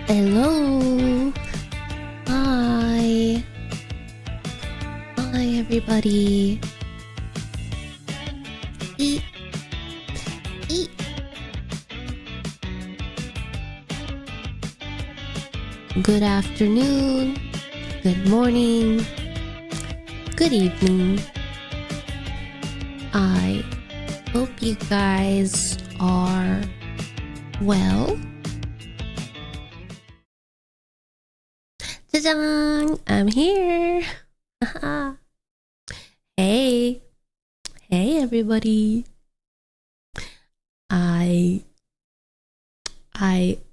Hello. Hi. Hi, everybody. Eat. Eat. Good afternoon. Good morning. Good evening. I hope you guys are well. Ta-da! I'm here. Hey. Hey, everybody. I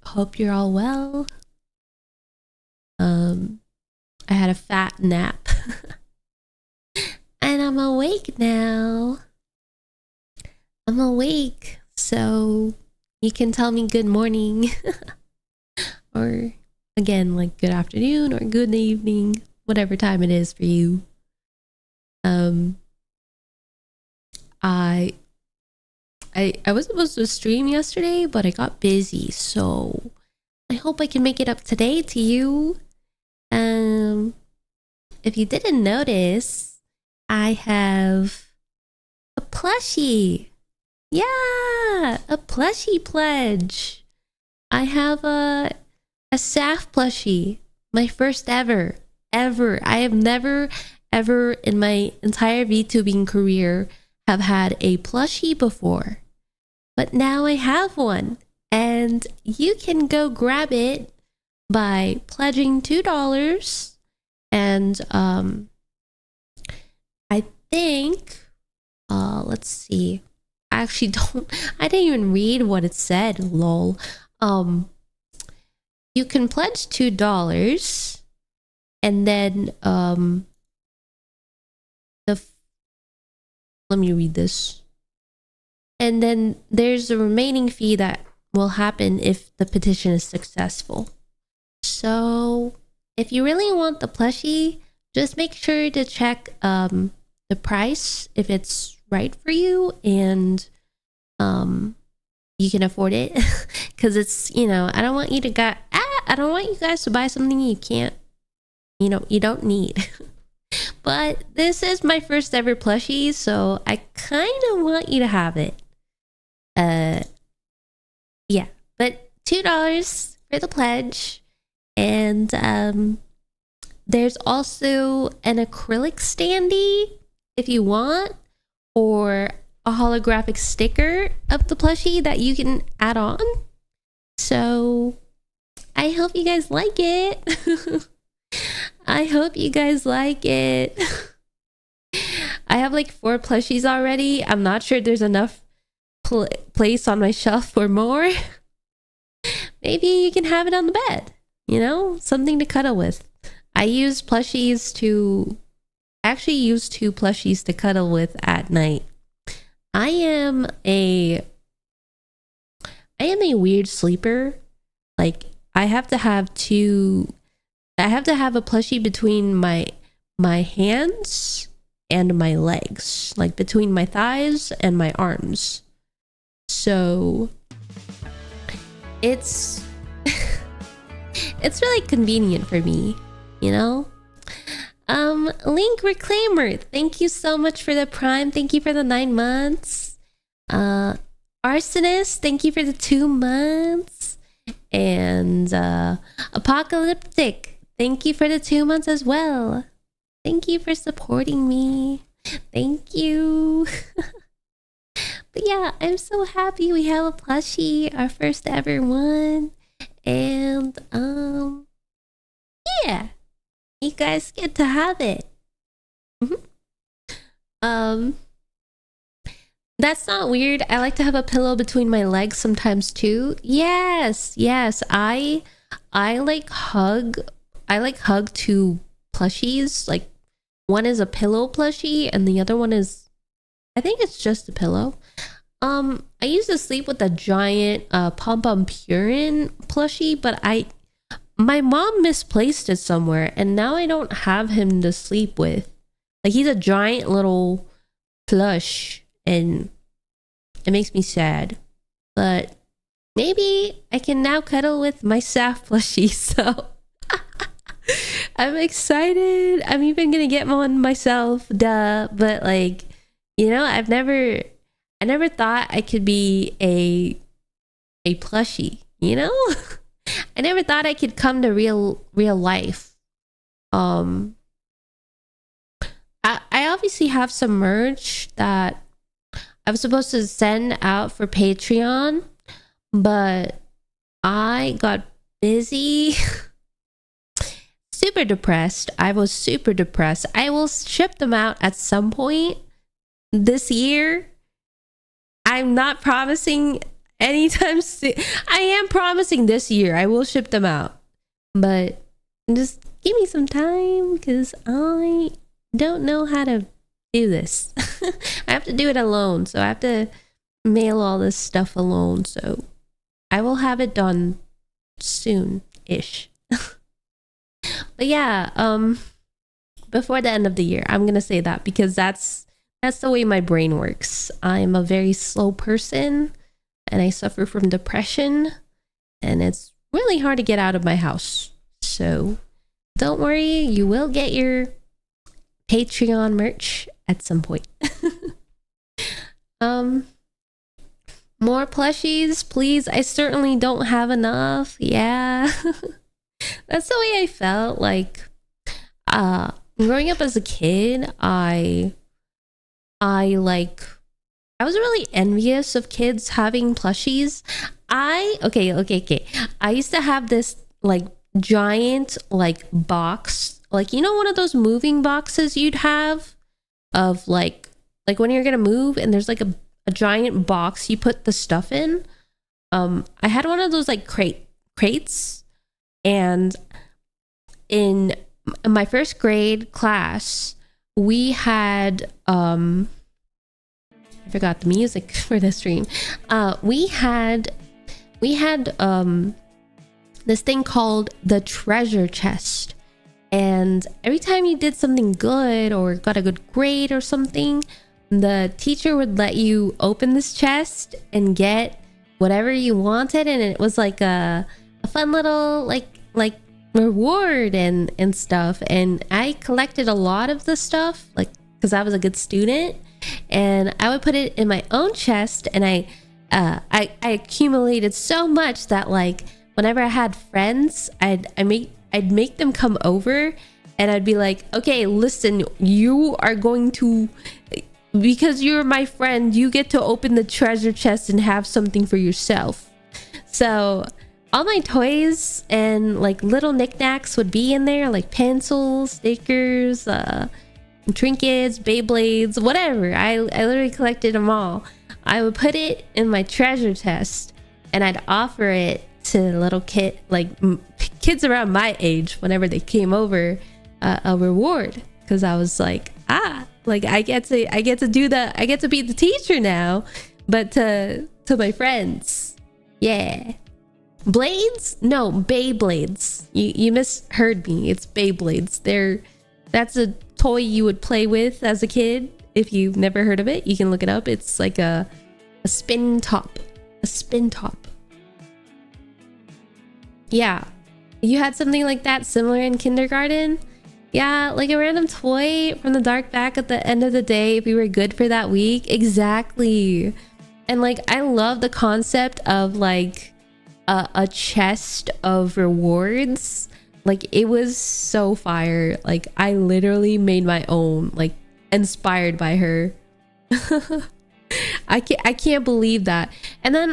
hope you're all well. I had a fat nap. And I'm awake now. I'm awake, so you can tell me good morning. Or again, like good afternoon or good evening, whatever time it is for you. I was supposed to stream yesterday, but I got busy, so I hope I can make it up today to you. If you didn't notice, I have a plushie. Yeah, a plushie pledge. I have a Saph plushie, my first ever. I have never ever in my entire VTubing career have had a plushie before, but now I have one, and you can go grab it by pledging $2. And I think let's see, I actually I didn't even read what it said. Lol. You can pledge $2, and then let me read this. And then there's a remaining fee that will happen if the petition is successful. So if you really want the plushie, just make sure to check the price if it's right for you, and you can afford it. Because it's, I don't want you guys to buy something you can't, you don't need. But this is my first ever plushie, so I kind of want you to have it. Yeah, but $2 for the pledge. And there's also an acrylic standee if you want, or a holographic sticker of the plushie that you can add on. So I hope you guys like it. I hope you guys like it. I have like 4 plushies already. I'm not sure there's enough place on my shelf for more. Maybe you can have it on the bed, something to cuddle with. I use 2 plushies to cuddle with at night. I am a weird sleeper. Like, I have to have a plushie between my hands and my legs, like between my thighs and my arms. So it's really convenient for me, Link Reclaimer, thank you so much for the Prime. Thank you for the 9 months. Arsonist, thank you for the 2 months. And Apocalyptic, thank you for the 2 months as well. Thank you for supporting me. Thank you. But yeah, I'm so happy we have a plushie, our first ever one. And yeah, you guys get to have it. That's not weird. I like to have a pillow between my legs sometimes too. Yes. I like hug 2 plushies. Like, one is a pillow plushie and the other one is, I think it's just a pillow. I used to sleep with a giant Pom Pom Purin plushie, but my mom misplaced it somewhere, and now I don't have him to sleep with. Like, he's a giant little plush, and it makes me sad. But maybe I can now cuddle with my Saph plushie. So I'm excited. I'm even gonna get one myself, but like, you know, I never thought I could be a plushie, you know. I never thought I could come to real life. I obviously have some merch that I was supposed to send out for Patreon, but I got busy. Super depressed. I was super depressed. I will ship them out at some point this year. I'm not promising anytime soon. I am promising this year I will ship them out, but just give me some time because I don't know how to do this. I have to do it alone, so I have to mail all this stuff alone. So I will have it done soon-ish. But yeah, before the end of the year, I'm gonna say that because that's the way my brain works. I'm a very slow person and I suffer from depression, and it's really hard to get out of my house. So don't worry, you will get your Patreon merch at some point. More plushies, please. I certainly don't have enough. Yeah. That's the way I felt. Like growing up as a kid, I was really envious of kids having plushies. Okay. I used to have this like giant like box, like, you know, one of those moving boxes you'd have of like when you're gonna move and there's like a giant box you put the stuff in. I had one of those like crates, and in my first grade class we had I forgot the music for the stream. We had this thing called the treasure chest, and every time you did something good or got a good grade or something, the teacher would let you open this chest and get whatever you wanted, and it was like a fun little like reward and stuff. And I collected a lot of the stuff, like, because I was a good student, and I would put it in my own chest, and I accumulated so much that like whenever I had friends, I'd make them come over, and I'd be like, okay, listen, you are going to, because you're my friend, you get to open the treasure chest and have something for yourself. So all my toys and like little knickknacks would be in there, like pencils, stickers, trinkets, Beyblades, whatever. I literally collected them all. I would put it in my treasure chest, and I'd offer it to little kids around my age whenever they came over, a reward, because I was like, like I get to do that. I get to be the teacher now, but to my friends. Yeah. Blades? No, Beyblades. You misheard me. It's Beyblades. That's a toy you would play with as a kid. If you've never heard of it, you can look it up. It's like a spin top. A spin top. Yeah. You had something like that similar in kindergarten? Yeah, like a random toy from the dark back at the end of the day if we were good for that week. Exactly. And like, I love the concept of like a chest of rewards. Like, it was so fire. Like, I literally made my own, like, inspired by her. I can't believe that. And then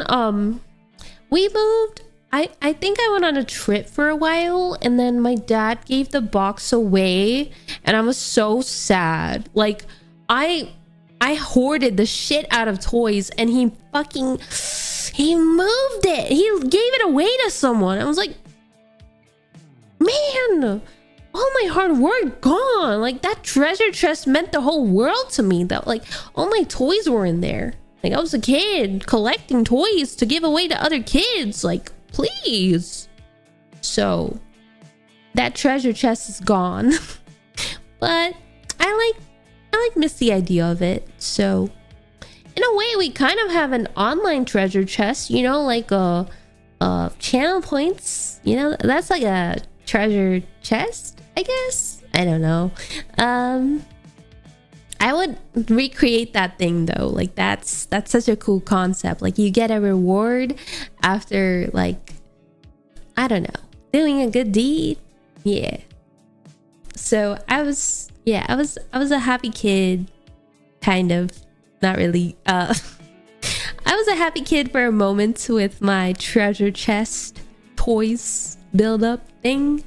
we moved. I think I went on a trip for a while, and then my dad gave the box away, and I was so sad. Like, I hoarded the shit out of toys, and he moved it. He gave it away to someone. I was like, man, all my hard work gone. Like, that treasure chest meant the whole world to me. That, like, all my toys were in there. Like, I was a kid collecting toys to give away to other kids. Like, please. So that treasure chest is gone. But I miss the idea of it. So in a way, we kind of have an online treasure chest, you know, like channel points. You know, that's like a treasure chest, I guess. I don't know. I would recreate that thing though. Like that's such a cool concept. Like you get a reward after, like, I don't know, doing a good deed. Yeah. So I was a happy kid, kind of. Not really. I was a happy kid for a moment with my treasure chest toys build up thing,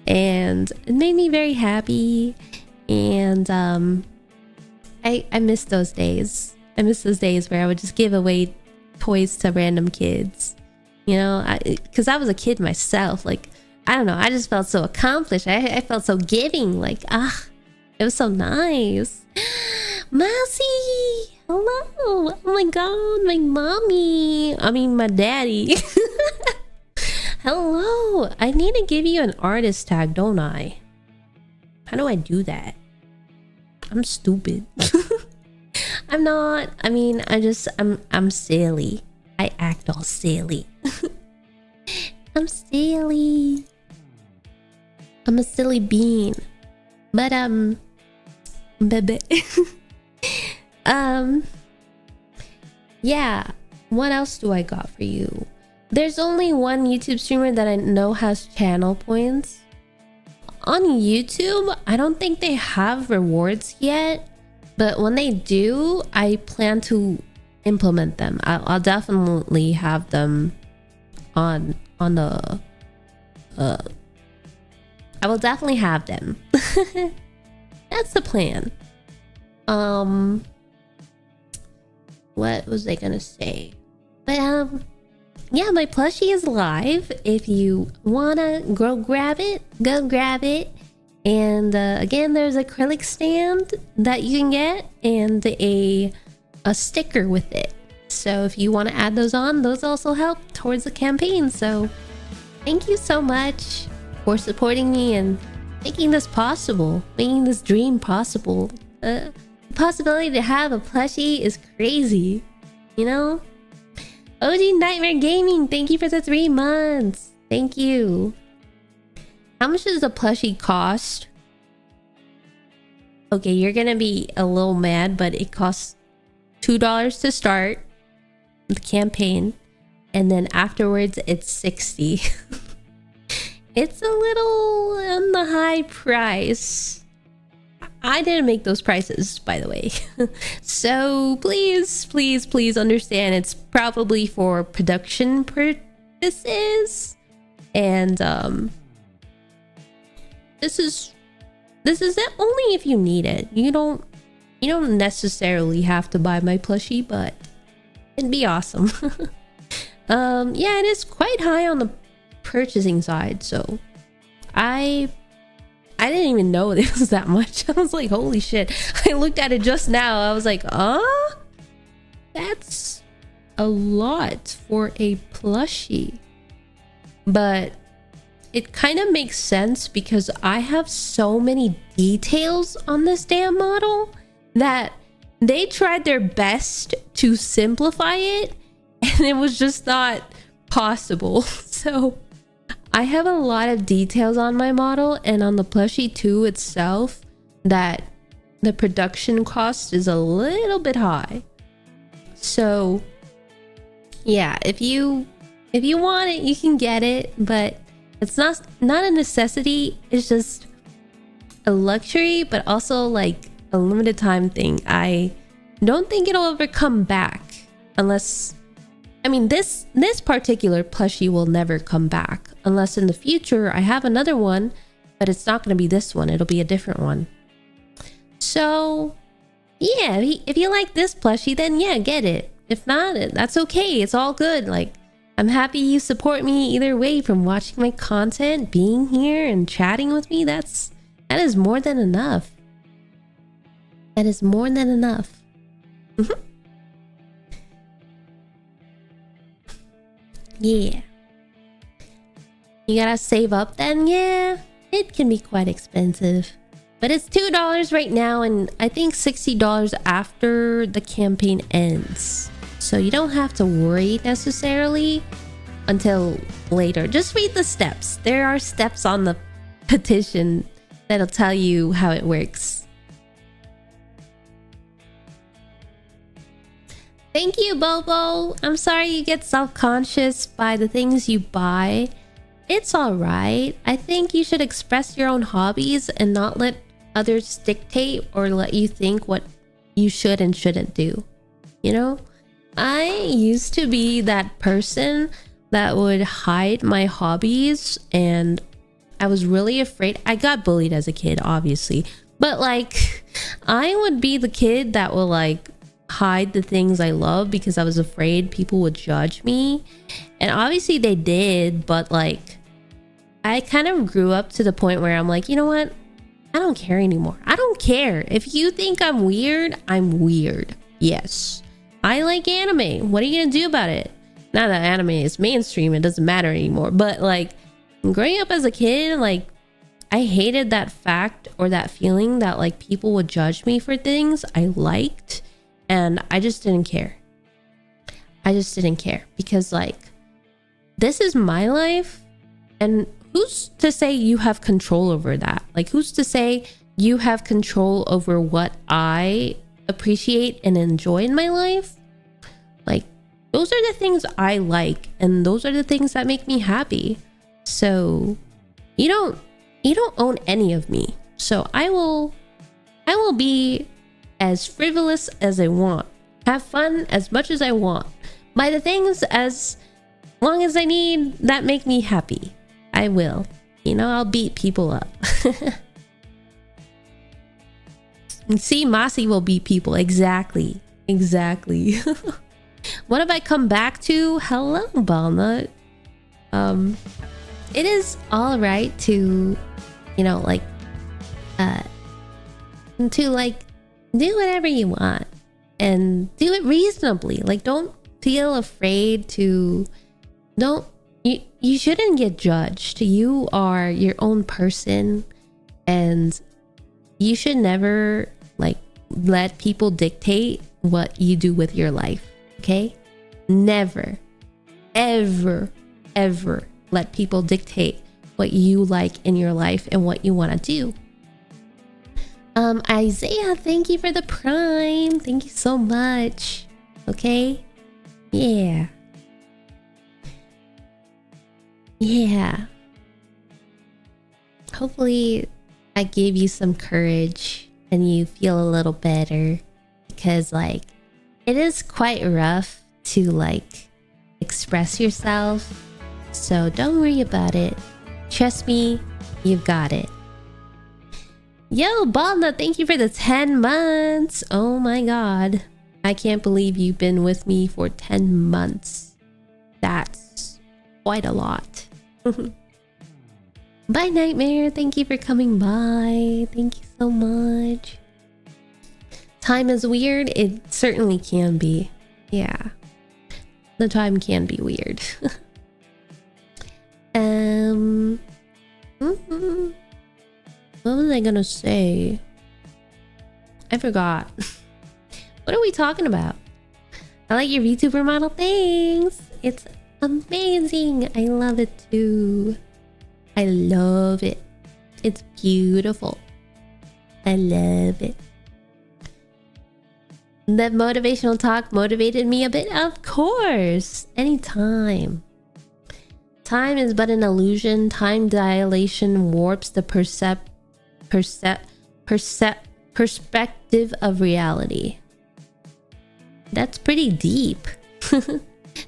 and it made me very happy. And I miss those days. I miss those days where I would just give away toys to random kids, you know, because I was a kid myself. Like, I don't know, I just felt so accomplished. I felt so giving. Like, it was so nice. Mousy, hello. Oh my god, my mommy. I mean, my daddy. Hello. I need to give you an artist tag, don't I? How do I do that? I'm stupid. I'm not. I mean, I'm silly. I act all silly. I'm silly. I'm a silly bean. But baby. Yeah, what else do I got for you? There's only one YouTube streamer that I know has channel points. On YouTube, I don't think they have rewards yet, but when they do, I plan to implement them. I'll definitely have them on the I will definitely have them. That's the plan. What was I gonna say? But yeah, my plushie is live. If you wanna go grab it, go grab it. And again, there's an acrylic stand that you can get, and a sticker with it. So if you want to add those on, those also help towards the campaign. So thank you so much for supporting me and making this possible, making this dream possible. The possibility to have a plushie is crazy, you know? OG Nightmare Gaming, thank you for the 3 months. Thank you. How much does a plushie cost? Okay, you're gonna be a little mad, but it costs $2 to start the campaign, and then afterwards it's 60. It's a little on the high price. I didn't make those prices, by the way. So please, please, please understand it's probably for production purposes. And this is it only if you need it. You don't necessarily have to buy my plushie, but it'd be awesome. Yeah, it is quite high on the purchasing side, so I didn't even know it was that much. I was like, holy shit. I looked at it just now. I was like, that's a lot for a plushie. But it kind of makes sense because I have so many details on this damn model that they tried their best to simplify it, and it was just not possible. So I have a lot of details on my model, and on the plushie 2 itself, that the production cost is a little bit high. So yeah, if you want it, you can get it, but it's not a necessity. It's just a luxury, but also like a limited time thing. I don't think it'll ever come back unless, I mean, this particular plushie will never come back unless in the future I have another one, but it's not going to be this one. It'll be a different one. So yeah, if you like this plushie, then yeah, get it. If not, that's okay. It's all good. Like, I'm happy you support me either way, from watching my content, being here, and chatting with me. That is more than enough. That is more than enough. Yeah. You gotta save up then? Yeah, it can be quite expensive. But it's $2 right now, and I think $60 after the campaign ends. So you don't have to worry necessarily. until later. Just read the steps. There are steps on the petition that'll tell you how it works. Thank you, Bobo. I'm sorry you get self-conscious by the things you buy. It's alright. I think you should express your own hobbies and not let others dictate or let you think what you should and shouldn't do. You know? I used to be that person that would hide my hobbies, and I was really afraid. I got bullied as a kid, obviously, but like I would be the kid that will like hide the things I love because I was afraid people would judge me. And obviously they did, but like I kind of grew up to the point where I'm like, you know what? I don't care anymore. I don't care. If you think I'm weird, I'm weird. Yes. I like anime. What are you gonna do about it? Now that anime is mainstream, it doesn't matter anymore. But like growing up as a kid, like I hated that fact or that feeling that like people would judge me for things I liked, and I just didn't care. I just didn't care because like this is my life, and who's to say you have control over that? Like who's to say you have control over what I appreciate and enjoy in my life? Like those are the things I like, and those are the things that make me happy. So you don't own any of me. So I will be as frivolous as I want, have fun as much as I want, buy the things as long as I need that make me happy. I will. You know, I'll beat people up. See, Masi will beat people. Exactly. What have I come back to? Hello, Balnut. It is all right to, you know, like, to like do whatever you want and do it reasonably. Like, don't feel afraid to. You shouldn't get judged. You are your own person, and you should never like let people dictate what you do with your life. Okay? Never, ever let people dictate what you like in your life and what you want to do. Isaiah, thank you for the prime. Thank you so much. Okay? Yeah. Hopefully I gave you some courage and you feel a little better, because like it is quite rough to like express yourself. So don't worry about it. Trust me, you've got it. Yo, Balna, thank you for the 10 months. Oh my god. I can't believe you've been with me for 10 months. That's quite a lot. Bye, Nightmare. Thank you for coming by. Thank you so much. Time is weird. It certainly can be. Yeah. The time can be weird. What was I gonna say? I forgot. What are we talking about? I like your VTuber model. Thanks. It's amazing. I love it too. I love it. It's beautiful. I love it. That motivational talk motivated me a bit. Of course. Anytime. Time is but an illusion. Time dilation warps the perspective of reality. That's pretty deep.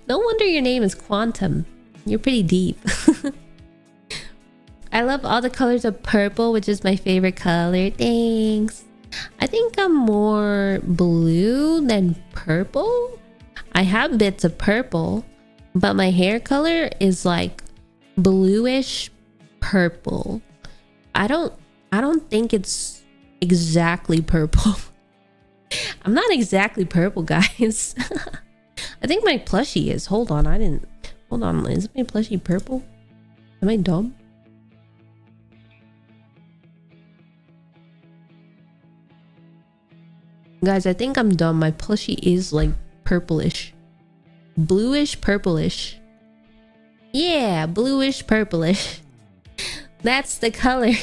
No wonder your name is Quantum. You're pretty deep. I love all the colors of purple, which is my favorite color. Thanks. I think I'm more blue than purple. I have bits of purple, but my hair color is like bluish purple. I don't think it's exactly purple. I'm not exactly purple, guys. I think my plushie is. Hold on, is my plushie purple? Am I dumb? Guys, I think I'm dumb. My plushie is like purplish. Bluish, purplish. Yeah, bluish purplish. That's the color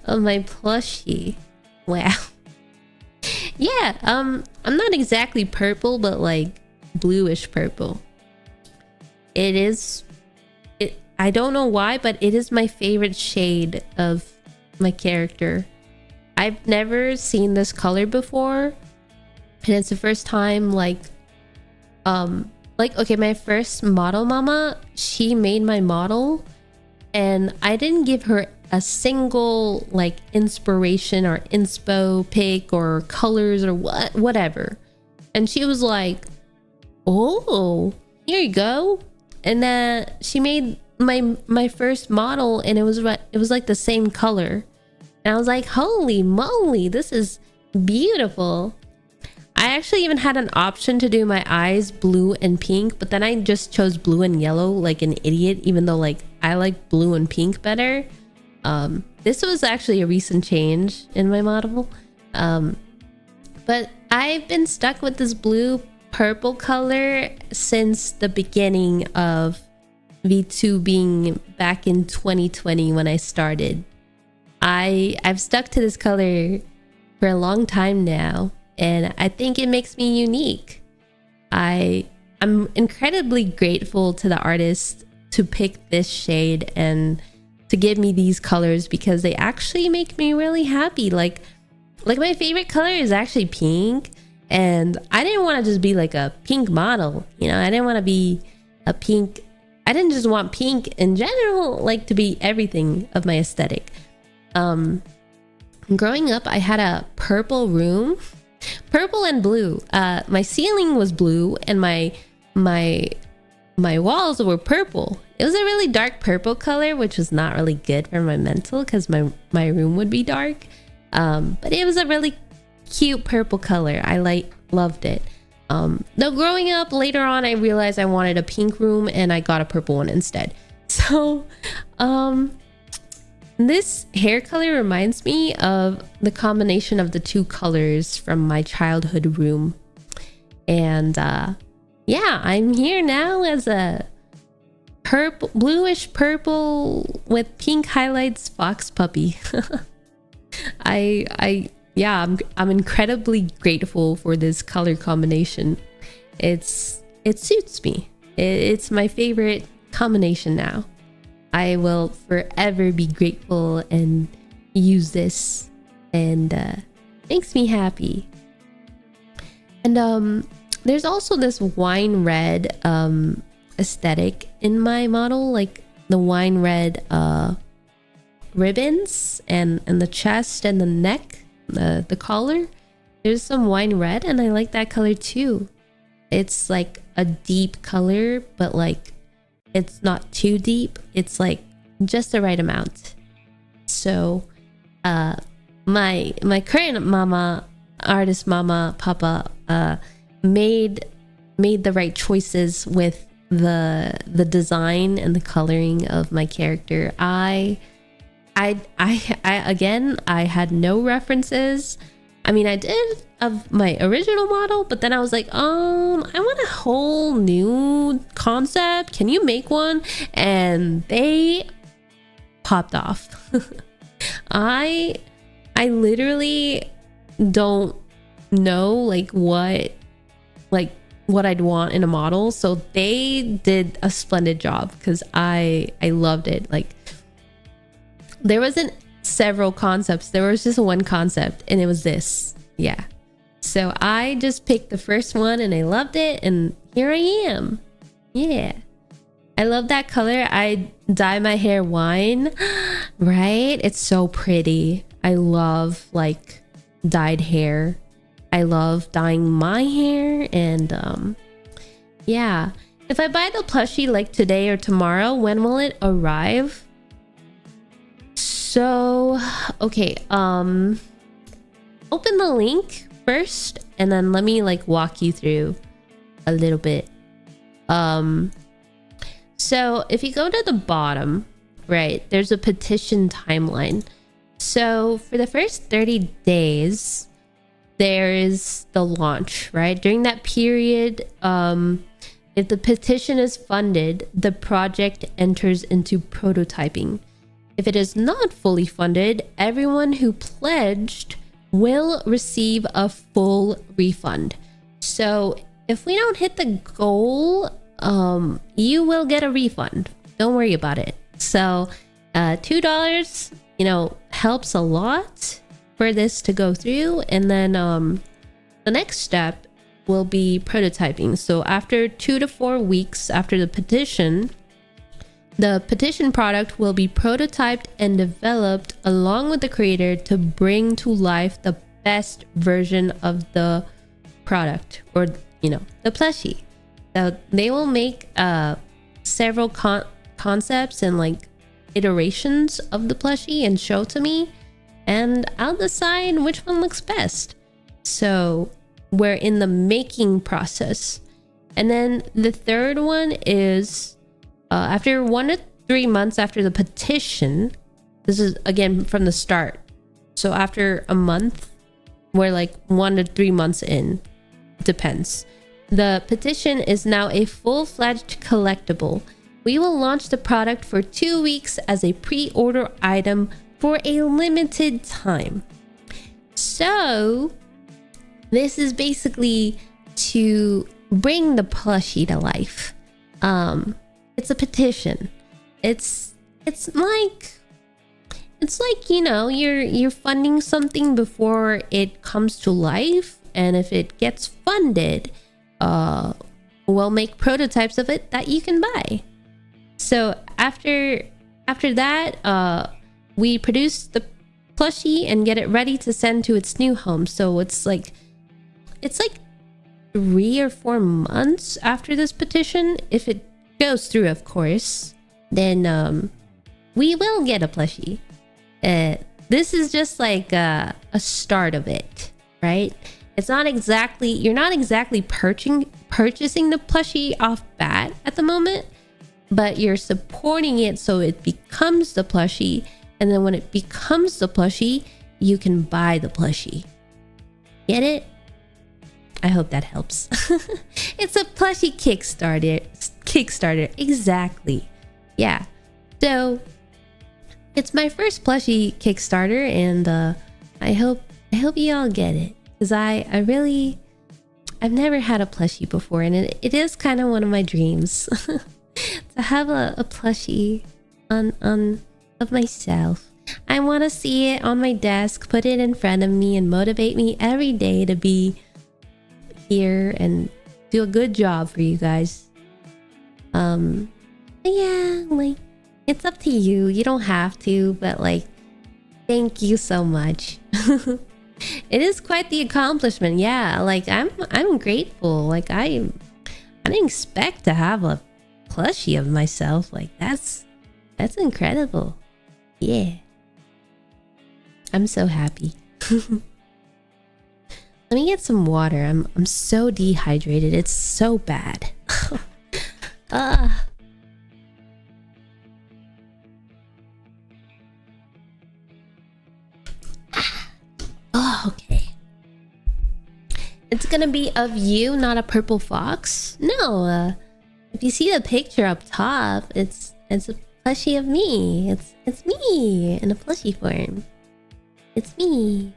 of my plushie. Wow. Yeah, I'm not exactly purple, but like bluish purple. I don't know why, but it is my favorite shade of my character. I've never seen this color before, and it's the first time okay, my first model mama, she made my model, and I didn't give her a single like inspiration or inspo pick or colors or whatever. And she was like, oh, here you go. And then she made my first model, and it was like the same color. And I was like, holy moly, this is beautiful. I actually even had an option to do my eyes blue and pink, but then I just chose blue and yellow like an idiot, even though like I like blue and pink better. This was actually a recent change in my model. But I've been stuck with this blue purple color since the beginning of Vtubing back in 2020 when I started. I've stuck to this color for a long time now, and I think it makes me unique. I'm incredibly grateful to the artist to pick this shade and to give me these colors, because they actually make me really happy. Like my favorite color is actually pink, and I didn't want to just be like a pink model, you know. I didn't want to be a pink. I didn't just want pink in general, like to be everything of my aesthetic. Growing up, I had a purple room, purple and blue. My ceiling was blue, and my walls were purple. It was a really dark purple color, which was not really good for my mental, because my room would be dark. But it was a really cute purple color. I loved it. Though growing up later on, I realized I wanted a pink room, and I got a purple one instead. So this hair color reminds me of the combination of the two colors from my childhood room. And yeah, I'm here now as a bluish purple with pink highlights fox puppy. I'm incredibly grateful for this color combination. It suits me. It's my favorite combination now. I will forever be grateful and use this, and makes me happy. And there's also this wine red aesthetic in my model, like the wine red ribbons and the chest and the neck, the collar. There's some wine red, and I like that color too. It's like a deep color, but like it's not too deep. It's like just the right amount. So my current mama, artist mama, papa, made the right choices with the design and the coloring of my character. I again, I had no references. I mean, I did of my original model, but then I was like, I want a whole new concept. Can you make one? And they popped off. I literally don't know what I'd want in a model. So they did a splendid job, because I loved it. Like, there wasn't several concepts, there was just one concept, and it was this. Yeah, so I just picked the first one, and I loved it, and here I am. Yeah, I love that color. I dye my hair wine, right? It's so pretty. I love like dyed hair. I love dyeing my hair. And yeah, if I buy the plushie like today or tomorrow, when will it arrive? So okay, open the link first, and then let me like walk you through a little bit. So if you go to the bottom right, there's a petition timeline. So for the first 30 days, there is the launch, right? During that period, If the petition is funded, the project enters into prototyping. If it is not fully funded, everyone who pledged will receive a full refund. So if we don't hit the goal, you will get a refund. Don't worry about it. So $2, helps a lot for this to go through. And then the next step will be prototyping. So after 2 to 4 weeks after the petition product will be prototyped and developed along with the creator to bring to life the best version of the product, or the plushie. So they will make several concepts and like iterations of the plushie and show to me, and I'll decide which one looks best. So we're in the making process. And then the third one is after 1 to 3 months after the petition. This is again from the start. So after a month, we're like 1 to 3 months in. Depends. The petition is now a full-fledged collectible. We will launch the product for 2 weeks as a pre-order item for a limited time. So this is basically to bring the plushie to life. It's a petition. It's like you're funding something before it comes to life, and if it gets funded, we'll make prototypes of it that you can buy. So after that, we produce the plushie and get it ready to send to its new home. So it's like 3 or 4 months after this petition, if it goes through, of course, then we will get a plushie. This is just like a start of it, right? You're not exactly purchasing the plushie off bat at the moment, but you're supporting it so it becomes the plushie. And then when it becomes the plushie, you can buy the plushie. Get it? I hope that helps. It's a plushie Kickstarter. Exactly. Yeah. So it's my first plushie Kickstarter, and I hope you all get it, because I've never had a plushie before, and it is kind of one of my dreams to have a plushie of myself. I want to see it on my desk, put it in front of me, and motivate me every day to be here and do a good job for you guys. Yeah, like, it's up to you. You don't have to, but like, thank you so much. It is quite the accomplishment. Yeah, like I'm grateful. Like I didn't expect to have a plushie of myself. Like that's incredible. Yeah. I'm so happy. Let me get some water. I'm so dehydrated. It's so bad. Oh, okay. It's gonna be of you, not a purple fox. No, if you see the picture up top, it's a plushie of me. It's me in a plushie form. It's me.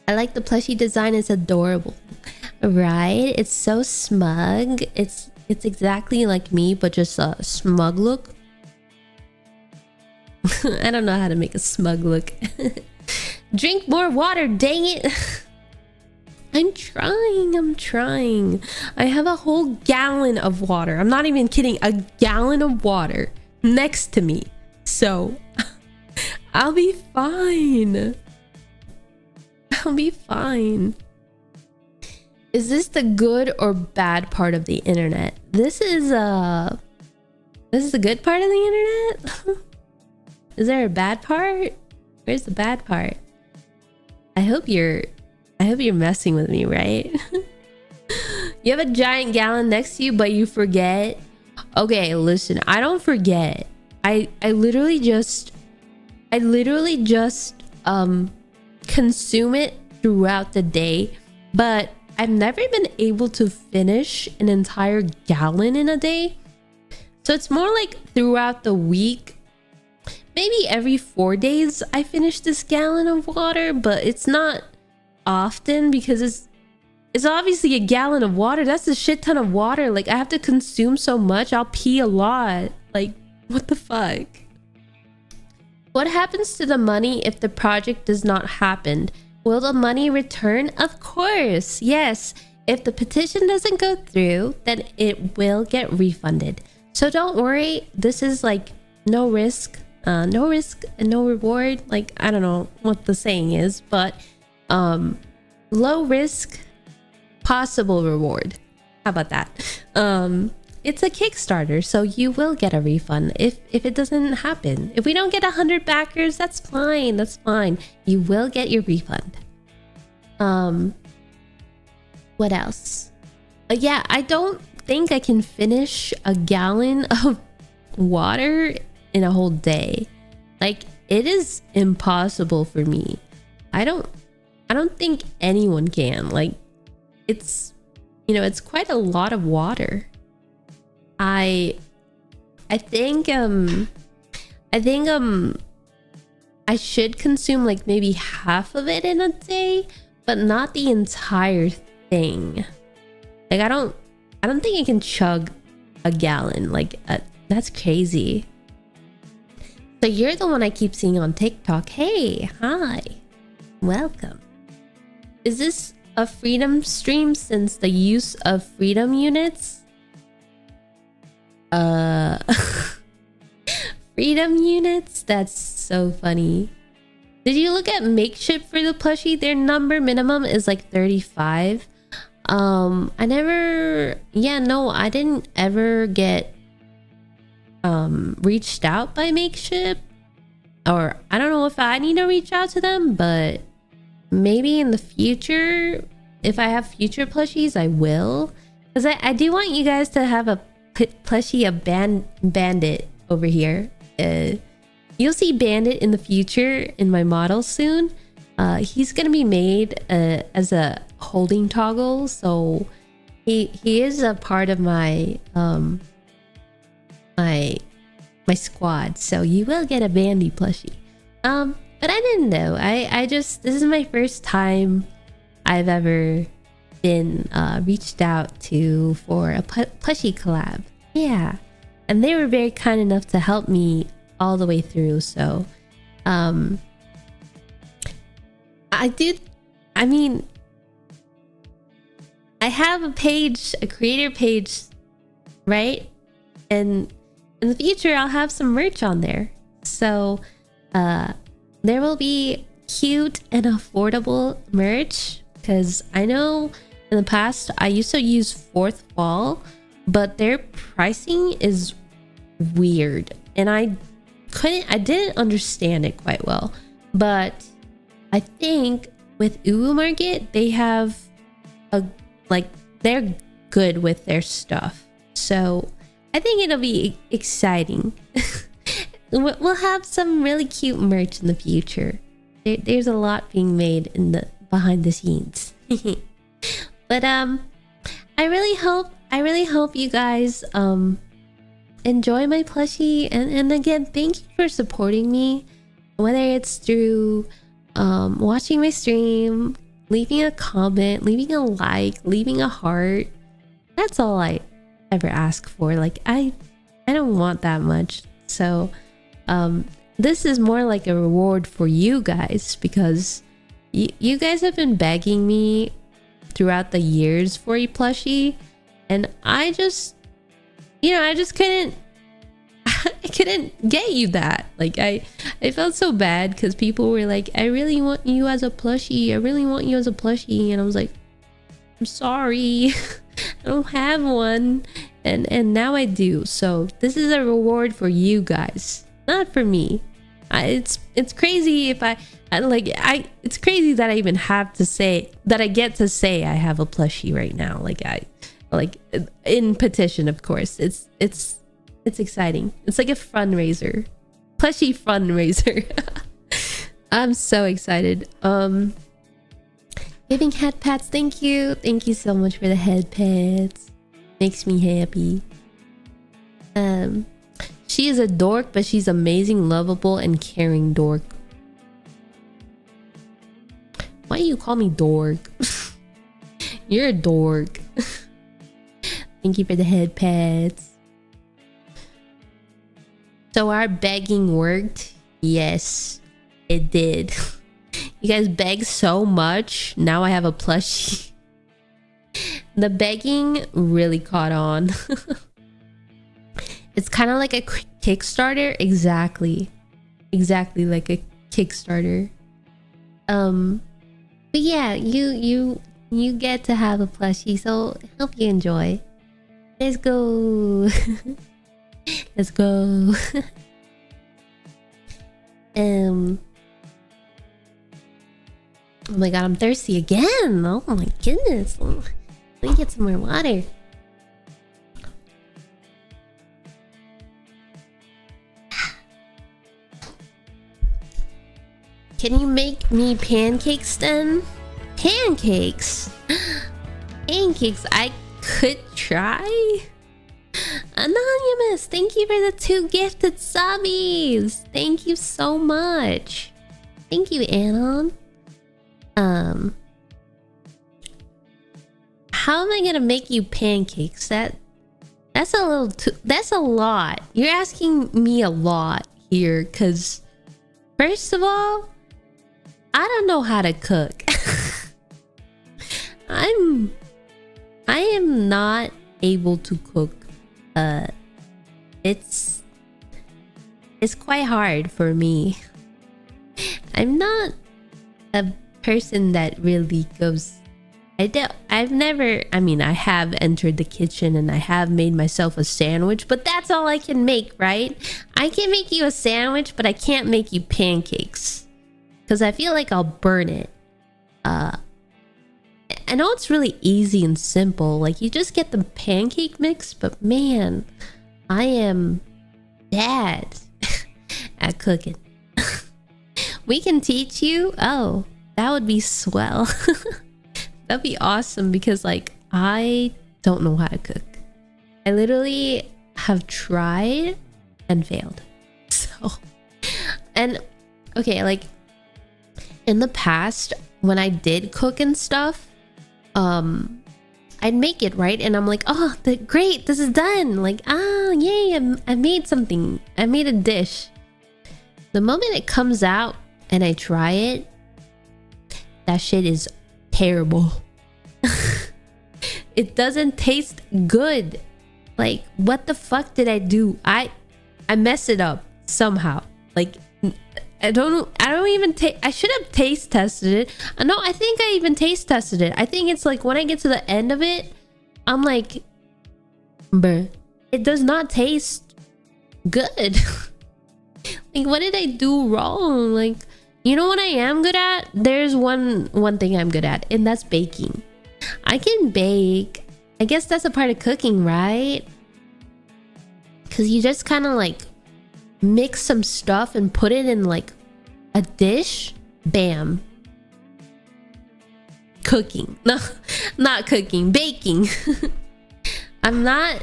I like the plushie design. It's adorable, right? It's so smug. It's exactly like me, but just a smug look. I don't know how to make a smug look. Drink more water, dang it. I'm trying. I have a whole gallon of water. I'm not even kidding. A gallon of water next to me. So I'll be fine. Is this the good or bad part of the internet? This is the good part of the internet? Is there a bad part? Where's the bad part? I hope you're messing with me, right? You have a giant gallon next to you, but you forget. Okay, listen, I don't forget. I literally just consume it throughout the day, but I've never been able to finish an entire gallon in a day. So it's more like throughout the week, maybe every 4 days I finish this gallon of water, but it's not often because it's obviously a gallon of water. That's a shit ton of water. Like, I have to consume so much. I'll pee a lot. Like, what the fuck? What happens to the money if the project does not happen? Will the money return? Of course. Yes. If the petition doesn't go through, then it will get refunded. So don't worry. This is like no risk. No risk and no reward. Like, I don't know what the saying is, but low risk, possible reward. How about that? It's a Kickstarter, so you will get a refund if it doesn't happen. If we don't get 100 backers, that's fine. That's fine. You will get your refund. What else? Yeah, I don't think I can finish a gallon of water in a whole day. Like, it is impossible for me. I don't think anyone can. Like, it's, you know, it's quite a lot of water. I think I should consume like maybe half of it in a day, but not the entire thing. Like, I don't think I can chug a gallon. Like, that's crazy. So you're the one I keep seeing on TikTok. Hey, hi, welcome. Is this a freedom stream since the use of freedom units? Freedom units? That's so funny. Did you look at makeshift for the plushie? Their number minimum is like 35. I didn't ever get reached out by makeshift, or I don't know if I need to reach out to them, but maybe in the future, if I have future plushies, I will, because I do want you guys to have a plushie of Bandit over here. You'll see Bandit in the future in my model soon. He's gonna be made as a holding toggle, so he is a part of my my squad, so you will get a Bandy plushie. But I didn't know. I just, this is my first time I've ever been reached out to for a plushie collab. Yeah, and they were very kind enough to help me all the way through. So I have a page, a creator page, right? And in the future I'll have some merch on there, so there will be cute and affordable merch, because I know in the past I used to use Fourth Wall, but their pricing is weird and I didn't understand it quite well. But I think with Uwu Market, they have they're good with their stuff, so I think it'll be exciting. We'll have some really cute merch in the future. There's a lot being made in the behind the scenes. But I really hope you guys enjoy my plushie, and again, thank you for supporting me, whether it's through watching my stream, leaving a comment, leaving a like, leaving a heart. That's all I ever ask for. Like, I don't want that much. So this is more like a reward for you guys, because you guys have been begging me throughout the years for a plushie, and I just couldn't I couldn't get you that. Like, I felt so bad because people were like, I really want you as a plushie, I really want you as a plushie, and I was like, I'm sorry. I don't have one, and now I do. So this is a reward for you guys, not for me. It's crazy if it's crazy that I even have to say that I get to say I have a plushie right now. Like in petition, of course. It's exciting. It's like a fundraiser, plushie fundraiser. I'm so excited. Giving head pats. Thank you. Thank you so much for the head pats. Makes me happy. She is a dork, but she's amazing, lovable, and caring dork. Why do you call me dork? You're a dork. Thank you for the head pats. So our begging worked? Yes, it did. You guys begged so much. Now I have a plushie. The begging really caught on. It's kind of like a Kickstarter. Exactly like a Kickstarter. But yeah, you get to have a plushie, so hope you enjoy. Let's go. Let's go. Oh my god, I'm thirsty again. Oh my goodness. Let me get some more water. Can you make me pancakes then? Pancakes? Pancakes, I could try. Anonymous, thank you for the 2 gifted subbies. Thank you so much. Thank you, Anon. How am I gonna make you pancakes? That's a little too, that's a lot. You're asking me a lot here, cause first of all, I don't know how to cook. I am not able to cook. It's quite hard for me. I'm not a person that really goes. I've never. I mean, I have entered the kitchen and I have made myself a sandwich, but that's all I can make, right? I can make you a sandwich, but I can't make you pancakes because I feel like I'll burn it. I know it's really easy and simple. Like, you just get the pancake mix, but man, I am bad at cooking. We can teach you. Oh, that would be swell. That'd be awesome because, like, I don't know how to cook. I literally have tried and failed. So, and okay, like, in the past, when I did cook and stuff, I'd make it, right? And I'm like, oh, great, this is done. Like, yay, I made something. I made a dish. The moment it comes out and I try it, that shit is terrible. It doesn't taste good. Like, what the fuck did I do? I messed it up somehow. Like, I don't even I should have taste tested it. No, I think I even taste tested it. I think it's like when I get to the end of it, I'm like, bruh, it does not taste good. Like, what did I do wrong? Like, you know what I am good at? There's one thing I'm good at, and that's baking. I can bake. I guess that's a part of cooking, right? Because you just kind of like mix some stuff and put it in like a dish. Bam. Cooking. No, not cooking. Baking. I'm not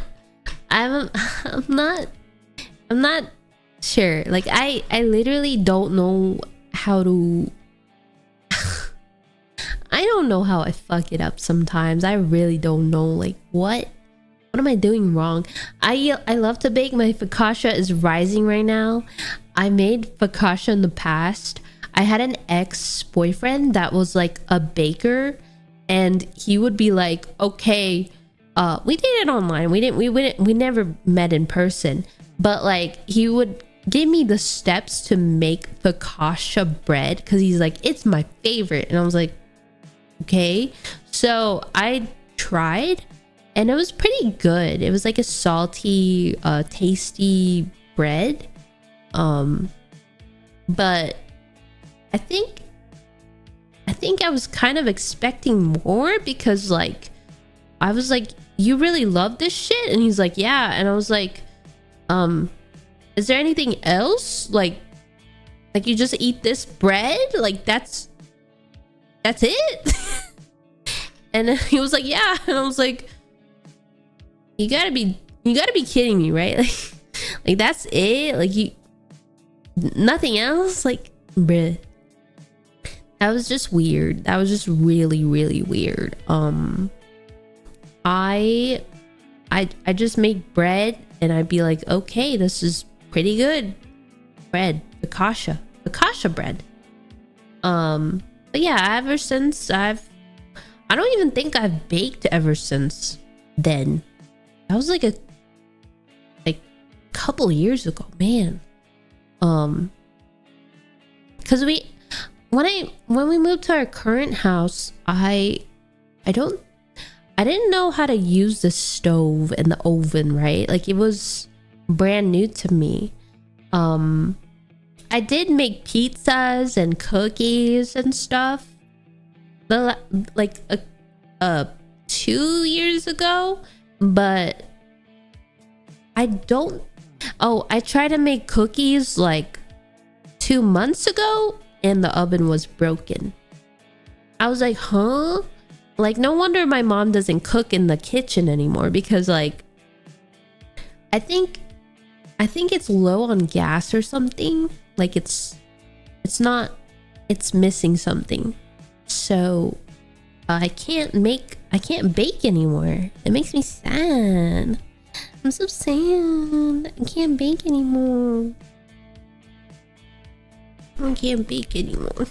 sure. Like, I literally don't know how to. I don't know how I fuck it up sometimes. I really don't know. Like, what am I doing wrong? I love to bake. My focaccia is rising right now. I made focaccia in the past. I had an ex-boyfriend that was like a baker, and he would be like, okay, we did it online. We never met in person, but like, he would give me the steps to make focaccia bread because he's like, it's my favorite. And I was like, okay. So I tried and it was pretty good. It was like a salty, tasty bread. But I think I was kind of expecting more because, like, I was like, you really love this shit? And he's like, yeah. And I was like, is there anything else? Like you just eat this bread? Like, that's it? And then he was like, yeah. And I was like, you gotta be kidding me, right? Like that's it? Like nothing else? Like, bruh. That was just weird. That was just really, really weird. I just make bread and I'd be like, okay, this is pretty good. Bread, focaccia bread. But yeah, ever since I don't even think I've baked ever since then. That was like a couple years ago, man. Because when we moved to our current house, I didn't know how to use the stove and the oven, right? Like it was brand new to me. I did make pizzas and cookies and stuff, but like 2 years ago. But I tried to make cookies like 2 months ago, and the oven was broken. I was like, huh? Like, no wonder my mom doesn't cook in the kitchen anymore, because like I think it's low on gas or something. Like it's missing something. So I can't bake anymore. It makes me sad. I'm so sad. I can't bake anymore. I can't bake anymore.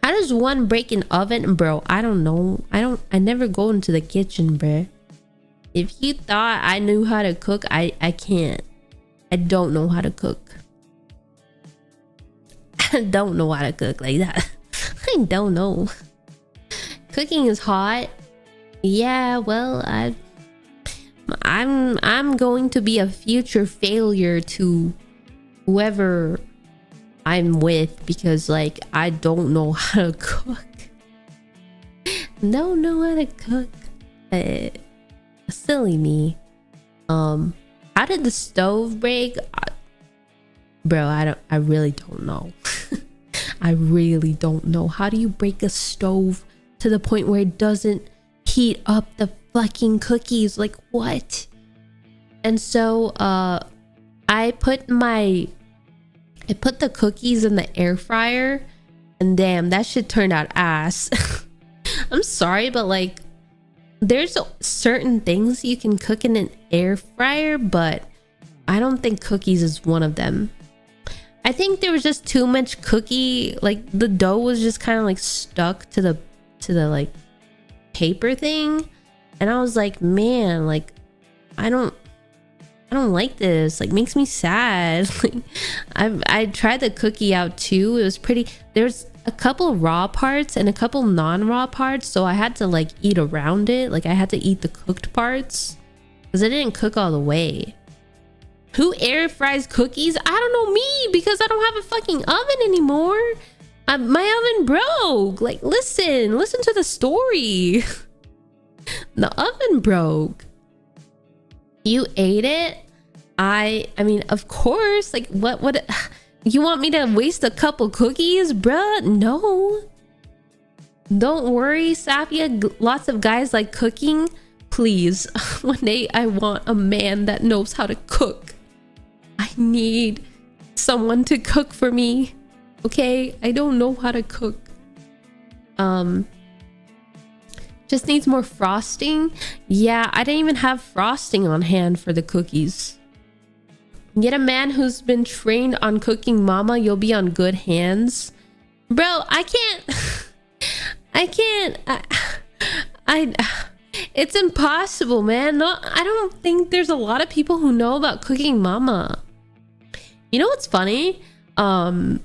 How does one break an oven, bro? I don't know. I never go into the kitchen, bro. If you thought I knew how to cook, I can't. I don't know how to cook. I don't know how to cook like that. I don't know. Cooking is hot. Yeah, well, I'm going to be a future failure to whoever I'm with, because like I don't know how to cook. Don't know how to cook. Silly me. How did the stove break? Bro, I really don't know. I really don't know. How do you break a stove to the point where it doesn't heat up the fucking cookies? Like, what? And so I put the cookies in the air fryer, and damn, that shit turned out ass. I'm sorry, but like there's certain things you can cook in an air fryer, but I don't think cookies is one of them. I think there was just too much cookie, like the dough was just kind of like stuck to the like paper thing, and I was like, man, like I don't like this. Like, makes me sad. Like, I tried the cookie out too. It was pretty. There's a couple raw parts and a couple non-raw parts, so I had to like eat around it. Like I had to eat the cooked parts because it didn't cook all the way. Who air fries cookies? I don't know, me, because I don't have a fucking oven anymore. My oven broke. Like, listen to the story. The oven broke. You ate it? I mean, of course. Like, what you want me to waste a couple cookies, bruh? No. Don't worry, Saphia. Lots of guys like cooking. Please, one day I want a man that knows how to cook. I need someone to cook for me. Okay, I don't know how to cook. Just needs more frosting. Yeah, I didn't even have frosting on hand for the cookies. Get a man who's been trained on cooking, mama. You'll be on good hands. Bro, I can't. It's impossible, man. No, I don't think there's a lot of people who know about cooking mama. You know what's funny? A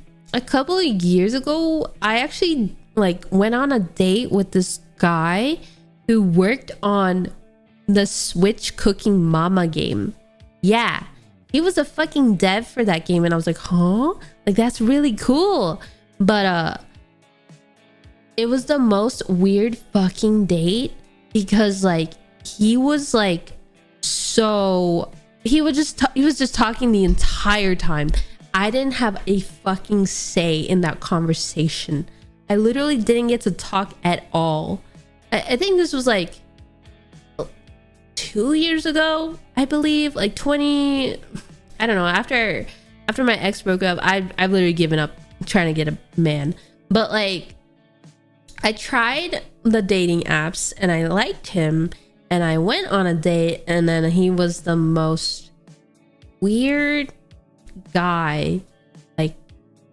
couple of years ago, I actually like went on a date with this guy who worked on the Switch Cooking Mama game. Yeah, he was a fucking dev for that game, and I was like, huh? Like, that's really cool. But it was the most weird fucking date, because like he was like, so he was just talking the entire time. I didn't have a fucking say in that conversation. I literally didn't get to talk at all. I think this was like 2 years ago, I believe, like 20, I don't know, after my ex broke up. I've literally given up trying to get a man. But like, I tried the dating apps and I liked him, and I went on a date, and then he was the most weird guy, like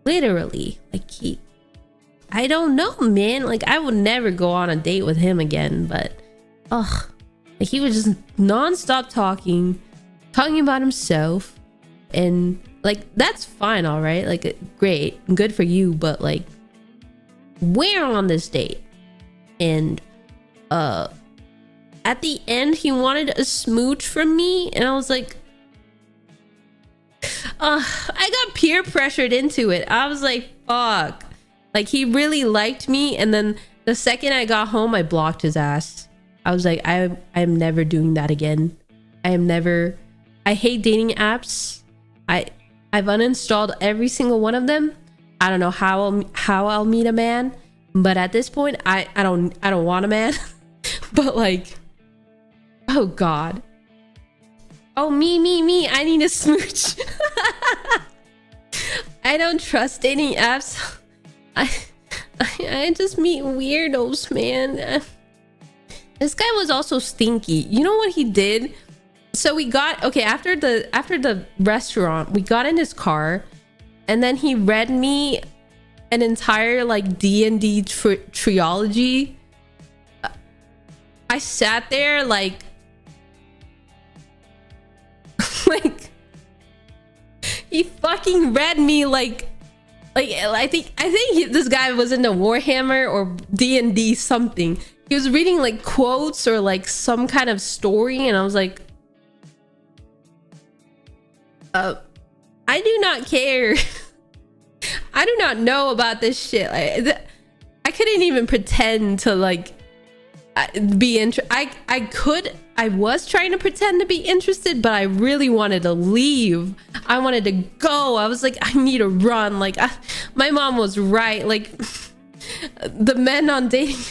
literally, like I don't know, man, like I would never go on a date with him again. But like, he was just non-stop talking about himself, and like, that's fine, all right, like great, good for you, but like, we're on this date, and at the end he wanted a smooch from me, and I was like, I got peer pressured into it. I was like, fuck, like he really liked me, and then the second I got home, I blocked his ass. I was like, I'm never doing that again. I hate dating apps. I've uninstalled every single one of them. I don't know how I'll meet a man, but at this point, I don't want a man. But like, oh god, oh me, I need a smooch. I don't trust dating apps. I just meet weirdos, man. This guy was also stinky. You know what he did? So we got, okay, after the restaurant, we got in his car, and then he read me an entire like D&D trilogy. I sat there like like he fucking read me like I think this guy was into Warhammer or D&D something. He was reading like quotes or like some kind of story, and I was like, I do not care. I do not know about this shit. I couldn't even pretend to like be I was trying to pretend to be interested, but I really wanted to leave. I wanted to go. I was like, I need to run. Like, my mom was right. Like, the men on dating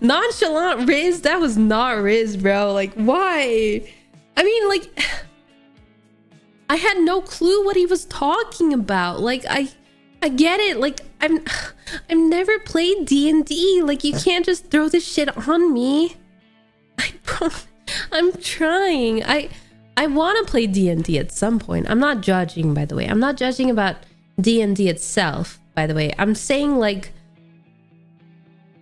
nonchalant Riz, that was not Riz, bro. Like, why? I mean, like, I had no clue what he was talking about. Like, I get it. Like, I've never played D&D. Like, you can't just throw this shit on me. I'm trying. I want to play D&D at some point. I'm not judging, by the way. I'm not judging about D&D itself, by the way. I'm saying, like,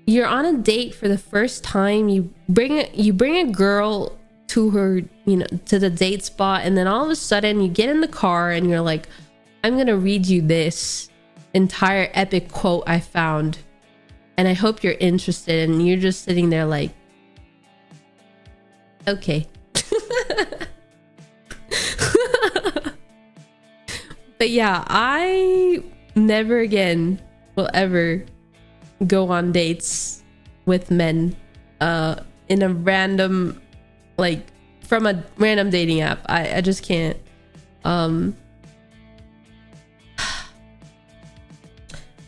you're on a date for the first time. You bring a girl to her, you know, to the date spot, and then all of a sudden you get in the car and you're like, I'm gonna read you this entire epic quote I found, and I hope you're interested. And you're just sitting there like, okay. But yeah, I never again will ever go on dates with men in a random, like, from a random dating app. I just can't. I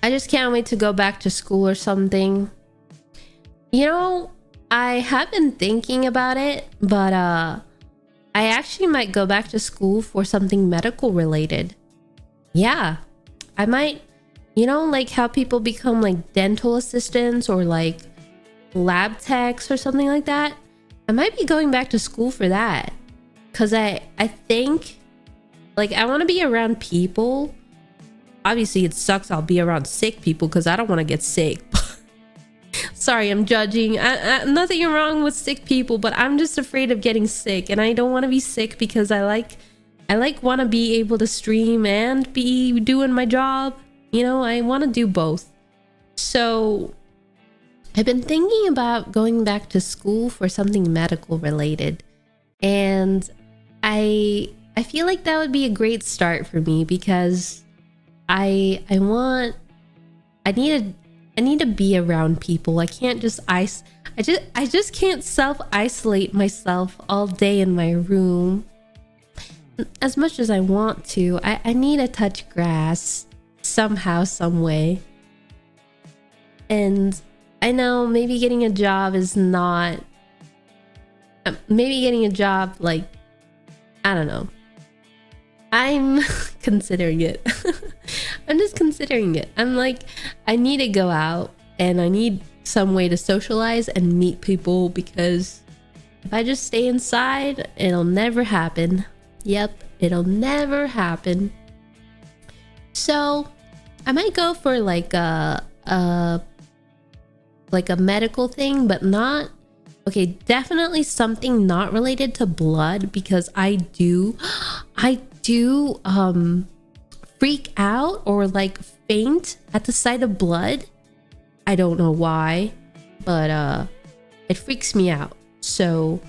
just can't wait to go back to school or something. You know, I have been thinking about it, but I actually might go back to school for something medical related. Yeah, I might, you know, like how people become like dental assistants or like lab techs or something like that. I might be going back to school for that, because I think, like, I want to be around people. Obviously, it sucks I'll be around sick people because I don't want to get sick. Sorry, I'm judging. Nothing wrong with sick people, but I'm just afraid of getting sick, and I don't want to be sick because I want to be able to stream and be doing my job. You know, I want to do both. So I've been thinking about going back to school for something medical related, and I feel like that would be a great start for me, because I need to be around people. I can't just I just can't self-isolate myself all day in my room as much as I want to. I need to touch grass somehow, some way. And I know maybe getting a job is not, maybe getting a job, like, I don't know. I'm considering it. I'm just considering it. I'm like, I need to go out and I need some way to socialize and meet people, because if I just stay inside, it'll never happen. Yep, it'll never happen. So I might go for like a medical thing, but not, okay, definitely something not related to blood, because I do freak out or like faint at the sight of blood. I don't know why, but it freaks me out. So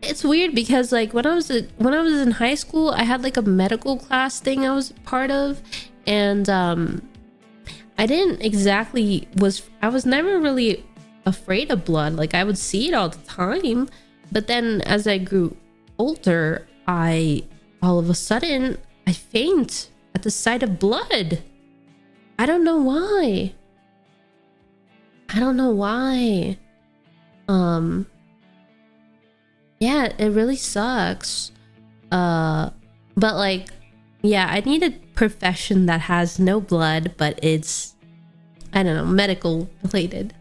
it's weird, because like when I was in high school, I had like a medical class thing I was part of, and I didn't exactly I was never really afraid of blood. Like I would see it all the time, but then as I grew older, all of a sudden I faint at the sight of blood. I don't know why. Yeah, it really sucks. But like, yeah, I need a profession that has no blood, but it's, I don't know, medical related.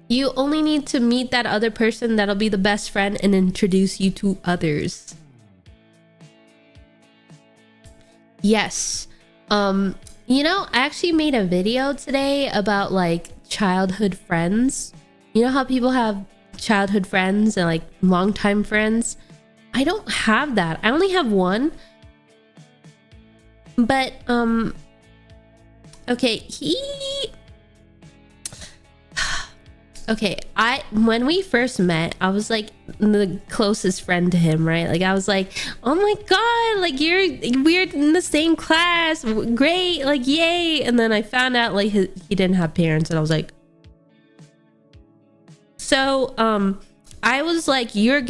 You only need to meet that other person that'll be the best friend and introduce you to others. Yes. You know, I actually made a video today about like childhood friends. You know how people have childhood friends and like longtime friends? I don't have that. I only have one. But okay, when we first met, I was like the closest friend to him, right? Like I was like, oh my god, like we're in the same class, great, like yay. And then I found out like he didn't have parents, and I was like, so I was like, I'm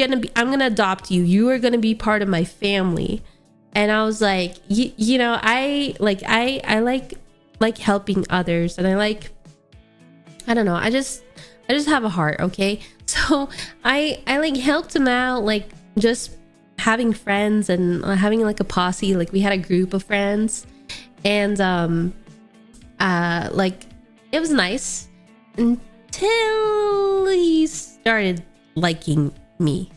gonna adopt you, you are gonna be part of my family. And I was like, you know, I like helping others, and I don't know, I just have a heart, okay? So I like helped him out, like just having friends and having like a posse. Like we had a group of friends, and like it was nice until he started liking me.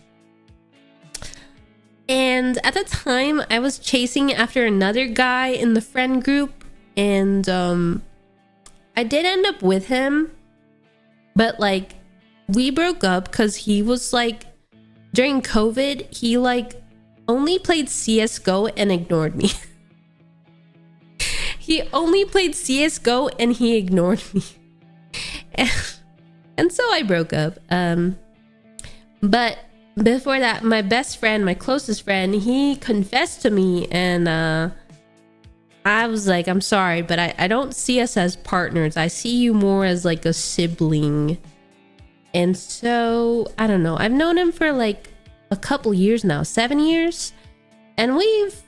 And at the time I was chasing after another guy in the friend group, and I did end up with him. But like we broke up because he was like, during COVID, he like only played CSGO and ignored me. He only played CSGO and he ignored me. And so I broke up. But before that, my best friend, my closest friend, he confessed to me, and I was like, I'm sorry, but I don't see us as partners. I see you more as like a sibling. And so, I don't know. I've known him for like a couple years now, 7 years. And we've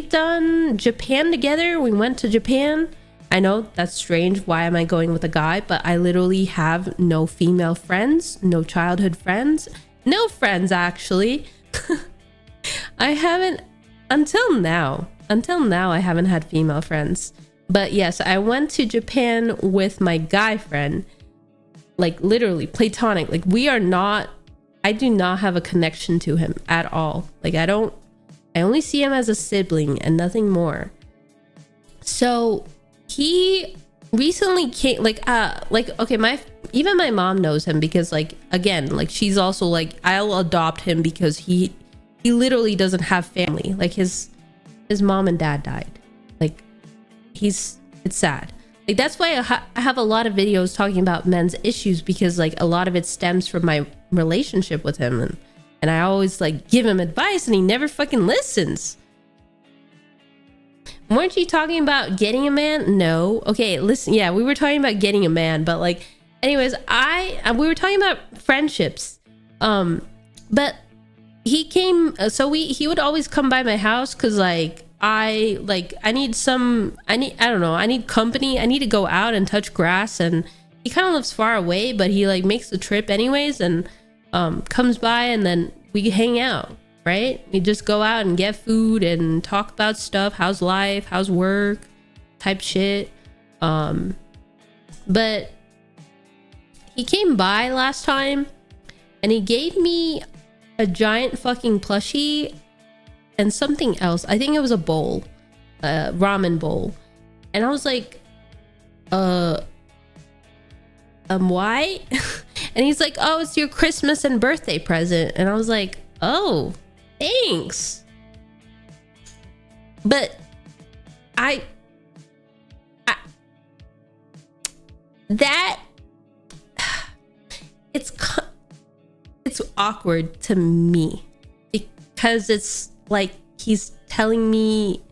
done Japan together. We went to Japan. I know that's strange. Why am I going with a guy? But I literally have no female friends, no childhood friends, no friends actually. I haven't, until now, I haven't had female friends. But yes, I went to Japan with my guy friend, like literally platonic. Like I do not have a connection to him at all. Like I only see him as a sibling and nothing more. So he recently came, okay, even my mom knows him, because like, again, like she's also like, I'll adopt him because he literally doesn't have family. Like his mom and dad died. Like it's sad. Like that's why I have a lot of videos talking about men's issues, because like a lot of it stems from my relationship with him, and I always like give him advice and he never fucking listens. Weren't you talking about getting a man? No. Okay, listen. Yeah, we were talking about getting a man, but like, anyways, we were talking about friendships. But he came, so he would always come by my house, because like I need company. I need to go out and touch grass. And he kind of lives far away, but he like makes the trip anyways, and comes by, and then we hang out, right? We just go out and get food and talk about stuff. How's life? How's work? Type shit. But he came by last time and he gave me a giant fucking plushie and something else. I think it was a bowl, a ramen bowl. And I was like, why? And he's like, oh, it's your Christmas and birthday present. And I was like, oh, thanks. But it's awkward to me because it's like he's telling me,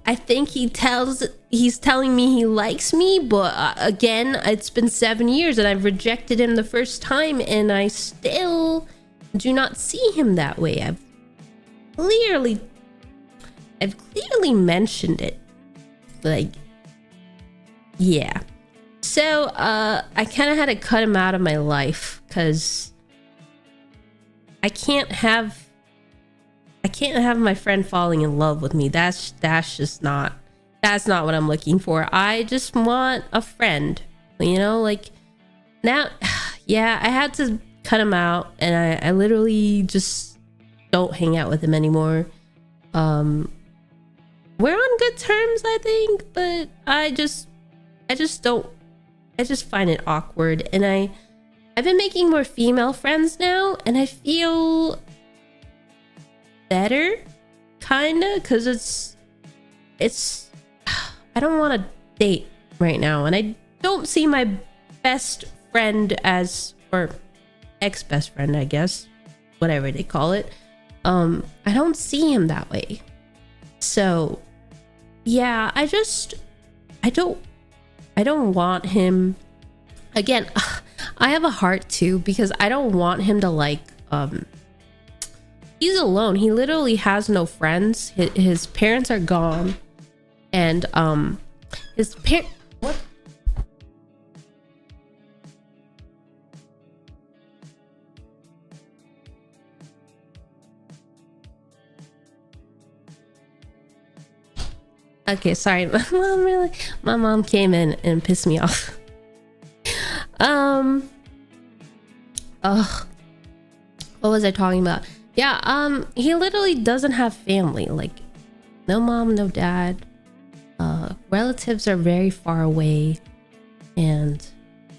I think he's telling me he likes me, but again, it's been 7 years and I've rejected him the first time, and I still do not see him that way. I've clearly mentioned it, like, yeah. So I kind of had to cut him out of my life because I can't have my friend falling in love with me. That's not what I'm looking for. I just want a friend, you know, like now. Yeah, I had to cut him out, and I literally just don't hang out with him anymore. We're on good terms, I think, but I just find it awkward. And I've been making more female friends now, and I feel better, kinda, because it's I don't want to date right now, and I don't see my best friend or ex-best friend, I guess, whatever they call it. I don't see him that way. So yeah, I don't want him. Again, I have a heart too, because I don't want him to like he's alone. He literally has no friends. His parents are gone, and his parent what? Okay, sorry. My mom came in and pissed me off. What was I talking about? Yeah, he literally doesn't have family. Like, no mom, no dad. Relatives are very far away, and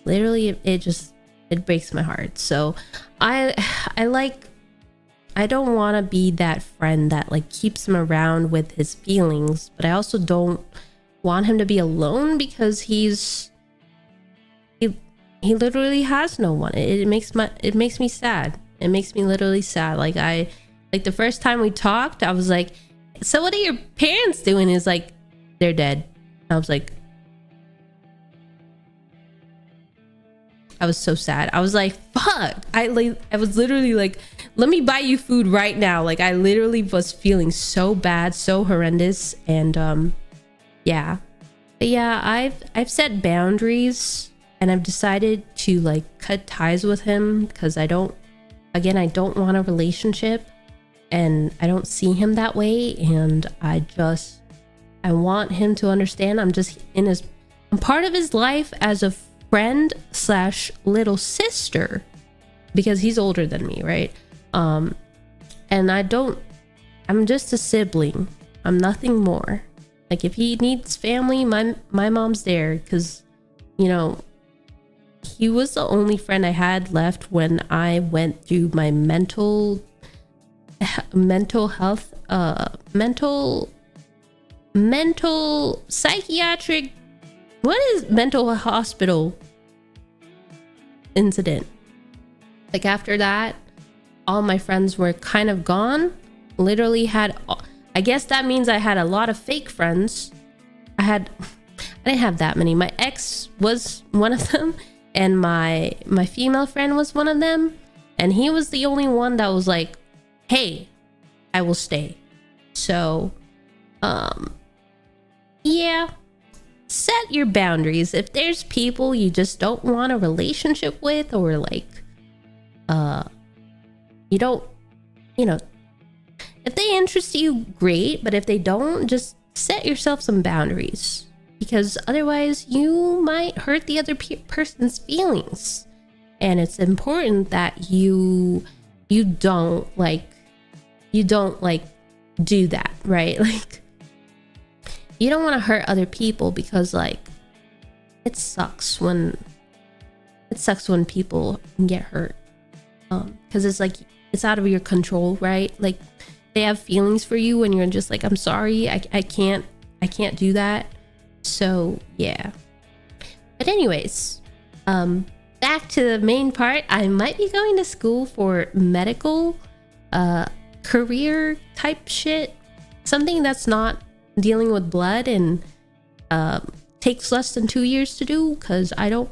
literally it breaks my heart. So I don't want to be that friend that like keeps him around with his feelings, but I also don't want him to be alone, because he literally has no one. It makes me sad. It makes me literally sad. Like the first time we talked, I was like, so what are your parents doing? He's like, they're dead. I was like, I was so sad. I was like, fuck. I was literally like, let me buy you food right now. Like, I literally was feeling so bad, so horrendous. And yeah. But yeah, I've set boundaries, and I've decided to like cut ties with him, because I don't want a relationship, and I don't see him that way. And I want him to understand I'm part of his life as a friend / little sister, because he's older than me, right? And I'm just a sibling. I'm nothing more. Like, if he needs family, my mom's there, because, you know, he was the only friend I had left when I went through my mental health, psychiatric, what is mental hospital incident. Like, after that, all my friends were kind of gone. Literally I guess that means I had a lot of fake friends. I didn't have that many. My ex was one of them, and my female friend was one of them, and he was the only one that was like, hey, I will stay. So, yeah, set your boundaries. If there's people you just don't want a relationship with, or like, you don't, you know, if they interest you, great. But if they don't, just set yourself some boundaries, because otherwise you might hurt the other person's feelings. And it's important that you don't do that, right? Like, you don't want to hurt other people, because like it sucks when people get hurt, because it's like it's out of your control, right? Like, they have feelings for you and you're just like, I'm sorry, I can't do that. So yeah. But anyways, back to the main part. I might be going to school for medical career type shit, something that's not dealing with blood, and takes less than 2 years to do, because I don't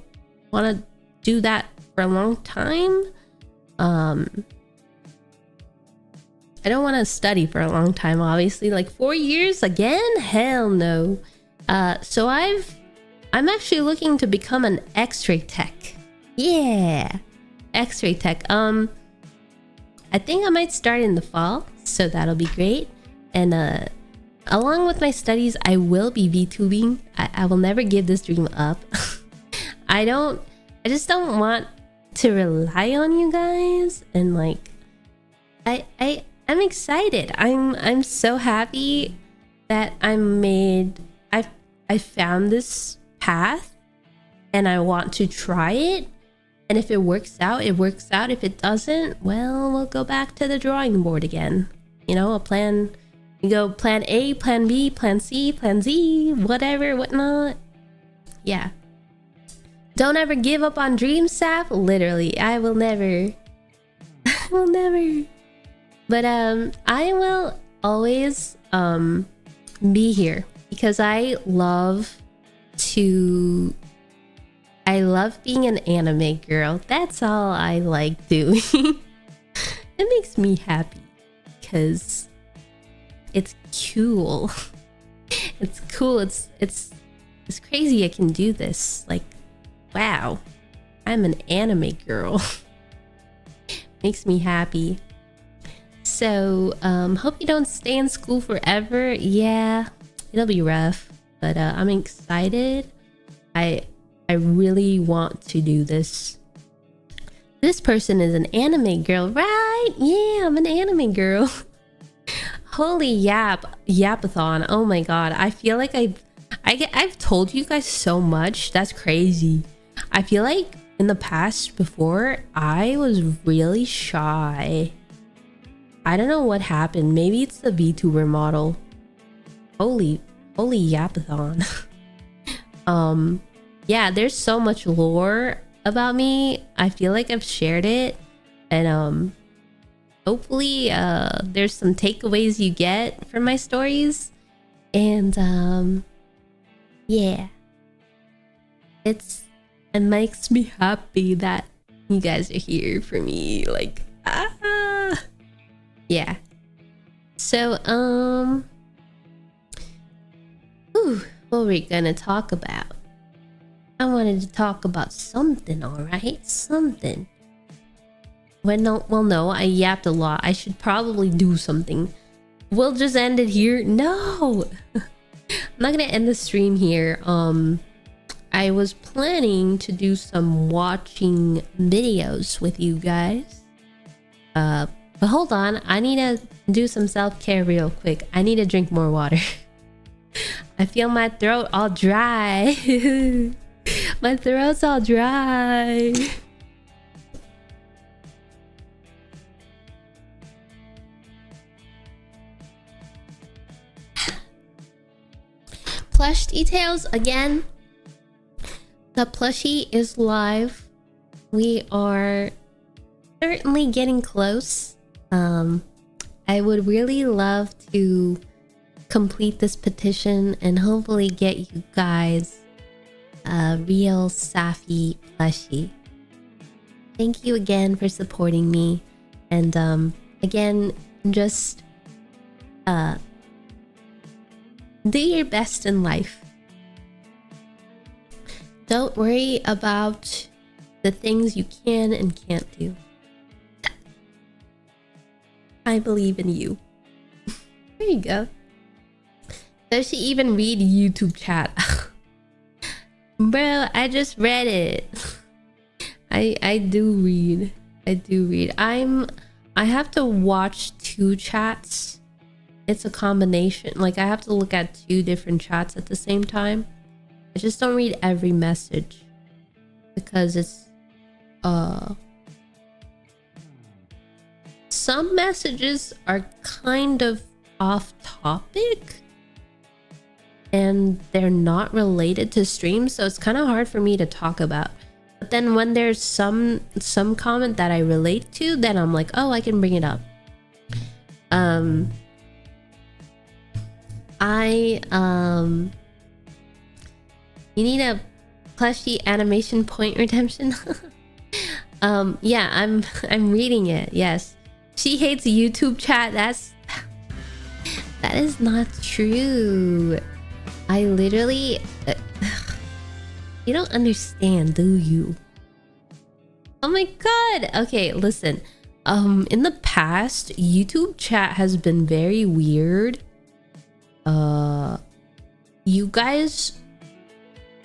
want to do that for a long time. I don't want to study for a long time, obviously. Like 4 years again? Hell no. So I'm actually looking to become an X-ray tech. Yeah, X-ray tech. I think I might start in the fall, so that'll be great. And along with my studies, I will be VTubing. I will never give this dream up. I just don't want to rely on you guys, and like, I'm excited. I'm so happy that I found this path, and I want to try it. And if it works out, it works out. If it doesn't, well, we'll go back to the drawing board again. You know, you go plan A, plan B, plan C, plan Z, whatever, whatnot. Yeah. Don't ever give up on dreams, Sap. Literally, I will never. I will never. But I will always be here, because I love being an anime girl. That's all I like doing. It makes me happy, because it's cool. It's cool. It's crazy I can do this. Like, wow, I'm an anime girl. Makes me happy. So hope you don't stay in school forever. Yeah, it'll be rough, but I'm excited. I really want to do this. This person is an anime girl, right? Yeah, I'm an anime girl. Holy yapathon. Oh my god, I feel like I've told you guys so much. That's crazy. I feel like in the past, before, I was really shy. I don't know what happened. Maybe it's the VTuber model. Holy yapathon. Yeah, there's so much lore about me. I feel like I've shared it, and hopefully there's some takeaways you get from my stories. And yeah, it makes me happy that you guys are here for me. Like, yeah. So what are we gonna talk about? I wanted to talk about something, alright? Something. Well, no, I yapped a lot. I should probably do something. We'll just end it here. No! I'm not gonna end the stream here. I was planning to do some watching videos with you guys. But hold on, I need to do some self-care real quick. I need to drink more water. I feel my throat all dry. My throat's all dry. Plush details again. The plushie is live. We are certainly getting close. I would really love to complete this petition and hopefully get you guys a real Saphia plushie. Thank you again for supporting me, and again, just do your best in life. Don't worry about the things you can and can't do. I believe in you. There you go. Does she even read YouTube chat? Bro, I just read it. I do read. I have to watch 2 chats. It's a combination. Like, I have to look at 2 different chats at the same time. I just don't read every message because it's some messages are kind of off topic and they're not related to stream, so it's kind of hard for me to talk about. But then when there's some comment that I relate to, then I'm like, oh, I can bring it up. You need a plushie animation point redemption. Yeah, I'm reading it. Yes, she hates YouTube chat. That is not true. I literally you don't understand, do you? Oh my god. Okay, listen. In the past, YouTube chat has been very weird. You guys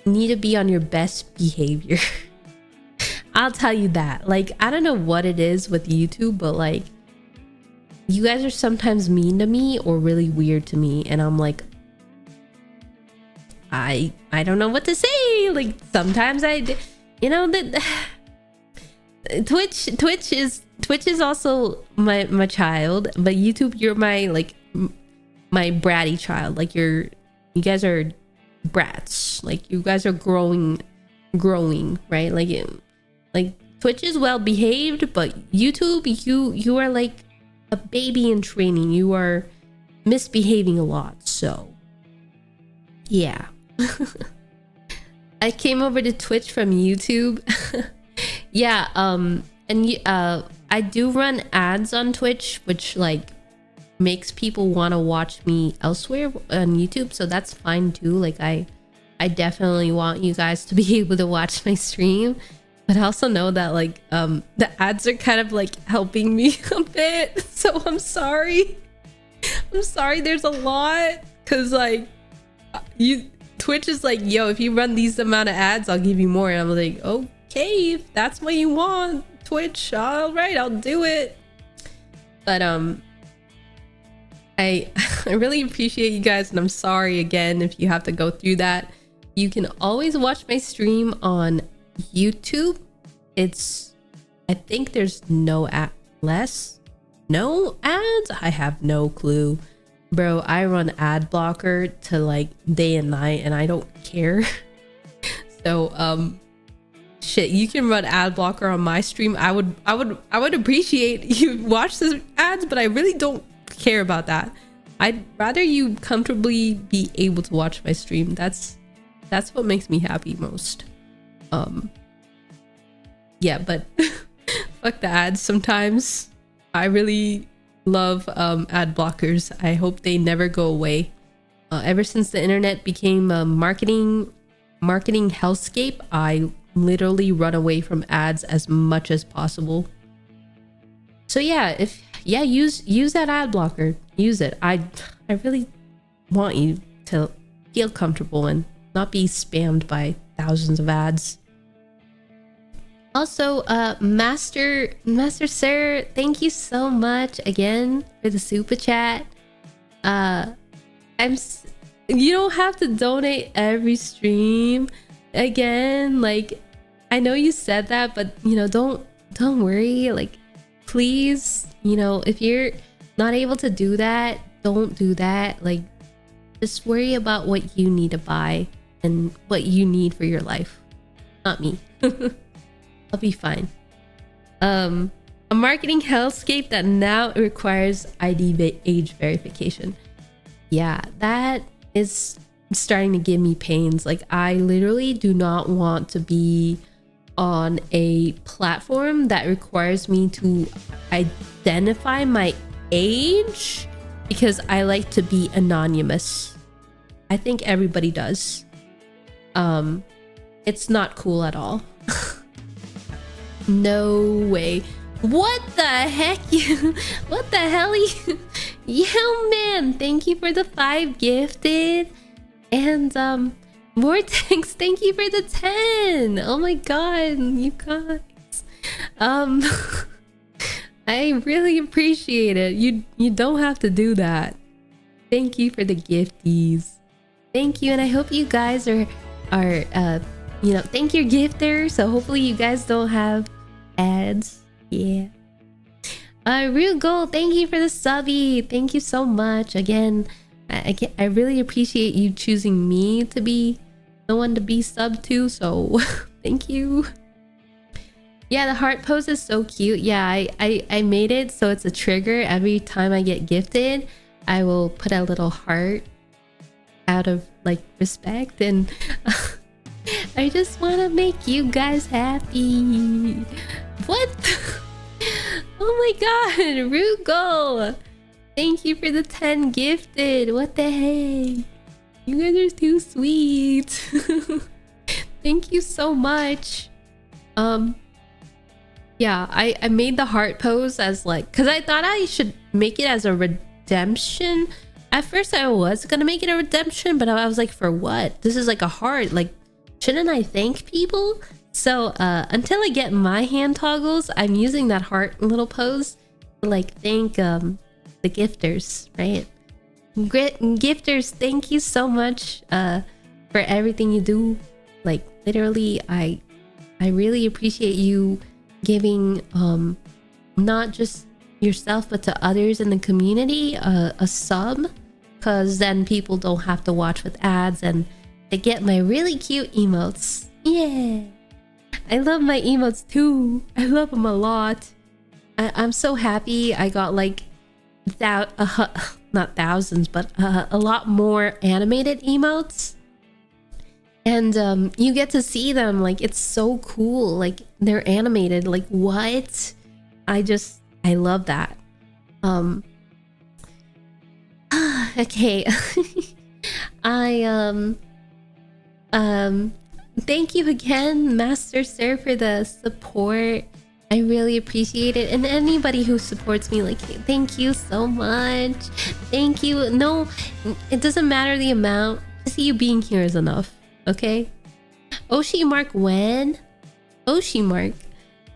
need to be on your best behavior. I'll tell you that. Like, I don't know what it is with YouTube, but like, you guys are sometimes mean to me or really weird to me, and I'm like, I don't know what to say. Like, sometimes you know, that Twitch is also my child, but YouTube, you're my bratty child. Like, you guys are brats. Like, you guys are growing, right? Like Twitch is well behaved, but YouTube, you are like a baby in training. You are misbehaving a lot. So yeah. I came over to Twitch from YouTube. Yeah, I do run ads on Twitch, which like makes people want to watch me elsewhere on YouTube, so that's fine too. Like, I definitely want you guys to be able to watch my stream, but I also know that like the ads are kind of like helping me a bit, so I'm sorry there's a lot, because like Twitch is like, yo, if you run these amount of ads, I'll give you more. And I'm like, okay, if that's what you want, Twitch, all right, I'll do it. But I really appreciate you guys, and I'm sorry again if you have to go through that. You can always watch my stream on YouTube. I think there's no ads. I have no clue. Bro, I run ad blocker to like day and night, and I don't care. So shit, you can run ad blocker on my stream. I would appreciate you watch the ads, but I really don't care about that. I'd rather you comfortably be able to watch my stream. That's what makes me happy most. Yeah, but fuck the ads sometimes. I really love ad blockers. I hope they never go away. Ever since the internet became a marketing hellscape, I literally run away from ads as much as possible. So yeah, use that ad blocker. Use it. I really want you to feel comfortable and not be spammed by thousands of ads. Also, Master Sir, thank you so much again for the super chat. You don't have to donate every stream again. Like, I know you said that, but you know, don't worry. Like, please, you know, if you're not able to do that, don't do that. Like, just worry about what you need to buy and what you need for your life, not me. I'll be fine. A marketing hellscape that now requires ID age verification. Yeah, that is starting to give me pains. Like, I literally do not want to be on a platform that requires me to identify my age because I like to be anonymous. I think everybody does. It's not cool at all. No way. What the heck? What the hell? Yo, man, thank you for the 5 gifted. And Vortex, thank you for the 10. Oh my god, you guys. I really appreciate it. You don't have to do that. Thank you for the gifties. Thank you, and I hope you guys are you know, thank your gifter. So hopefully you guys don't have ads. Yeah. Real Gold, thank you for the subby. Thank you so much. Again, I really appreciate you choosing me to be the one to be sub to. So thank you. Yeah, the heart pose is so cute. Yeah, I made it so it's a trigger. Every time I get gifted, I will put a little heart out of like respect, and I just want to make you guys happy. What? Oh my god, Rugal! Thank you for the 10 gifted. What the heck? You guys are too sweet. Thank you so much. Yeah, I made the heart pose as like, because I thought I should make it as a redemption. At first I was gonna make it a redemption, but I was like, for what? This is like a heart. Like, shouldn't I thank people? So until I get my hand toggles, I'm using that heart little pose to like thank the gifters, right? Gifters, thank you so much for everything you do. Like, literally, I really appreciate you giving not just yourself but to others in the community a sub, because then people don't have to watch with ads and they get my really cute emotes. Yeah, I love my emotes too. I love them a lot. I'm so happy I got like not thousands, but a lot more animated emotes. And you get to see them, like, it's so cool. Like, they're animated. Like, what? I love that. Okay. Thank you again, Master Sir, for the support. I really appreciate it. And anybody who supports me, like, thank you so much. Thank you. No, it doesn't matter the amount. Just you being here is enough. Okay. Oshi Mark when? Oshi Mark.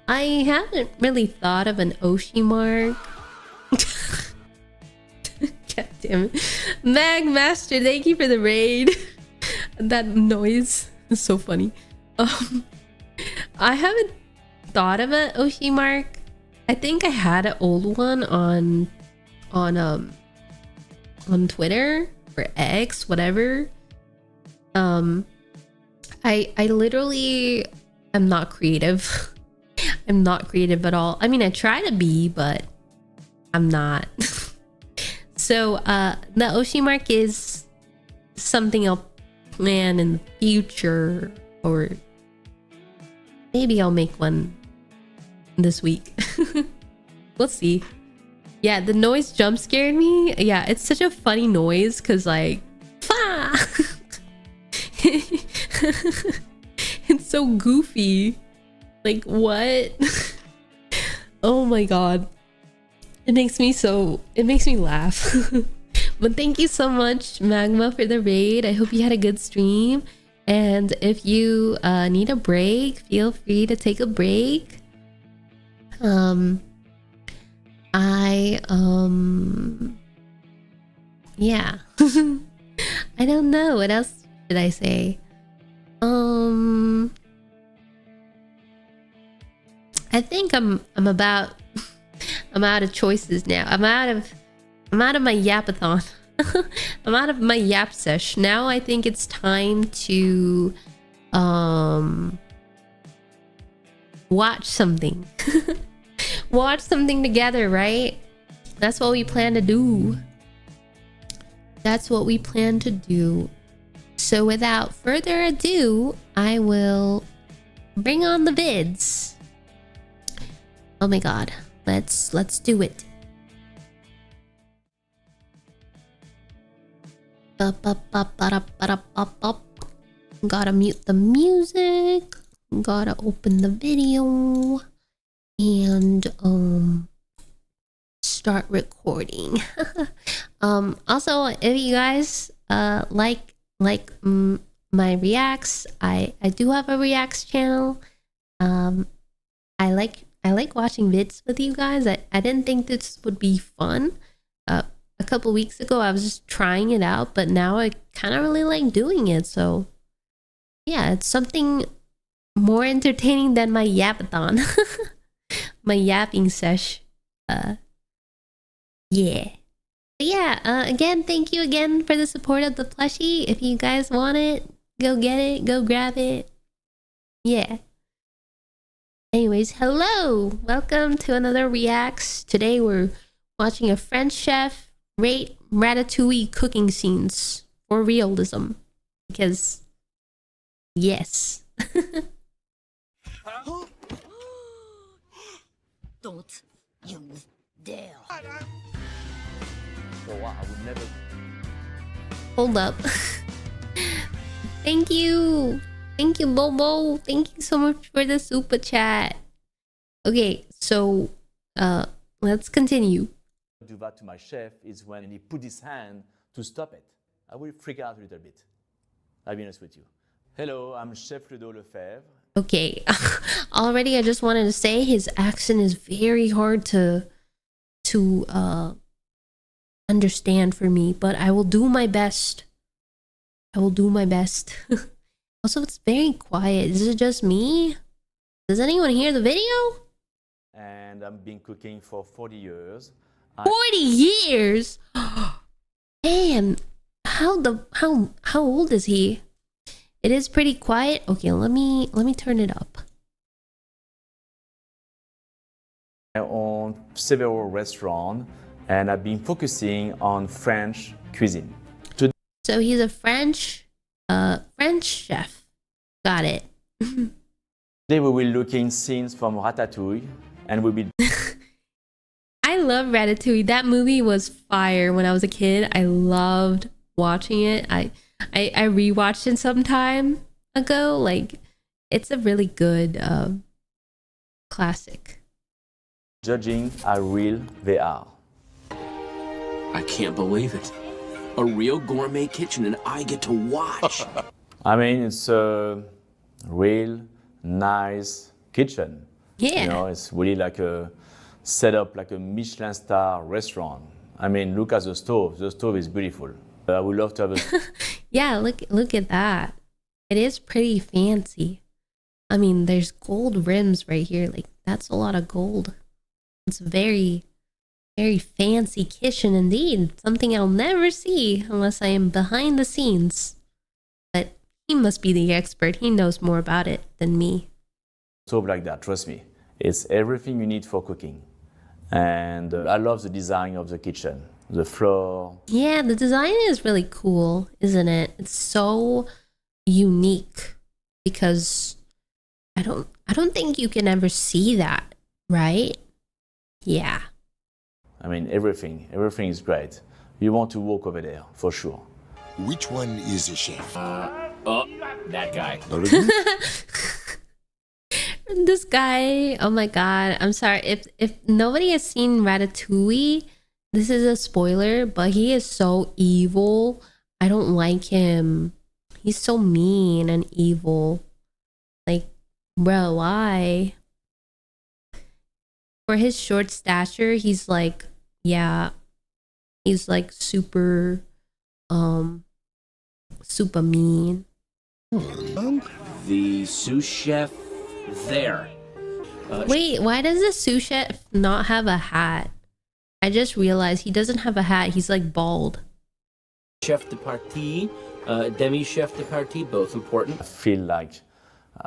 I haven't really thought of an Oshi Mark. God damn it. Mag Master, thank you for the raid. That noise is so funny. I haven't thought of an Oshi Mark. I think I had an old one on Twitter or X, whatever. I literally am not creative. I'm not creative at all. I mean, I try to be, but I'm not. So the Oshi Mark is something I'll plan in the future, or maybe I'll make one this week. We'll see. Yeah, the noise jump scared me. Yeah, it's such a funny noise because like it's so goofy. Like, what? Oh my god. It makes me laugh. But thank you so much, Magma, for the raid. I hope you had a good stream. And if you need a break, feel free to take a break. Yeah. I don't know. What else should I say? I think I'm out of choices now. I'm out of my yapathon. I'm out of my yap sesh. Now I think it's time to watch something. Watch something together, right? That's what we plan to do. That's what we plan to do. So without further ado, I will bring on the vids. Oh my god. Let's do it. Gotta mute the music. Gotta open the video. And start recording. Also, if you guys like my reacts, I do have a reacts channel. I like watching vids with you guys. I didn't think this would be fun. A couple weeks ago I was just trying it out, but now I kind of really like doing it. So yeah, it's something more entertaining than my yapathon. My yapping sesh. Yeah. But yeah, again, thank you again for the support of the plushie. If you guys want it, go get it, go grab it. Yeah. Anyways, hello! Welcome to another reacts. Today we're watching a French chef rate ratatouille cooking scenes for realism. Because, yes. Don't you dare. So I would never. Hold up. Thank you. Thank you, Bobo. Thank you so much for the super chat. Okay, so let's continue. Do that to my chef is when he put his hand to stop it. I will freak out a little bit. I'll be honest with you. Hello, I'm Chef Ludo Lefebvre. Okay, already I just wanted to say his accent is very hard to understand for me, but I will do my best. I will do my best. Also, it's very quiet. Is it just me? Does anyone hear the video? And I've been cooking for 40 years. 40 years? Man, how old is he? It is pretty quiet. Okay, let me turn it up. I own several restaurants and I've been focusing on French cuisine. So he's a French chef. Got it. Today we will look in scenes from Ratatouille and we'll be I love Ratatouille. That movie was fire when I was a kid. I loved watching it. I rewatched it some time ago. Like, it's a really good classic. judging how real they are. I can't believe it. A real gourmet kitchen and I get to watch. I mean, it's a real nice kitchen. Yeah. You know, it's really like a setup like a Michelin star restaurant. I mean, look at the stove. The stove is beautiful. I would love to have a... Yeah, look at that. It is pretty fancy. I mean, there's gold rims right here. Like, that's a lot of gold. It's a very, very fancy kitchen indeed. Something I'll never see unless I am behind the scenes. But he must be the expert. He knows more about it than me. stove like that, trust me. It's everything you need for cooking. And I love the design of the kitchen. The floor. Yeah, the design is really cool, isn't it? It's so unique because I don't think you can ever see that, right? Yeah. I mean, everything is great. You want to walk over there, for sure. Which one is the chef? Oh, that guy. This guy, oh my god, I'm sorry. If nobody has seen Ratatouille, this is a spoiler, but he is so evil. I don't like him. He's so mean and evil. Like, bro, why? For his short stature, he's like, yeah, he's like super mean. The sous chef there. Wait, why does the sous chef not have a hat? I just realized he doesn't have a hat. He's like bald. Chef de partie, demi-chef de partie, both important. I feel like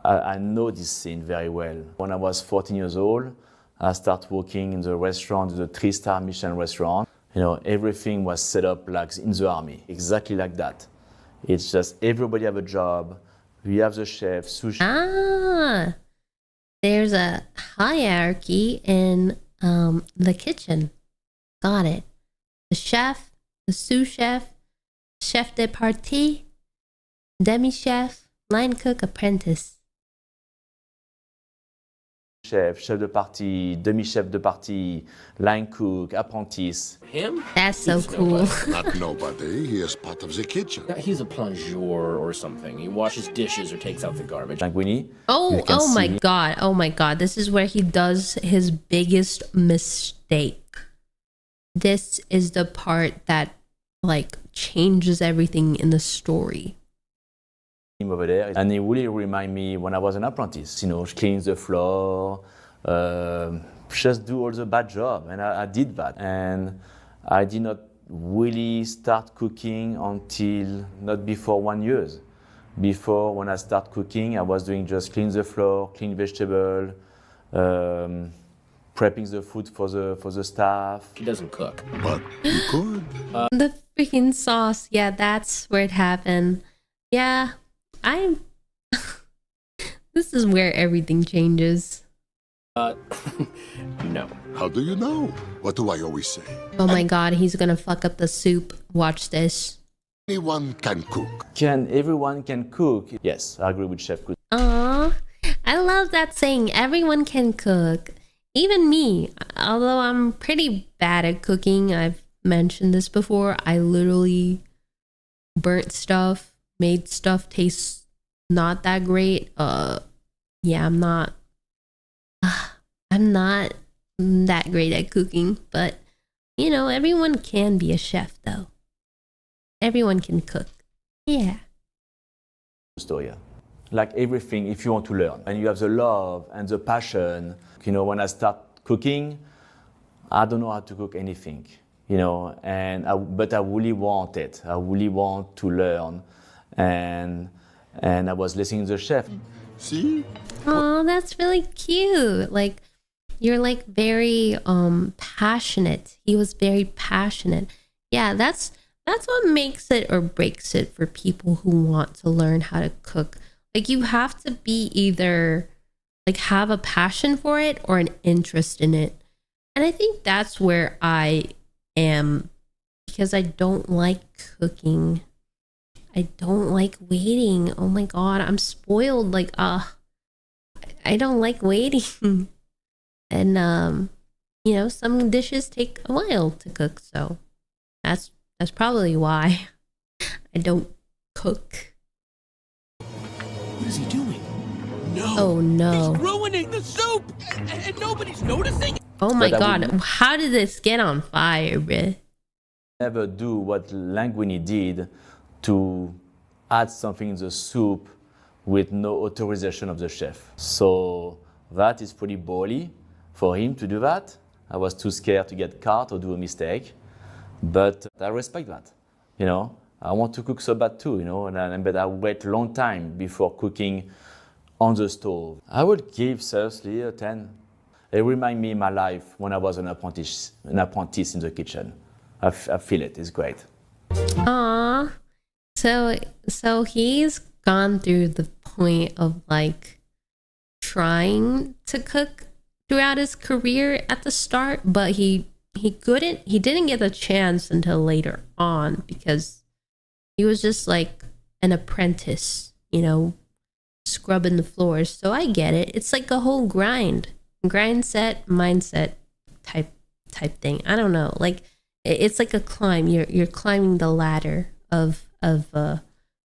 I know this scene very well. When I was 14 years old, I started working in the restaurant, the 3-star Michelin restaurant. You know, everything was set up like in the army, exactly like that. It's just everybody have a job. We have the chef, sous chef. Ah, there's a hierarchy in the kitchen. Got it. The chef, the sous chef, chef de partie, demi-chef, line cook, apprentice. Chef, chef de partie, demi-chef de partie, line cook, apprentice. Him? That's so He's cool. nobody. Not nobody. He is part of the kitchen. He's a plongeur or something. He washes dishes or takes out the garbage. Linguini. Oh, You can oh my see- god. Oh my god. This is where he does his biggest mistake. This is the part that like changes everything in the story. Him over there, and he really remind me when I was an apprentice. You know, clean the floor, just do all the bad job, and I did that. And I did not really start cooking until not before 1 year. Before, when I start cooking, I was doing just clean the floor, clean vegetable, prepping the food for the staff. He doesn't cook. But he could. The freaking sauce. Yeah, that's where it happened. Yeah, this is where everything changes. No. How do you know? What do I always say? Oh my god, he's gonna fuck up the soup. Watch this. Anyone can cook. Everyone can cook? Yes, I agree with Chef Good. Aw, I love that saying. Everyone can cook. Even me. Although I'm pretty bad at cooking. I've mentioned this before. I literally burnt stuff, made stuff taste not that great. Yeah, I'm not that great at cooking, but you know, everyone can be a chef though. Everyone can cook. Yeah. Story. Like everything, if you want to learn and you have the love and the passion, you know, when I start cooking, I don't know how to cook anything, you know, but I really want it. I really want to learn, and I was listening to the chef. See? Oh, that's really cute. Like you're like very passionate. He was very passionate. Yeah, that's what makes it or breaks it for people who want to learn how to cook. Like you have to be either like have a passion for it or an interest in it. And I think that's where I am, because I don't like cooking. I don't like waiting. Oh my god, I'm spoiled. Like I don't like waiting. And you know, some dishes take a while to cook, so that's probably why I don't cook. What is he doing? No. Oh no. He's ruining the soup, and nobody's noticing. Oh my But I god, wouldn't- how did this get on fire, bruh? Never do what Linguini did to add something in the soup with no authorization of the chef. So that is pretty ballsy for him to do that. I was too scared to get caught or do a mistake, but I respect that. You know, I want to cook so bad too, you know, but I wait a long time before cooking on the stove. I would give seriously a 10. It reminds me of my life when I was an apprentice in the kitchen. I feel it. It's great. Aw. So he's gone through the point of like trying to cook throughout his career at the start, but he didn't get the chance until later on because he was just like an apprentice, you know, scrubbing the floors. So I get it. It's like a whole grind set, mindset type thing. I don't know. Like it's like a climb. You're climbing the ladder of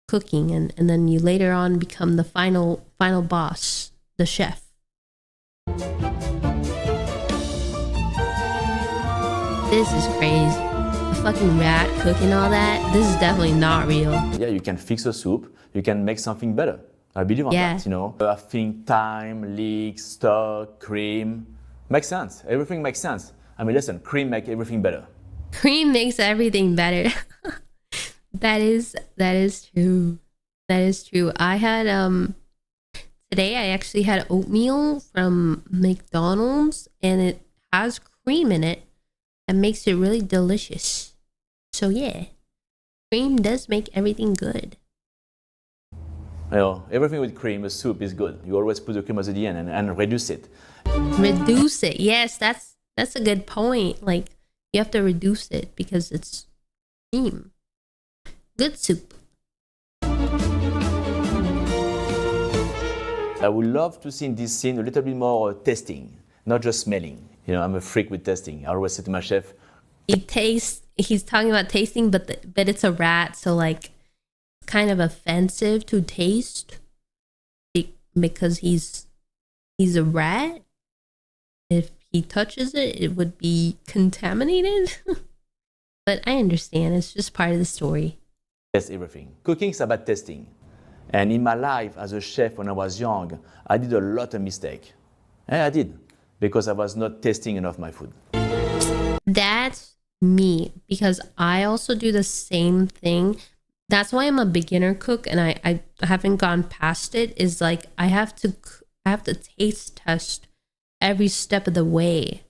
cooking, and then you later on become the final boss, the chef. This is crazy. The fucking rat cooking all that. This is definitely not real. Yeah, you can fix a soup. You can make something better. I believe on Yeah. that, you know. I think thyme, leeks, stock, cream makes sense. Everything makes sense. I mean, listen, cream makes everything better. Cream makes everything better. That is true. That is true. I had today I actually had oatmeal from McDonald's, and it has cream in it and makes it really delicious. So yeah, cream does make everything good. You know, everything with cream, a soup is good. You always put the cream at the end and reduce it. Reduce it. Yes, that's a good point. Like you have to reduce it because it's cream. Good soup. I would love to see in this scene a little bit more tasting, not just smelling. You know, I'm a freak with tasting. I always say to my chef, He's talking about tasting, but it's a rat, so like kind of offensive to taste because he's a rat. If he touches it, it would be contaminated. But I understand, it's just part of the story. taste everything. Cooking is about tasting. And in my life as a chef when I was young, I did a lot of mistakes. Yeah, I did, because I was not tasting enough my food. That's me, because I also do the same thing. That's why I'm a beginner cook, and I haven't gone past it. Is like I have to taste test every step of the way,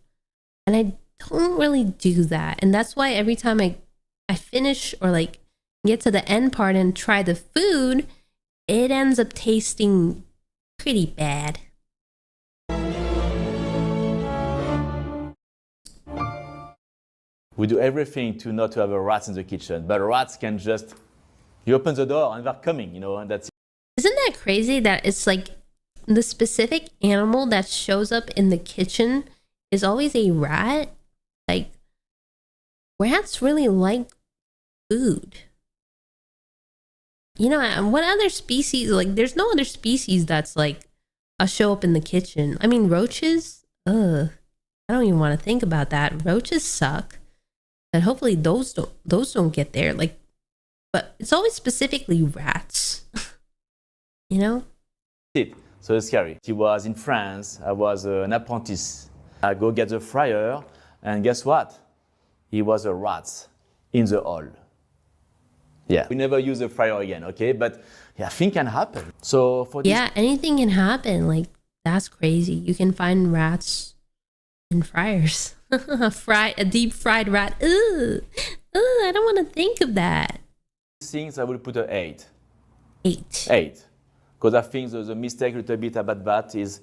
and I don't really do that. And that's why every time I finish or like get to the end part and try the food, it ends up tasting pretty bad. We do everything to not to have a rats in the kitchen, but rats can just, you open the door and they're coming, you know, and that's it. Isn't that crazy that it's like the specific animal that shows up in the kitchen is always a rat? Like, rats really like food. You know, what other species, like, there's no other species that's like a show up in the kitchen. I mean, roaches, I don't even want to think about that. Roaches suck. And hopefully those don't get there. Like, but it's always specifically rats. You know? So it's scary. He was in France. I was an apprentice. I go get the fryer, and guess what? He was a rat in the hall. Yeah, we never use the fryer again, okay? But yeah, things can happen. So for this, yeah, anything can happen. Like, that's crazy. You can find rats in fryers. A deep fried rat. Ugh, I don't want to think of that. things I will put an 8. 8. 8. Because I think the mistake a little bit about that is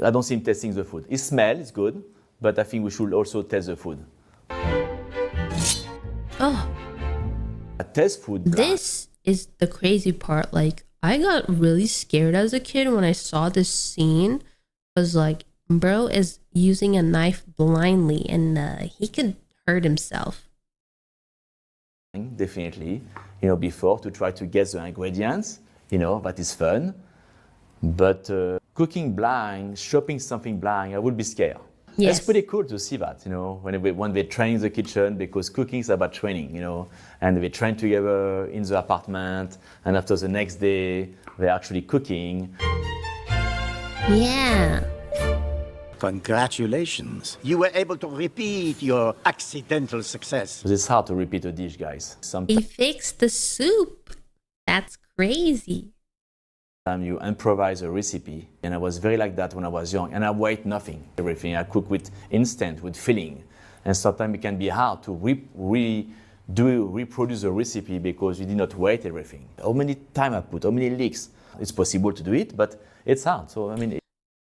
I don't see him tasting the food. It smells good, but I think we should also taste the food. Oh, I taste food. this is the crazy part. Like, I got really scared as a kid when I saw this scene. Because, like, bro is using a knife blindly, and he could hurt himself. Definitely, you know, before to try to get the ingredients, you know, that is fun. But cooking blind, shopping something blind, I would be scared. Yes. It's pretty cool to see that, you know, when they train in the kitchen, because cooking is about training, you know, and they train together in the apartment, and after the next day, they're actually cooking. Yeah. Congratulations. You were able to repeat your accidental success. It's hard to repeat a dish, guys. He Sometimes fixed the soup. That's crazy. you improvise a recipe, and I was very like that when I was young, and I wait nothing, everything. I cook with instant, with feeling, and sometimes it can be hard to reproduce a recipe because you did not wait everything. How many time I put, how many leeks? It's possible to do it, but it's hard. So I mean,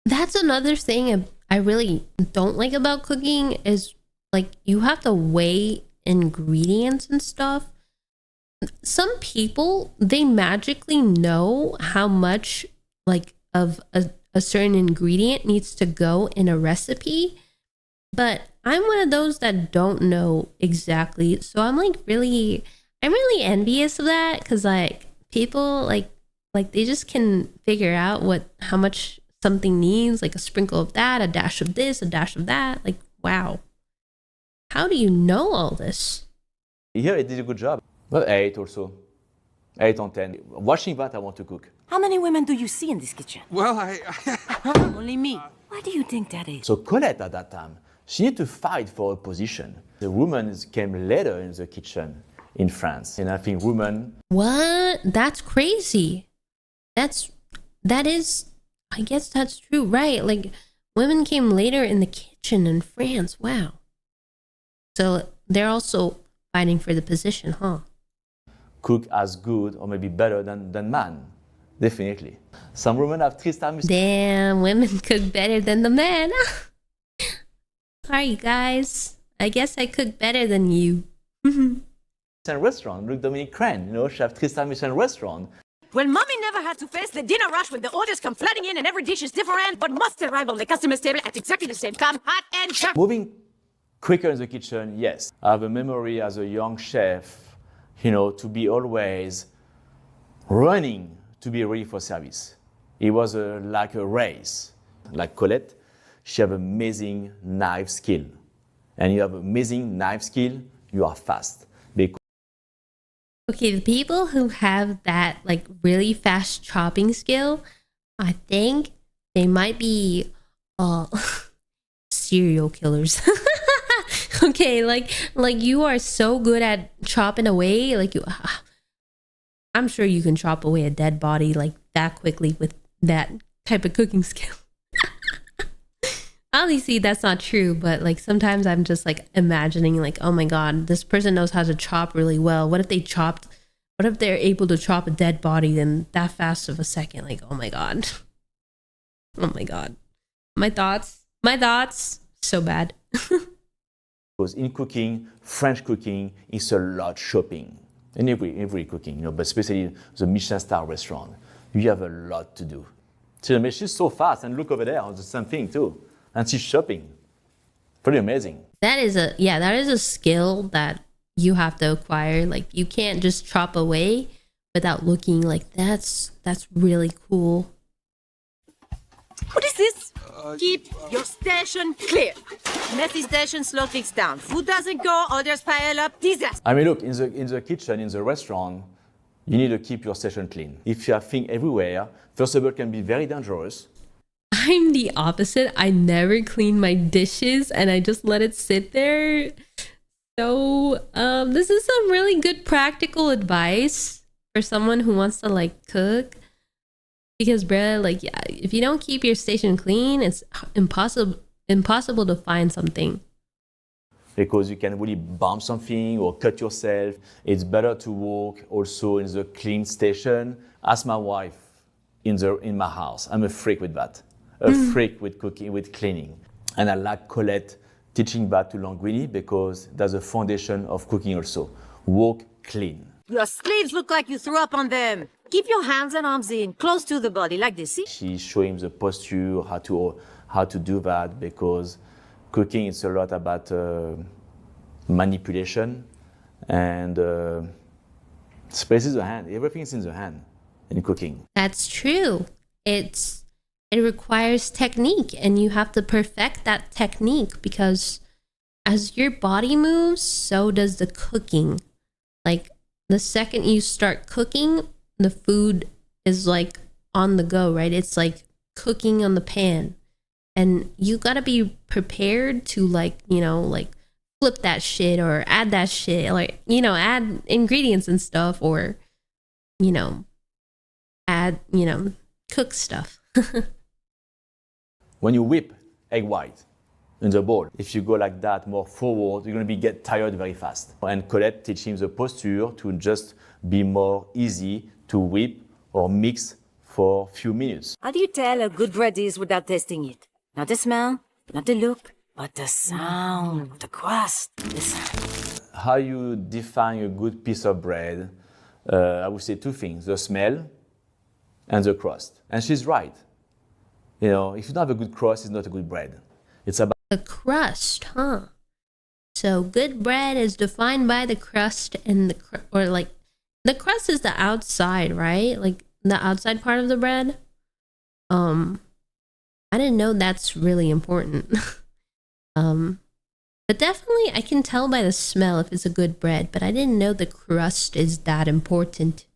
That's another thing I really don't like about cooking is, like, you have to weigh ingredients and stuff. Some people, they magically know how much, like, of a certain ingredient needs to go in a recipe, but I'm one of those that don't know exactly. So I'm really envious of that, because, like, people like they just can figure out how much something needs, like a sprinkle of that, a dash of this, a dash of that. Like, wow. How do you know all this? here it did a good job. But 8 also. 8 on 10. Watching that, I want to cook. How many women do you see in this kitchen? Well, I Only me. Why do you think that is? So Colette at that time, she needed to fight for a position. The woman came later in the kitchen in France. And I think women... What? That's crazy. That is, I guess that's true, right? Like, women came later in the kitchen in France. Wow. So they're also fighting for the position, huh? cook as good or maybe better than man. Definitely. Some women have 3-star mistake. Damn, women cook better than the men. Sorry, guys. I guess I cook better than you. Michelin restaurant. Look, Dominique Crane, you know, chef 3-star Michelin restaurant. Well, Mommy never had to face the dinner rush when the orders come flooding in and every dish is different, but must arrive on the customer's table at exactly the same time, hot and sharp. Moving quicker in the kitchen, yes. I have a memory as a young chef, you know, to be always running to be ready for service. It was like a race. Like Colette, she have amazing knife skill. And you have amazing knife skill, you are fast. Okay, the people who have that like really fast chopping skill, I think they might be serial killers. Okay, like you are so good at chopping away, like I'm sure you can chop away a dead body like that quickly with that type of cooking skill. Obviously that's not true, but like sometimes I'm just like imagining like, oh my god, this person knows how to chop really well. What if they're able to chop a dead body in that fast of a second? Like, oh my god. Oh my god. My thoughts, so bad. Because in cooking, French cooking is a lot shopping. In every cooking, you know, but especially the Michelin star restaurant, you have a lot to do. So she's so fast, and look over there, it's the same thing too. And she's shopping. Pretty amazing. That is a skill that you have to acquire. Like you can't just chop away without looking like that's really cool. What is this? Keep your station clear. Messy station, slow things down. Food doesn't go, orders pile up, disaster. I mean, look, in the kitchen, in the restaurant, you need to keep your station clean. If you have things everywhere, first of all, it can be very dangerous. I'm the opposite. I never clean my dishes and I just let it sit there. So this is some really good practical advice for someone who wants to like cook. Because bruh, like yeah, if you don't keep your station clean, it's impossible to find something. Because you can really bump something or cut yourself. It's better to work also in the clean station. Ask my wife in my house. I'm a freak with that. A freak with cooking, with cleaning. And I like Colette teaching that to Linguini because that's the foundation of cooking also. Work clean. Your sleeves look like you threw up on them. Keep your hands and arms in, close to the body, like this, see? She's showing the posture, how to do that, because cooking is a lot about manipulation and space is the hand. Everything is in the hand in cooking. That's true. It requires technique and you have to perfect that technique because as your body moves, so does the cooking. Like the second you start cooking, the food is like on the go, right? It's like cooking on the pan. And you gotta be prepared to like, you know, like flip that shit or add that shit, like, you know, add ingredients and stuff or, you know, cook stuff. When you whip egg white in the bowl, if you go like that more forward, you're gonna get tired very fast. And Colette teaching the posture to just be more easy to whip or mix for a few minutes. How do you tell a good bread is without tasting it? Not the smell, not the look, but the sound, the crust. Listen. How you define a good piece of bread? I would say two things: the smell and the crust. And she's right. You know, if you don't have a good crust, it's not a good bread. It's about the crust, huh? So good bread is defined by the crust and the crust is the outside, right? Like the outside part of the bread. I didn't know that's really important. But definitely I can tell by the smell if it's a good bread, but I didn't know the crust is that important.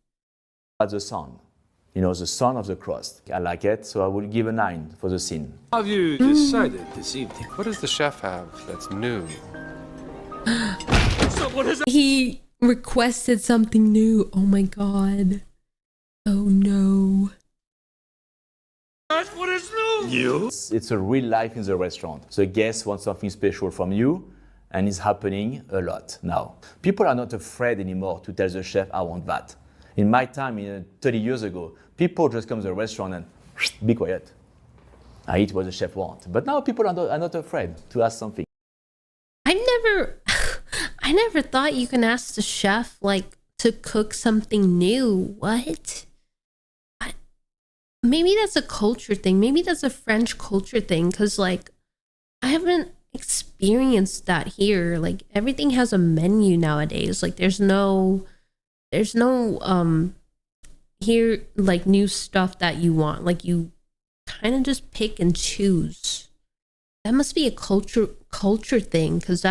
the sound. You know, the sound of the crust. I like it, so I will give a 9 for the scene. How have you decided this evening? What does the chef have that's new? He requested something new. Oh my god. Oh no. What is new? You? It's a real life in the restaurant. The guest wants something special from you, and it's happening a lot now. People are not afraid anymore to tell the chef, I want that. In my time, 30 years ago, people just come to the restaurant and be quiet. I eat what the chef wants. But now people are not afraid to ask something. I never thought you can ask the chef like to cook something new. What? Maybe that's a culture thing. Maybe that's a French culture thing, because like I haven't experienced that here. Like everything has a menu nowadays. Like there's no here like new stuff that you want. Like you kind of just pick and choose. That must be a culture thing, because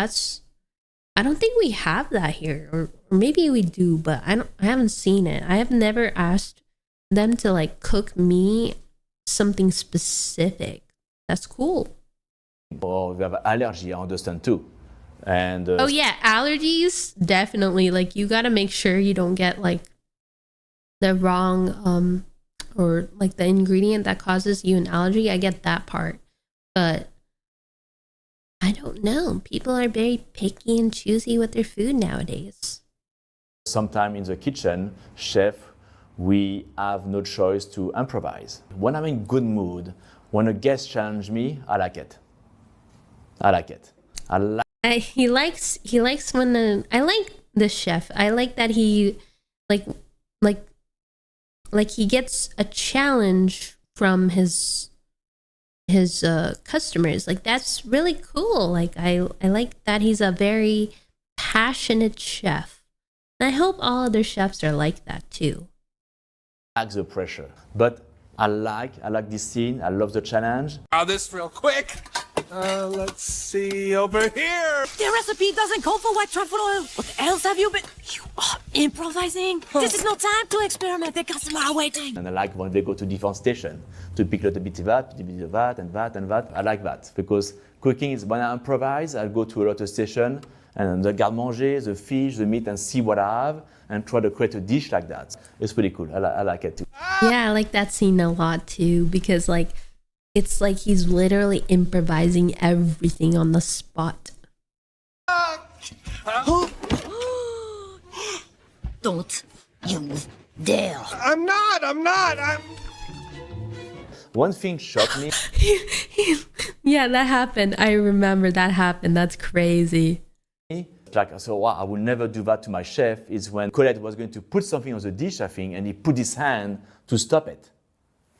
I don't think we have that here, or maybe we do, but I haven't seen it. I have never asked them to like cook me something specific. That's cool. Or we have allergy, I understand too. And oh yeah, allergies, definitely. Like you gotta make sure you don't get like the wrong or like the ingredient that causes you an allergy. I get that part, but I don't know. People are very picky and choosy with their food nowadays. Sometimes in the kitchen, chef, we have no choice to improvise. When I'm in good mood, when a guest challenges me, I like it. I like it. He likes when I like the chef. I like that he like he gets a challenge from his customers. Like that's really cool. Like I like that he's a very passionate chef. And I hope all other chefs are like that too. I like the pressure, but I like this scene. I love the challenge. This real quick. Let's see over here. The recipe doesn't call for white truffle oil. What else have you been? You are improvising. This is no time to experiment. The customer are waiting. And I like when they go to different stations to pick a little bit of that, and that. I like that because cooking is when I improvise, I'll go to a lot of stations and the garde-manger, the fish, the meat, and see what I have and try to create a dish like that. It's pretty cool. I like it too. Yeah, I like that scene a lot too, because like it's like he's literally improvising everything on the spot. Don't you dare. I'm not. One thing shocked me. Yeah, that happened. I remember that happened. That's crazy. Like, so wow, I will never do that to my chef, is when Colette was going to put something on the dish, I think, and he put his hand to stop it.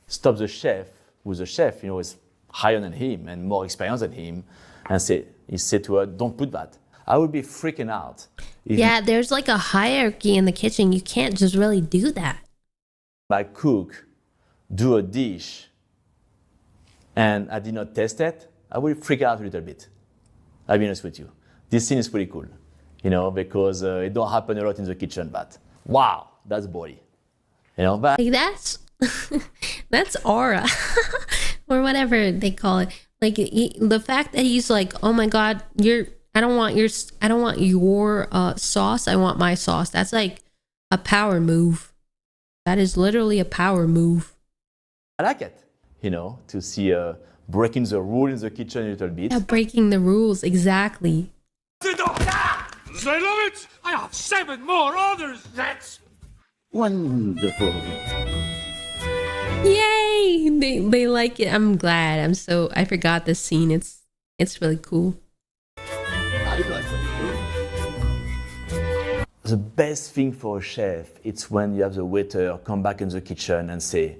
Stop the chef, who's a chef, is higher than him and more experienced than him, and he said to her, don't put that. I would be freaking out. Yeah, there's like a hierarchy in the kitchen. You can't just really do that. My cook do a dish and I did not test it, I will freak out a little bit. I'll be honest with you. This scene is pretty cool, because it don't happen a lot in the kitchen, but wow, that's body. But like that's aura or whatever they call it. Like the fact that he's like, oh my God, I don't want your sauce. I want my sauce. That's like a power move. That is literally a power move. I like it, to see breaking the rule in the kitchen a little bit. Yeah, breaking the rules, exactly. I love it. I have 7 more orders. That's Wonderful. Yay! They like it. I'm glad. I forgot this scene. It's really cool. The best thing for a chef, it's when you have the waiter come back in the kitchen and say,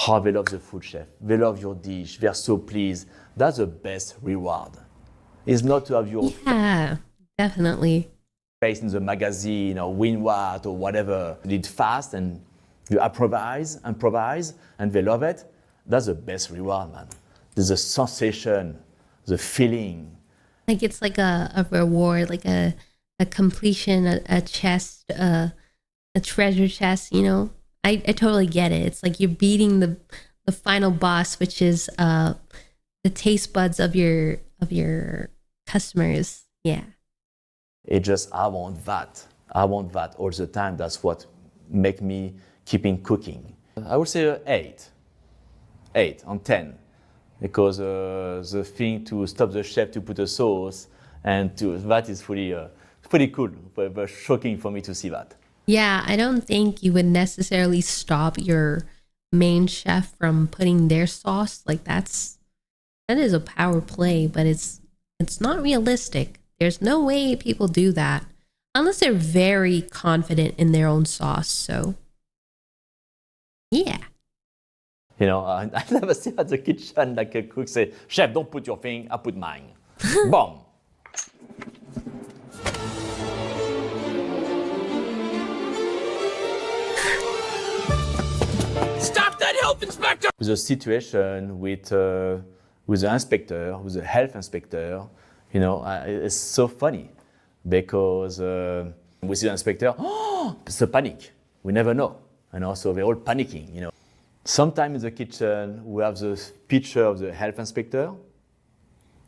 oh, they love the food, chef. They love your dish. They're so pleased. That's the best reward. It's not to have your definitely face in the magazine or win what or whatever. You did fast and you improvise, and they love it. That's the best reward, man. There's a sensation, the feeling. like it's like a reward, like a completion, a chest, a treasure chest. I totally get it. It's like you're beating the final boss, which is the taste buds of your customers. Yeah. It just, I want that all the time. That's what make me keeping cooking. I would say 8 on 10, because the thing to stop the chef to put a sauce and that is pretty cool, but shocking for me to see that. Yeah, I don't think you would necessarily stop your main chef from putting their sauce. Like that is a power play, but it's not realistic. There's no way people do that. unless they're very confident in their own sauce. So, yeah. You know, I never see at the kitchen like a cook say, "Chef, don't put your thing, I put mine." Boom. Stop that health inspector! The situation with the inspector, with the health inspector, you know, it's so funny because we see the inspector, oh, it's a panic. We never know, you know, so they're all panicking, you know. Sometimes in the kitchen, we have the picture of the health inspector,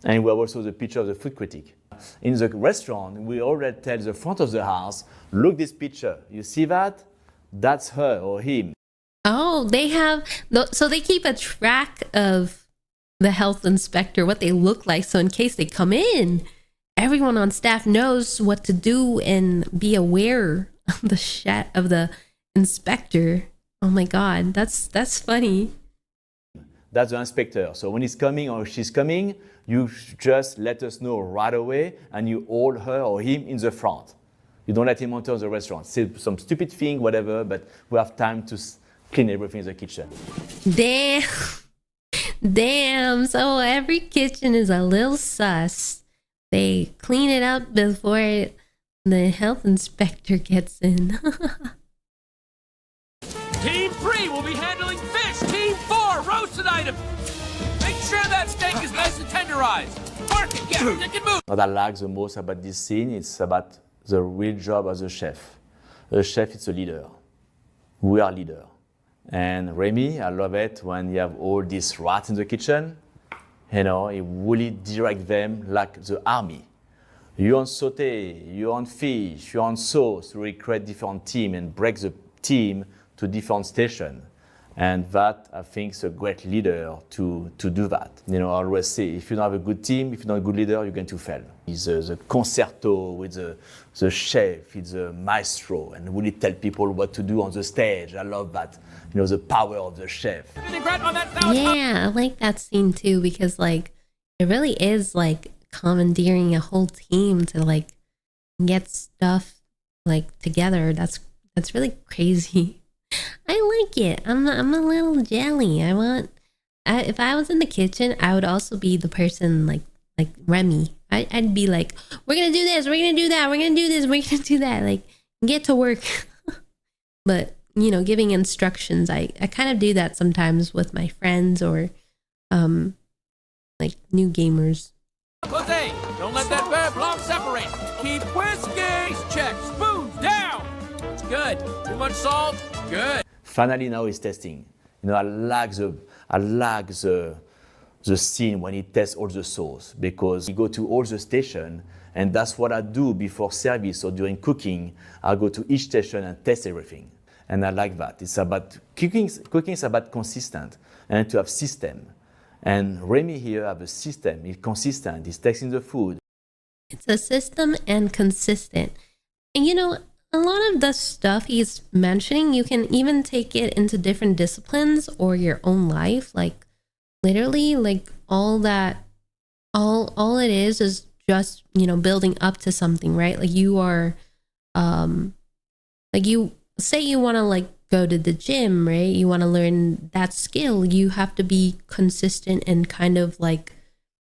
and we have also the picture of the food critic. In the restaurant, we already tell the front of the house, look this picture, you see that? That's her or him. Oh, they have, so they keep a track of the health inspector, what they look like. So in case they come in, everyone on staff knows what to do and be aware of the inspector. Oh my God, that's funny. That's the inspector. So when he's coming or she's coming, you just let us know right away and you hold her or him in the front. You don't let him enter the restaurant. Say some stupid thing, whatever, but we have time to clean everything in the kitchen. Damn. So every kitchen is a little sus. They clean it up before the health inspector gets in. Team 3 will be handling fish. Team 4, roasted item. Make sure that steak is nice and tenderized. Mark it, get it, and move. What I like the most about this scene is about the real job as a chef. A chef is a leader. We are leader. And Remy, I love it when you have all these rats in the kitchen. You know, he really direct them like the army. You on saute, you on fish, you on sauce, we create different team and break the team to different stations. And that, I think, is a great leader to do that. You know, I always say, if you don't have a good team, if you're not a good leader, you're going to fail. It's the concerto with the chef, it's the maestro, and really tell people what to do on the stage. I love that. You know, the power of the chef. Yeah, I like that scene too, because like, it really is like commandeering a whole team to like get stuff like together. That's really crazy. I like it. I'm a little jelly. If I was in the kitchen, I would also be the person like Remy. I'd be like, we're gonna do this, we're gonna do that, we're gonna do this, we're gonna do that. Like, get to work. But you know, giving instructions, I kind of do that sometimes with my friends or like new gamers. Jose, don't let that bad block separate. Keep whiskeys. Check. Spoons down. It's good. Too much salt. Good. Finally, now he's testing. You know, I like the scene when he tests all the sauce because he go to all the station, and that's what I do before service or during cooking. I go to each station and test everything, and I like that. It's about cooking. Cooking is about consistent and to have system. And Remy here have a system. He's consistent. He's testing the food. It's a system and consistent. And you know, a lot of the stuff he's mentioning, you can even take it into different disciplines or your own life. Like literally, like all it is just, you know, building up to something, right? Like you are, like you say you want to like go to the gym, right? You want to learn that skill. You have to be consistent and kind of like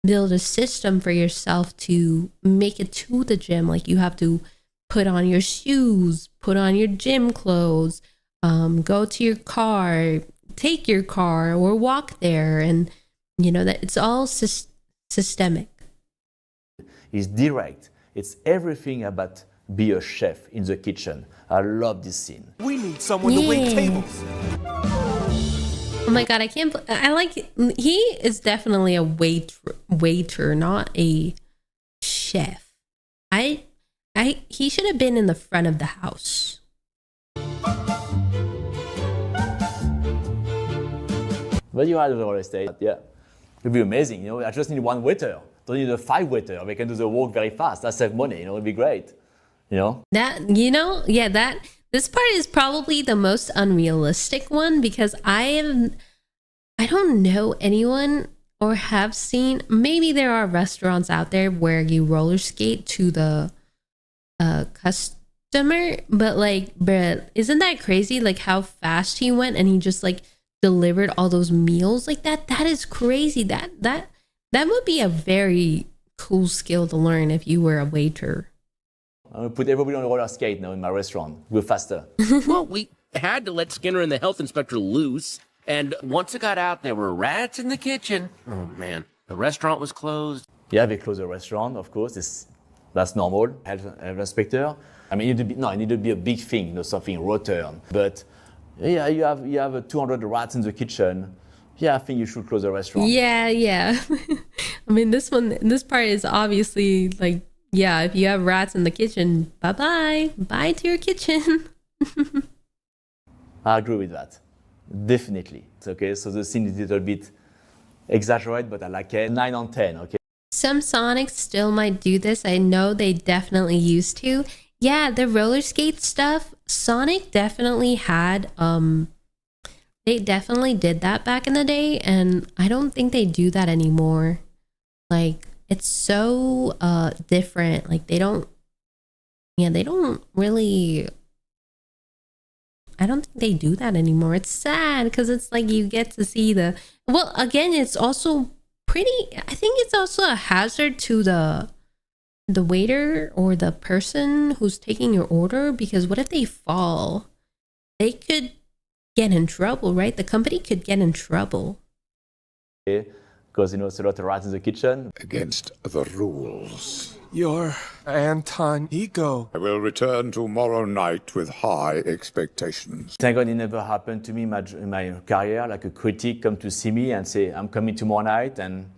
build a system for yourself to make it to the gym. Like you have to put on your shoes, put on your gym clothes, go to your car, take your car or walk there. And you know that it's all systemic. It's direct. It's everything about be a chef in the kitchen. I love this scene. We need someone to wait tables. Oh my God, he is definitely a waiter, not a chef. He should have been in the front of the house. But you had the real estate, yeah. It'd be amazing, you know. I just need one waiter. Don't need a 5 waiter. They can do the work very fast. That save money, you know. It'd be great, you know. This part is probably the most unrealistic one because I don't know anyone or have seen. Maybe there are restaurants out there where you roller skate to the customer, but like, bruh, isn't that crazy? Like how fast he went and he just like delivered all those meals like that. That is crazy. That would be a very cool skill to learn if you were a waiter. I'm gonna put everybody on a roller skate now in my restaurant. Go faster. Well, we had to let Skinner and the health inspector loose, and once it got out, there were rats in the kitchen. Oh man, the restaurant was closed. Yeah, they close the restaurant, of course. That's normal. Health inspector. I mean, it needed to be a big thing, you know, something rotten. But yeah, you have 200 rats in the kitchen. Yeah, I think you should close the restaurant. Yeah. I mean, this part is obviously like, yeah, if you have rats in the kitchen, bye to your kitchen. I agree with that. Definitely. It's okay. So the scene is a little bit exaggerated, but I like it. 9 on 10, okay? Some Sonics still might do this. I know they definitely used to. Yeah, the roller skate stuff, Sonic definitely had, they definitely did that back in the day, and I don't think they do that anymore. Like, it's so different. Like, they don't really, I don't think they do that anymore. It's sad because it's like you get to see well, again, it's also I think it's also a hazard to the waiter or the person who's taking your order, because what if they fall? They could get in trouble, right? The company could get in trouble. Okay? Because, you know, it's a lot of rats in the kitchen. Against the rules. Your Anton ego. I will return tomorrow night with high expectations. Thank God it never happened to me in my career, like a critic come to see me and say, I'm coming tomorrow night and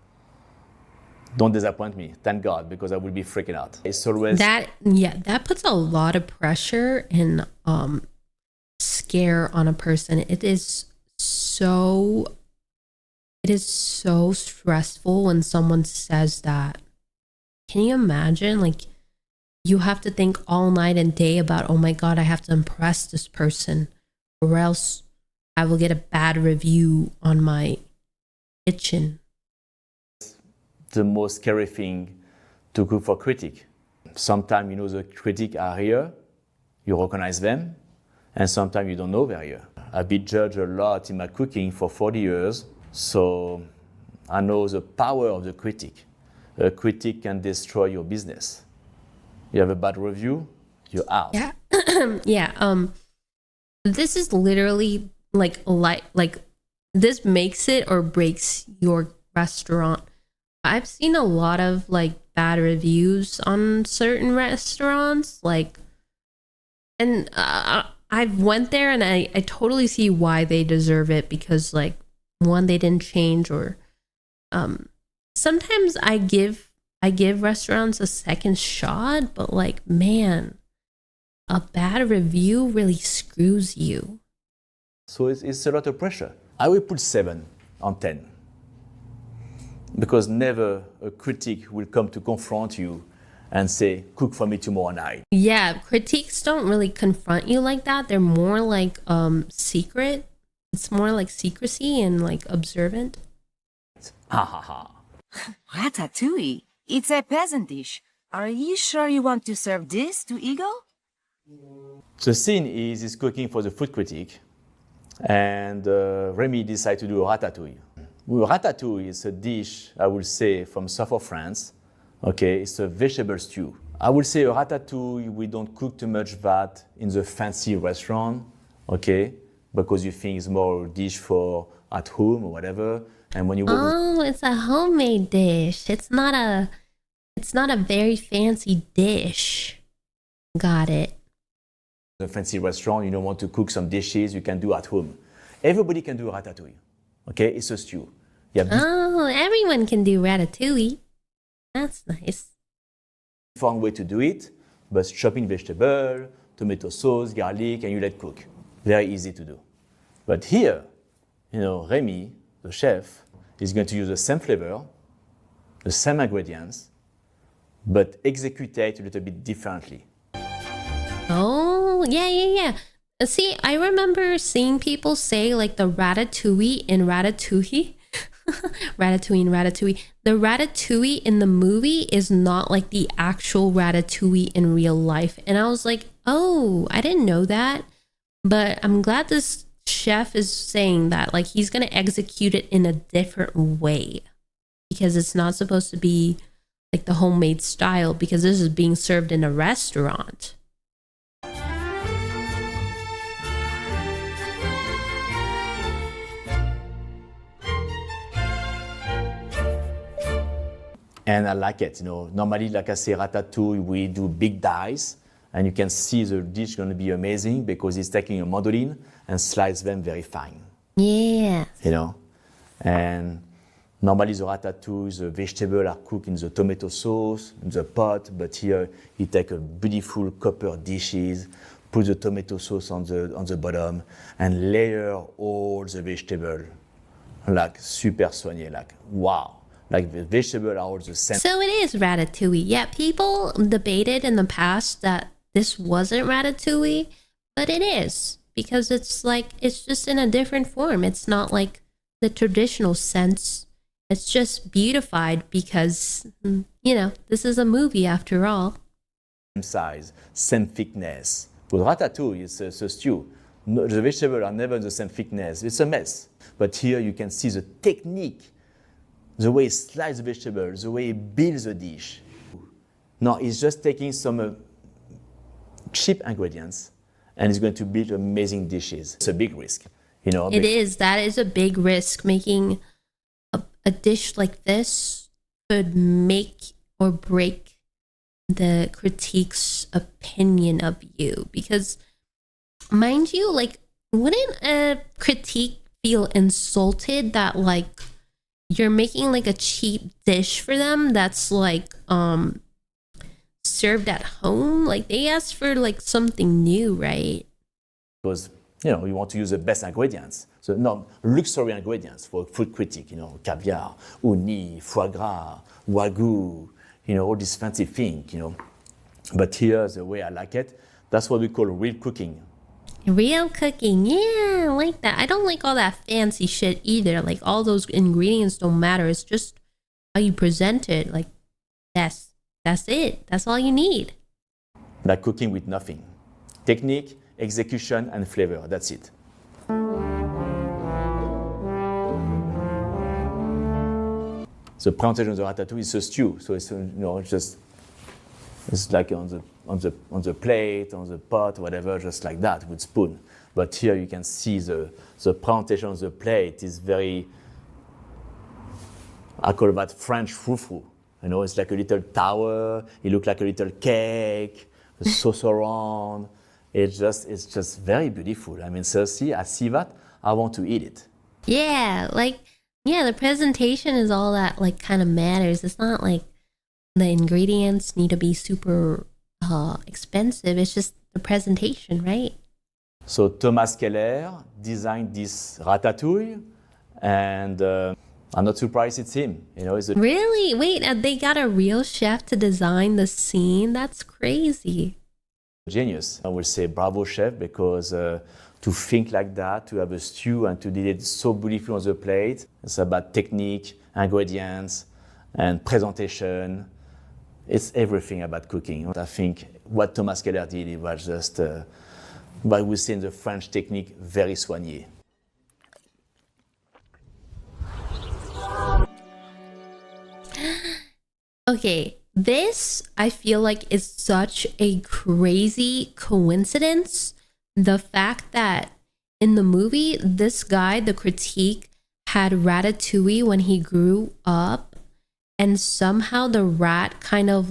don't disappoint me. Thank God, because I will be freaking out. It's always... That puts a lot of pressure and scare on a person. It is so stressful when someone says that. Can you imagine? Like, you have to think all night and day about, oh my God, I have to impress this person or else I will get a bad review on my kitchen. The most scary thing to cook for critic. Sometimes, you know, the critics are here, you recognize them, and sometimes you don't know they're here. I've been judged a lot in my cooking for 40 years, so I know the power of the critic. A critic can destroy your business. You have a bad review, you're out. Yeah. Yeah. This is literally like this makes it or breaks your restaurant. I've seen a lot of like bad reviews on certain restaurants, like, and I've went there and I totally see why they deserve it, because like, one, they didn't change, or sometimes I give restaurants a second shot, but like, man, a bad review really screws you. So it's a lot of pressure. I will put 7 on 10. Because never a critic will come to confront you and say, cook for me tomorrow night. Yeah, critiques don't really confront you like that. They're more like secret. It's more like secrecy and like observant. Ha ha ha. Ratatouille. It's a peasant dish. Are you sure you want to serve this to Eagle? The scene is cooking for the food critic, and Remy decides to do a ratatouille. Ratatouille is a dish, I would say, from south of France. Okay, it's a vegetable stew. I would say a ratatouille, we don't cook too much that in the fancy restaurant, okay, because you think it's more a dish for at home or whatever. And when you it's a homemade dish. It's not a very fancy dish. Got it. A fancy restaurant, you don't want to cook some dishes you can do at home. Everybody can do ratatouille. Okay, it's a stew. Everyone can do ratatouille. That's nice. Fun way to do it, but chopping vegetable, tomato sauce, garlic, and you let cook. Very easy to do. But here, you know, Remy, the chef, is going to use the same flavor, the same ingredients, but execute it a little bit differently. Oh, yeah. See, I remember seeing people say like the ratatouille in Ratatouille. Ratatouille. The ratatouille in the movie is not like the actual ratatouille in real life. And I was like, oh, I didn't know that. But I'm glad this chef is saying that. Like, he's going to execute it in a different way. Because it's not supposed to be like the homemade style. Because this is being served in a restaurant. And I like it, Normally, like I say, ratatouille, we do big dice, and you can see the dish going to be amazing because he's taking a mandolin and slice them very fine. Yeah. And normally the ratatouille, the vegetables are cooked in the tomato sauce, in the pot, but here he take a beautiful copper dishes, put the tomato sauce on the bottom, and layer all the vegetable, like super soigné, like wow. Like the vegetables are all the same. So it is ratatouille. Yeah, people debated in the past that this wasn't ratatouille, but it is. Because it's just in a different form. It's not like the traditional sense. It's just beautified because, this is a movie after all. Same size, same thickness. With ratatouille, it's a stew. No, the vegetables are never the same thickness. It's a mess. But here you can see the technique. The way he slices the vegetables, the way he builds the dish. No, he's just taking some cheap ingredients and he's going to build amazing dishes. It's a big risk, It is. That is a big risk. Making a dish like this could make or break the critique's opinion of you. Because, mind you, wouldn't a critique feel insulted that, you're making a cheap dish for them that's served at home? They asked for something new, right? Because you want to use the best ingredients. So no luxury ingredients for food critic, caviar, uni, foie gras, wagyu, all these fancy things, But here, the way I like it, that's what we call real cooking. Real cooking, yeah, I like that. I don't like all that fancy shit either. All those ingredients don't matter. It's just how you present it. That's it. That's all you need. Like cooking with nothing. Technique, execution, and flavor. That's it. The presentation of the ratatouille is a stew, so it's it's like on the plate, on the pot, whatever, just like that with spoon. But here you can see the presentation of the plate is very, I call that French frou-frou. It's like a little tower. It looks like a little cake, the sauce around. It's just very beautiful. I mean, seriously, I see that, I want to eat it. Yeah, the presentation is all that kind of matters. It's not the ingredients need to be super expensive. It's just the presentation, right? So Thomas Keller designed this ratatouille, and I'm not surprised it's him. Really? Wait, they got a real chef to design the scene? That's crazy. Genius. I will say bravo, chef, because to think like that, to have a stew and to do it so beautifully on the plate, it's about technique, ingredients, and presentation. It's everything about cooking. I think what Thomas Keller did, it was just, what we say in the French technique, very soigné. Okay, this I feel like is such a crazy coincidence. The fact that in the movie, this guy, the critique, had ratatouille when he grew up. And somehow the rat kind of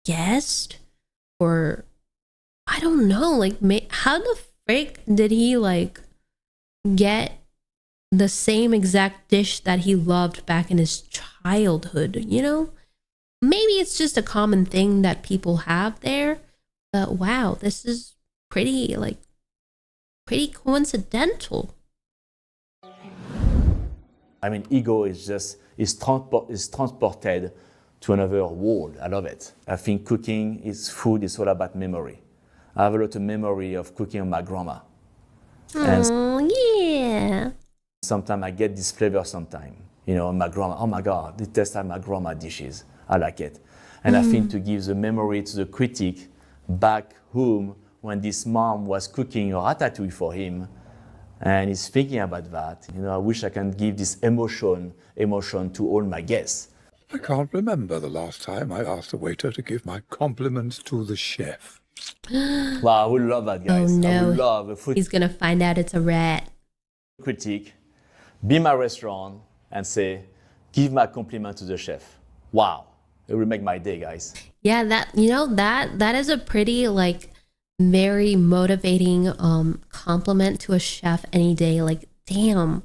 guessed, or I don't know, how the frick did he get the same exact dish that he loved back in his childhood, Maybe it's just a common thing that people have there, but wow, this is pretty coincidental. I mean, ego is transported to another world. I love it. I think cooking food is all about memory. I have a lot of memory of cooking with my grandma. Oh, yeah. Sometimes I get this flavor sometimes. You know, my grandma, oh my God, it tastes like my grandma dishes. I like it. And I think to give the memory to the critic back home when this mom was cooking a ratatouille for him, and he's thinking about that. You know, I wish I can give this emotion to all my guests. I can't remember the last time I asked a waiter to give my compliments to the chef. Wow, I would love that, guys. Oh no, I would love a food he's gonna find out it's a rat. critic, be my restaurant, and say, give my compliment to the chef. Wow, it will make my day, guys. Yeah, that is a pretty like very motivating compliment to a chef any day. Like, damn,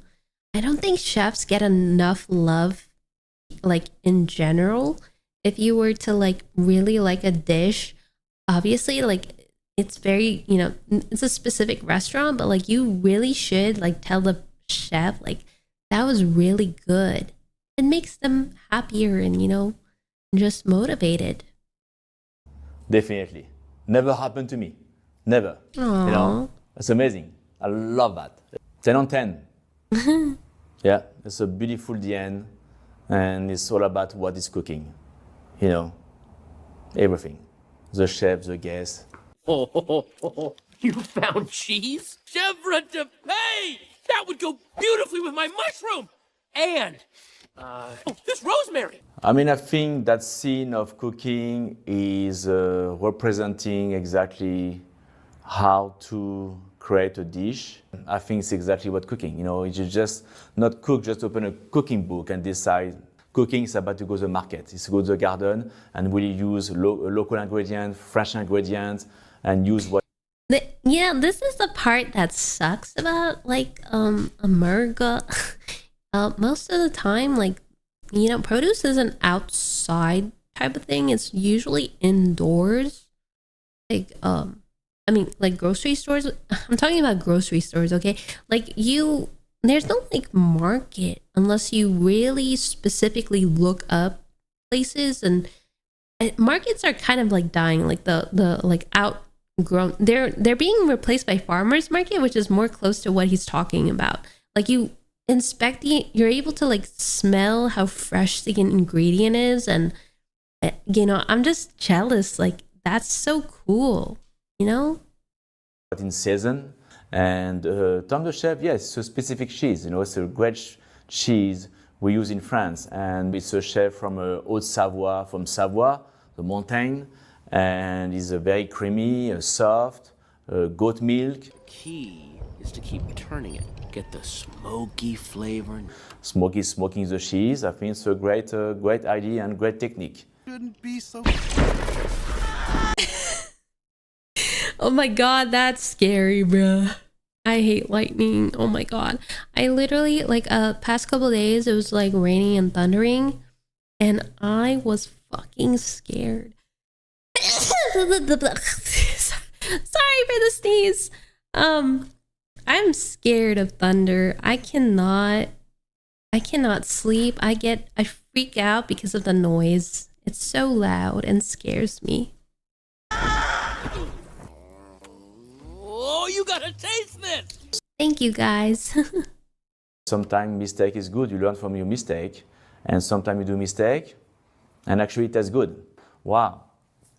I don't think chefs get enough love, like in general. If you were to like really like a dish, obviously like it's very, you know, it's a specific restaurant, but like you really should like tell the chef like that was really good. It makes them happier and, you know, just motivated. Definitely. Never happened to me. Never. Aww. You know, it's amazing. I love that. 10 on 10. Yeah, it's a beautiful DN, and it's all about what is cooking. You know, everything. The chef, the guests. Oh, you found cheese? Chevre de Pay! That would go beautifully with my mushroom! And, this rosemary! I mean, I think that scene of cooking is representing exactly how to create a dish. I think it's exactly what cooking, you know, it's just not cook, just open a cooking book and decide cooking is about to go to the market. It's to go to the garden and really use local ingredients, fresh ingredients, and use what. Yeah, this is the part that sucks about like America. Most of the time, like, you know, produce is an outside type of thing. It's usually indoors. Like I mean, like grocery stores. I'm talking about grocery stores, okay? Like there's no like market unless you really specifically look up places, and markets are kind of like dying. Like the like outgrown. They're being replaced by farmers market, which is more close to what he's talking about. Like you inspect you're able to like smell how fresh the ingredient is, and you know, I'm just jealous. Like that's so cool, you know. In season, and Tom the Chef, yes, it's a specific cheese. You know, it's a great cheese we use in France, and it's a chef from Haute-Savoie, from Savoie, the mountain, and it's very creamy, soft, goat milk. Key is to keep turning it, get the smoky flavor. Smoking the cheese. I think it's a great idea and great technique. Shouldn't be so. Oh my god, that's scary, bro. I hate lightning. Oh my god. I literally like past couple days it was like raining and thundering, and I was fucking scared. Sorry for the sneeze. I'm scared of thunder. I cannot sleep. I freak out because of the noise. It's so loud and scares me. Oh, you gotta taste this! Thank you, guys. Sometimes mistake is good. You learn from your mistake, and sometimes you do mistake, and actually it tastes good. Wow,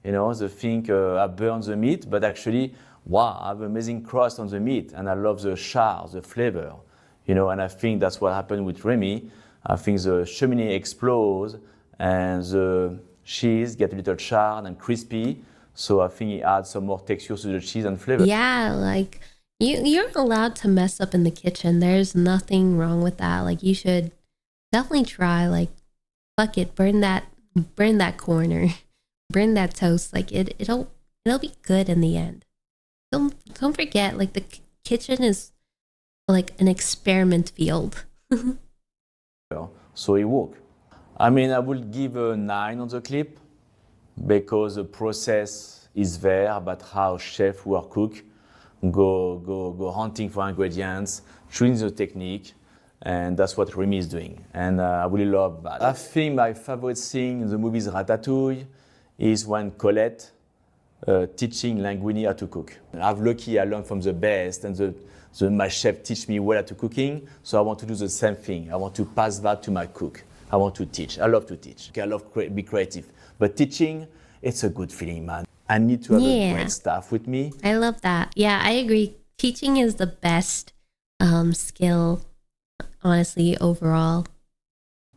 you know, the thing I burn the meat, but actually, wow, I have amazing crust on the meat, and I love the char, the flavor, you know. And I think that's what happened with Remy. I think the chimney explodes, and the cheese get a little charred and crispy. So I think it adds some more texture to the cheese and flavor. Yeah, like you're allowed to mess up in the kitchen. There's nothing wrong with that. Like you should definitely try. Like, fuck it, burn that corner, burn that toast. Like it'll be good in the end. Don't forget, like the kitchen is like an experiment field. So it worked. I mean, I would give a 9 on the clip, because the process is there about how chefs who are cook go hunting for ingredients, choosing the technique, and that's what Remy is doing. And I really love that. I think my favorite thing in the movie is Ratatouille is when Colette teaching Linguini how to cook. I'm lucky I learned from the best, and the So my chef teach me well at cooking, so I want to do the same thing. I want to pass that to my cook. I want to teach. I love to teach. I love be creative. But teaching, it's a good feeling, man. I need to have a great staff with me. I love that. Yeah, I agree. Teaching is the best skill, honestly, overall.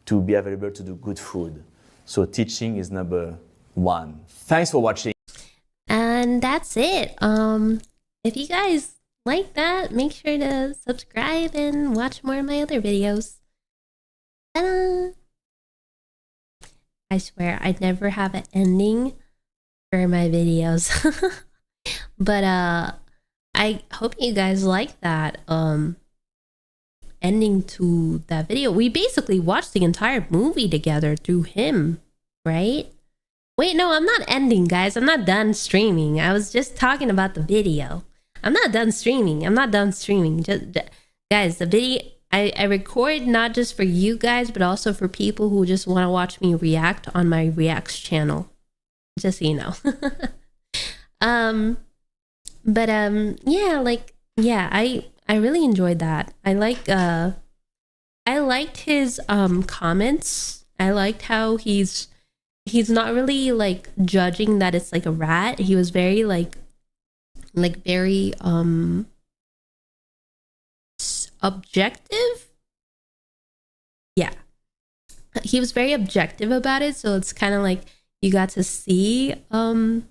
To be available to do good food. So teaching is number one. Thanks for watching. And that's it. If you guys like that, make sure to subscribe and watch more of my other videos. Ta-da! I swear I never have an ending for my videos. But I hope you guys like that ending to that video. We basically watched the entire movie together through him, right? Wait, no, I'm not ending, guys. I'm not done streaming. I was just talking about the video. I'm not done streaming. Guys, the video I record not just for you guys, but also for people who just want to watch me react on my reacts channel. Just so you know. I really enjoyed that. I liked his comments. I liked how he's not really like judging that it's like a rat. He was very very objective. Yeah, he was very objective about it, so it's kind of like you got to see the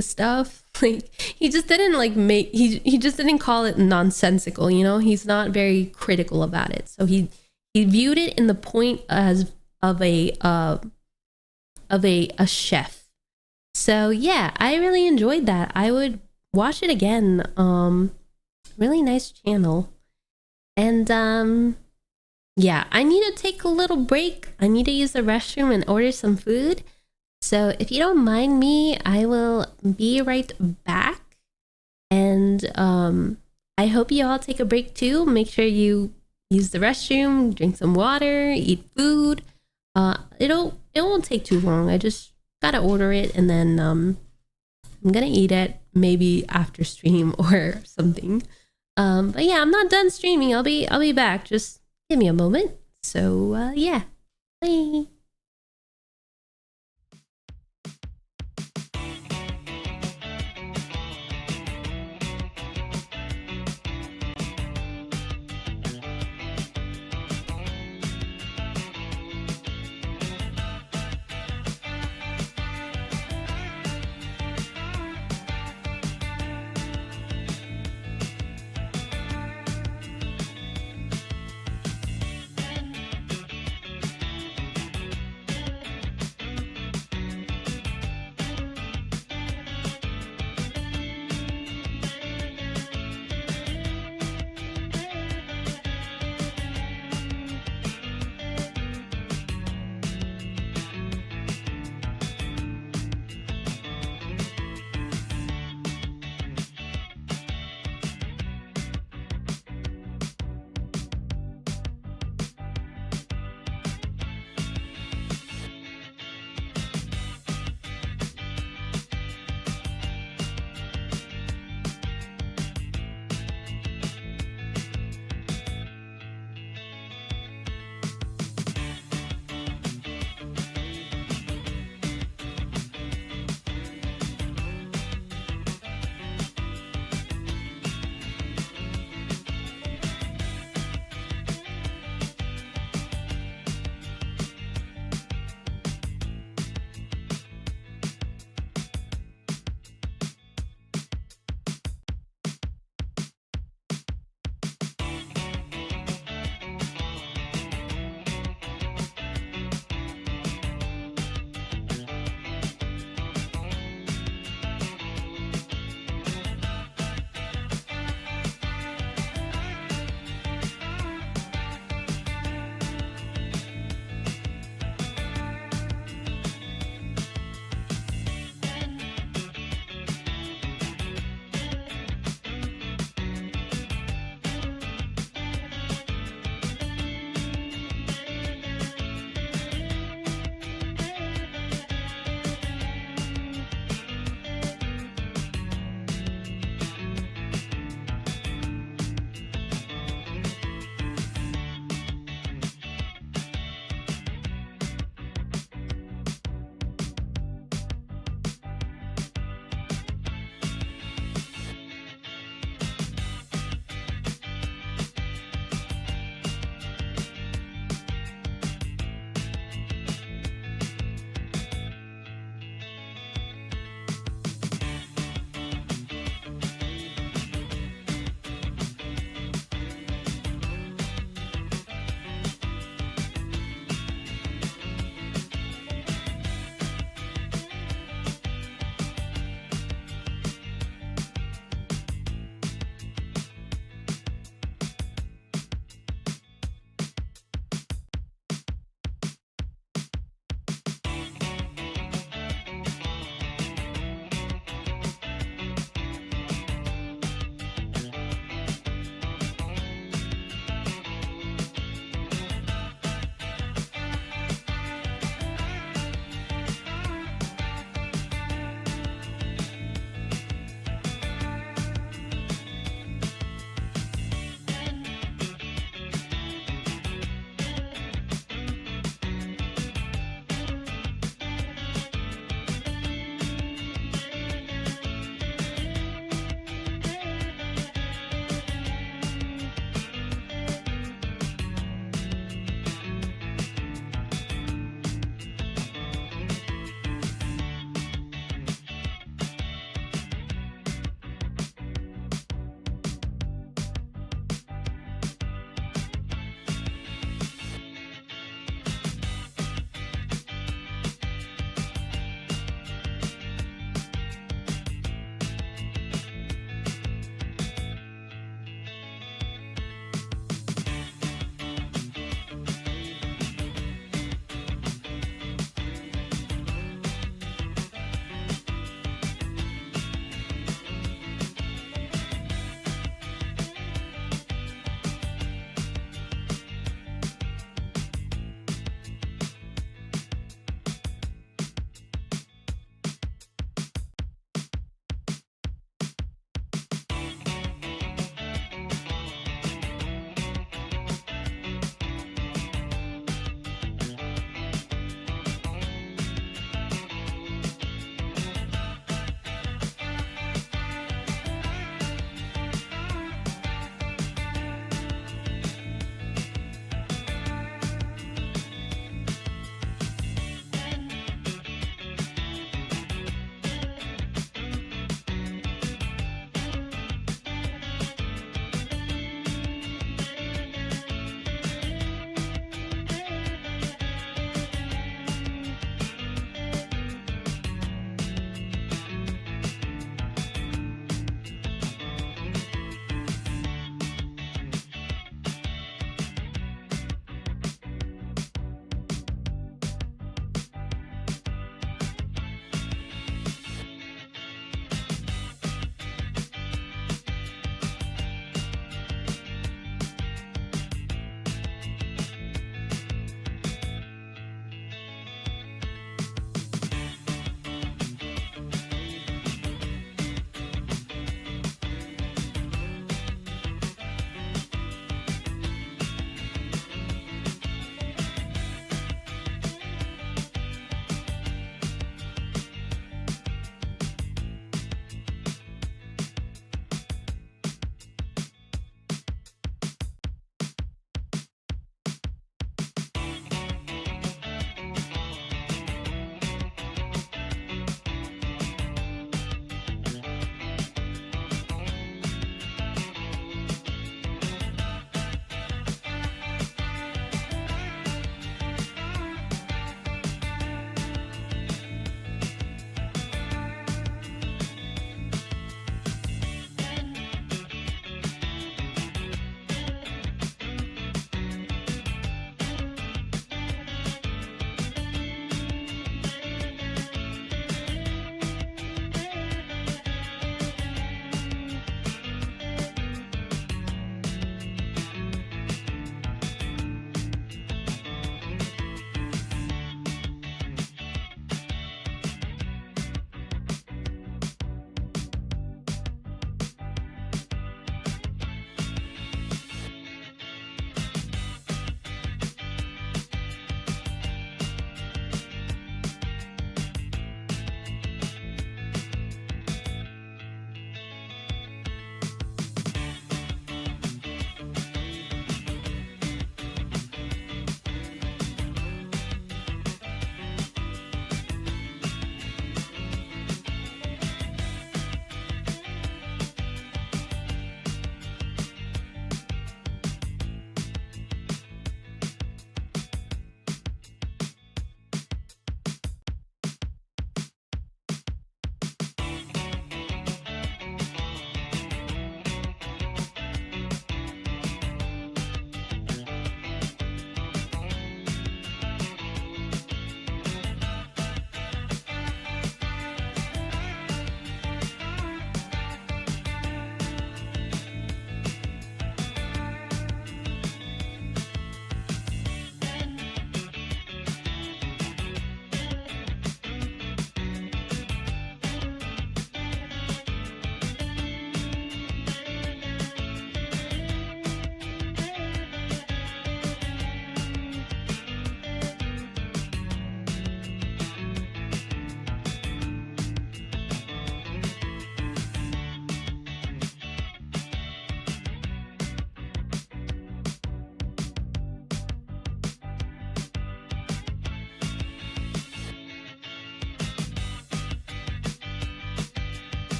stuff. Like he just didn't like make he just didn't call it nonsensical, you know. He's not very critical about it, so he viewed it in the point as of a chef. So yeah, I really enjoyed that. I would watch it again. Really nice channel. And yeah, I need to take a little break. I need to use the restroom and order some food. So if you don't mind me, I will be right back. And I hope you all take a break too. Make sure you use the restroom, drink some water, eat food. It won't take too long. I just gotta order it, and then I'm gonna eat it maybe after stream or something. But yeah, I'm not done streaming. I'll be back. Just give me a moment. So yeah, bye.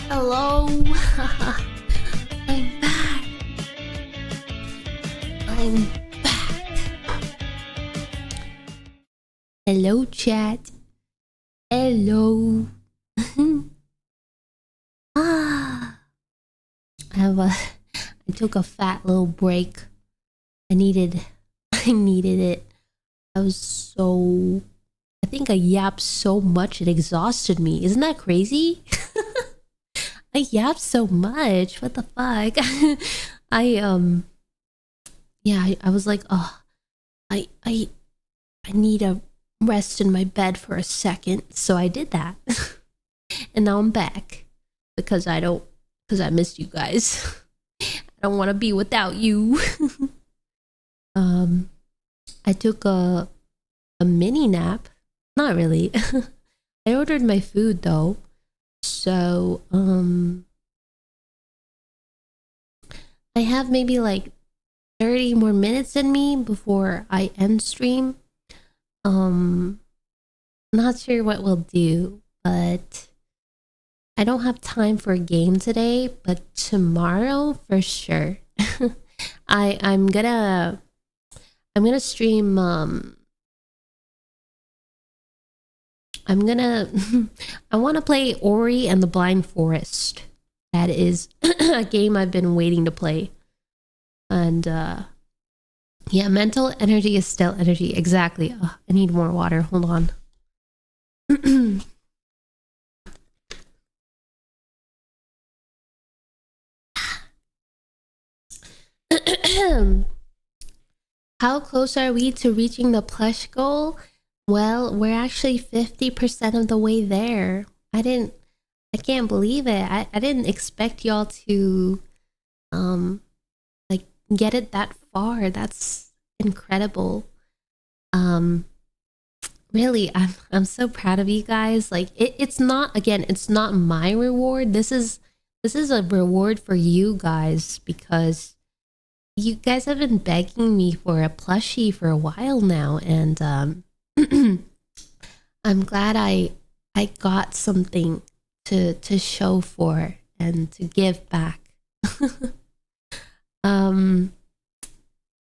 Hello. I'm back. I'm back. Hello, chat. Hello. I took a fat little break. I needed it. I think I yapped so much it exhausted me. Isn't that crazy? I yapped so much. What the fuck? I was like, oh, I need a rest in my bed for a second. So I did that. And now I'm back because I missed you guys. I don't want to be without you. I took a mini nap. Not really. I ordered my food though. So, I have maybe like 30 more minutes in me before I end stream. Not sure what we'll do, but I don't have time for a game today, but tomorrow for sure. I'm gonna stream I want to play Ori and the Blind Forest. That is a game I've been waiting to play. And yeah, mental energy is still energy. Exactly. Oh, I need more water. Hold on. How close are we to reaching the plush goal? Well, we're actually 50% of the way there. I can't believe it. I didn't expect y'all to like get it that far. That's incredible. Really, I'm so proud of you guys. Like it's not my reward. This is a reward for you guys because you guys have been begging me for a plushie for a while now, and I'm glad I got something to show for and to give back.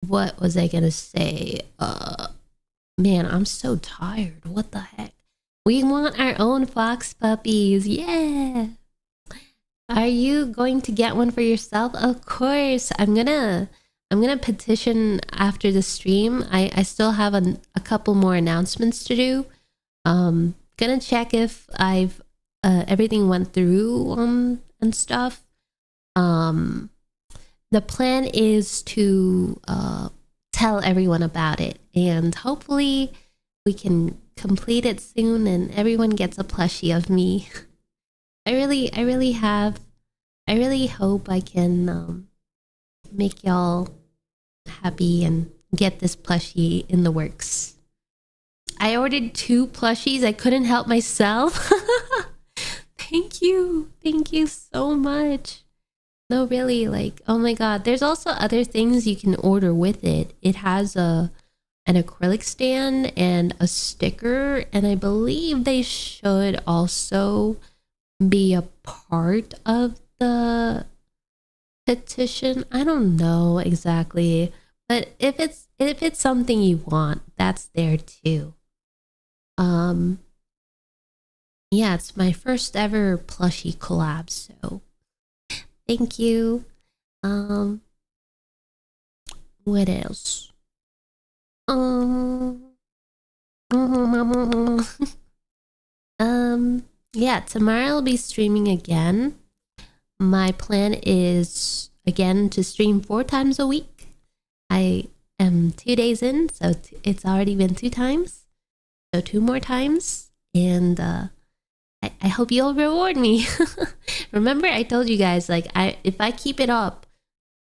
What was I gonna say? Man, I'm so tired. What the heck? We want our own fox puppies. Yeah. Are you going to get one for yourself? Of course. I'm gonna petition after the stream. I still have a couple more announcements to do. Gonna check if I've everything went through and stuff. The plan is to tell everyone about it, and hopefully we can complete it soon and everyone gets a plushie of me. I really hope I can make y'all happy and get this plushie in the works. I ordered 2 plushies. I couldn't help myself. Thank you so much. No, really, like, oh my god. There's also other things you can order with it. It has an acrylic stand and a sticker, and I believe they should also be a part of the petition. I don't know exactly, but if it's something you want, that's there too. Yeah, it's my first ever plushie collab, so thank you. What else? Yeah, tomorrow I'll be streaming again. My plan is again to stream 4 times a week. I am 2 days in, so it's already been 2 times. So 2 more times, and I hope you'll reward me. Remember, I told you guys, like, if I keep it up,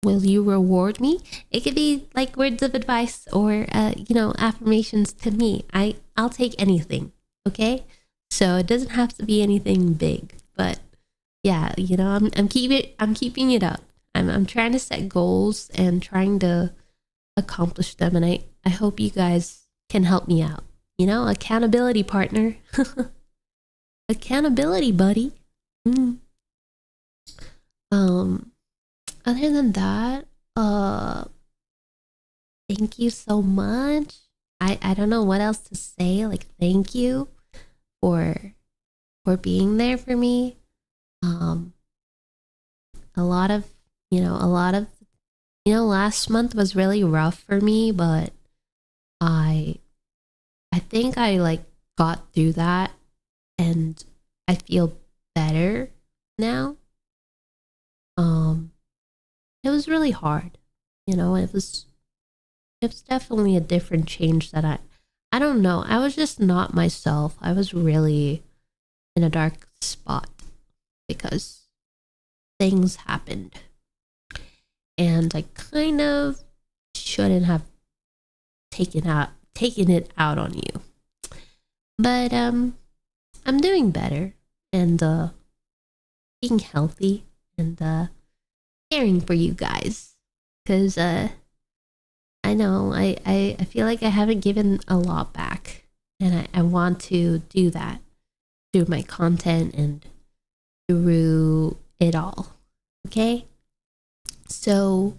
will you reward me? It could be like words of advice or affirmations to me. I'll take anything. Okay, so it doesn't have to be anything big, but yeah, I'm keeping it up. I'm trying to set goals and trying to accomplish them, and I hope you guys can help me out. Accountability partner. Accountability buddy. Other than that, thank you so much. I don't know what else to say. Like, thank you for being there for me. A lot of last month was really rough for me, but I think I like got through that, and I feel better now. It was really hard, it was definitely a different change that I don't know. I was just not myself. I was really in a dark spot because things happened, and I kind of shouldn't have taken it out on you. But I'm doing better, and being healthy, and caring for you guys, because I know I feel like I haven't given a lot back, and I want to do that through my content and through it all. Okay, so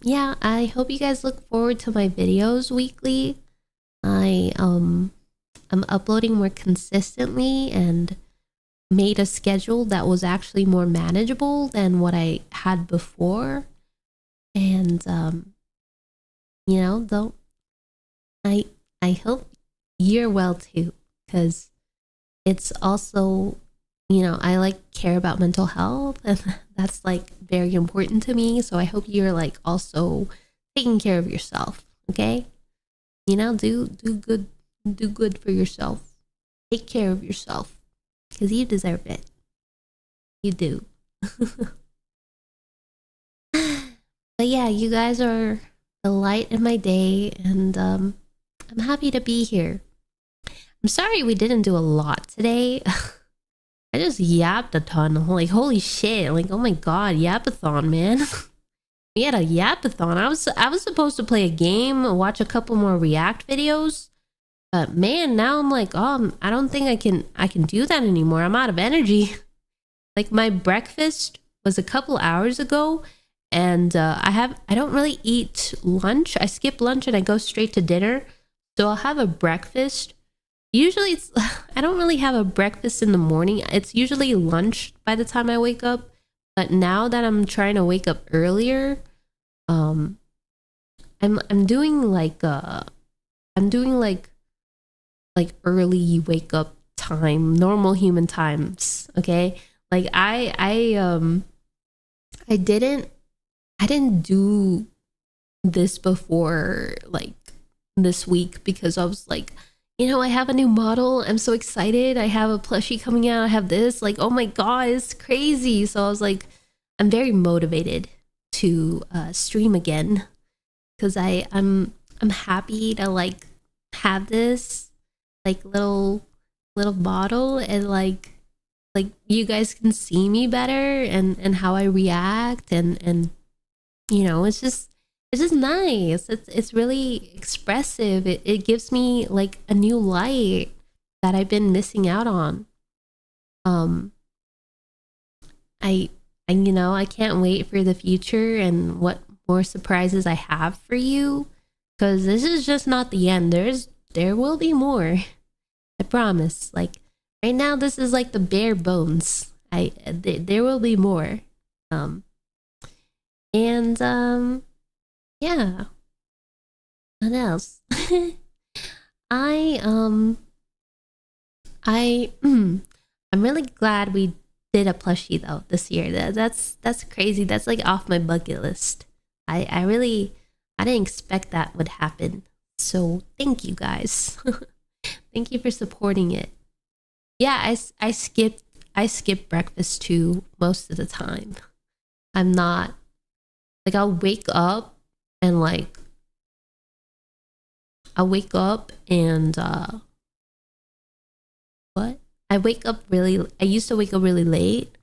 yeah, I hope you guys look forward to my videos weekly. I'm uploading more consistently and made a schedule that was actually more manageable than what I had before. And though I hope you're well too, because it's also, I like care about mental health, and that's like very important to me. So I hope you're like also taking care of yourself. Okay, do good for yourself. Take care of yourself, because you deserve it. You do. But yeah, you guys are the light in my day, and I'm happy to be here. I'm sorry we didn't do a lot today. I just yapped a ton. Like, holy shit. Like, oh my god, yapathon, man. We had a yapathon. I was supposed to play a game, watch a couple more React videos. But man, now I'm like, oh, I don't think I can do that anymore. I'm out of energy. Like, my breakfast was a couple hours ago, and I don't really eat lunch. I skip lunch and I go straight to dinner. So I'll have a breakfast. Usually I don't really have a breakfast in the morning. It's usually lunch by the time I wake up. But now that I'm trying to wake up earlier, I'm doing like early wake up time, normal human times. Okay, like I didn't do this before, like this week, because I was like, I have a new model. I'm so excited. I have a plushie coming out. I have this. Like, oh my god, it's crazy. So I was like, I'm very motivated to stream again, because I'm happy to like have this like little bottle, and like you guys can see me better, and how I react, and it's just nice. It's really expressive. It gives me like a new light that I've been missing out on. I can't wait for the future and what more surprises I have for you, because this is just not the end. There will be more. I promise. Like, right now, this is like the bare bones. There will be more. Yeah. What else? I'm really glad we did a plushie though this year. That's crazy. That's like off my bucket list. I didn't expect that would happen. So thank you guys. Thank you for supporting it. Yeah, I skip breakfast too most of the time. I'm not like, I'll wake up and what? I used to wake up really late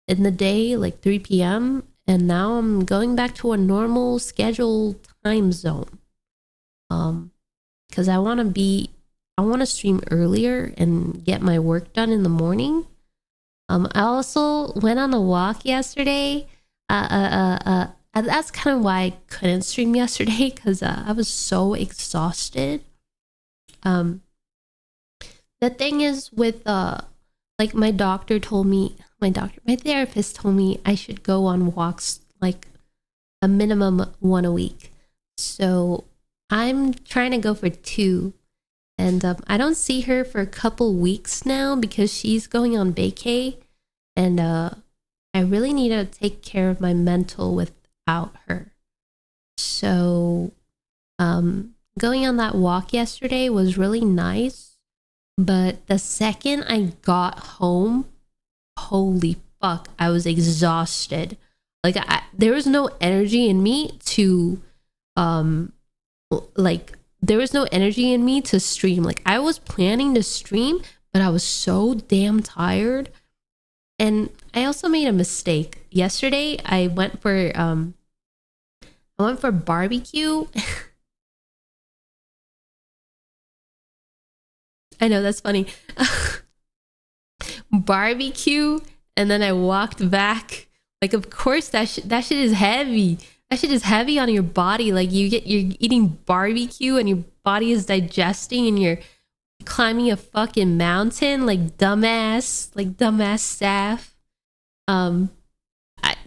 in the day, like 3 p.m. And now I'm going back to a normal scheduled time zone. Because I want to stream earlier and get my work done in the morning. I also went on a walk yesterday. That's kind of why I couldn't stream yesterday, because I was so exhausted. The thing is with like my therapist told me I should go on walks like a minimum one a week. So I'm trying to go for 2. And I don't see her for a couple weeks now because she's going on vacay. And I really need to take care of my mental without her. So going on that walk yesterday was really nice. But the second I got home, holy fuck, I was exhausted. Like there was no energy in me to there was no energy in me to stream. Like I was planning to stream, but I was so damn tired. And I also made a mistake. Yesterday I went for barbecue. I know, that's funny. Barbecue, and then I walked back. Like, of course that shit is heavy. That shit is heavy on your body. Like you're eating barbecue and your body is digesting and you're climbing a fucking mountain like dumbass Saph.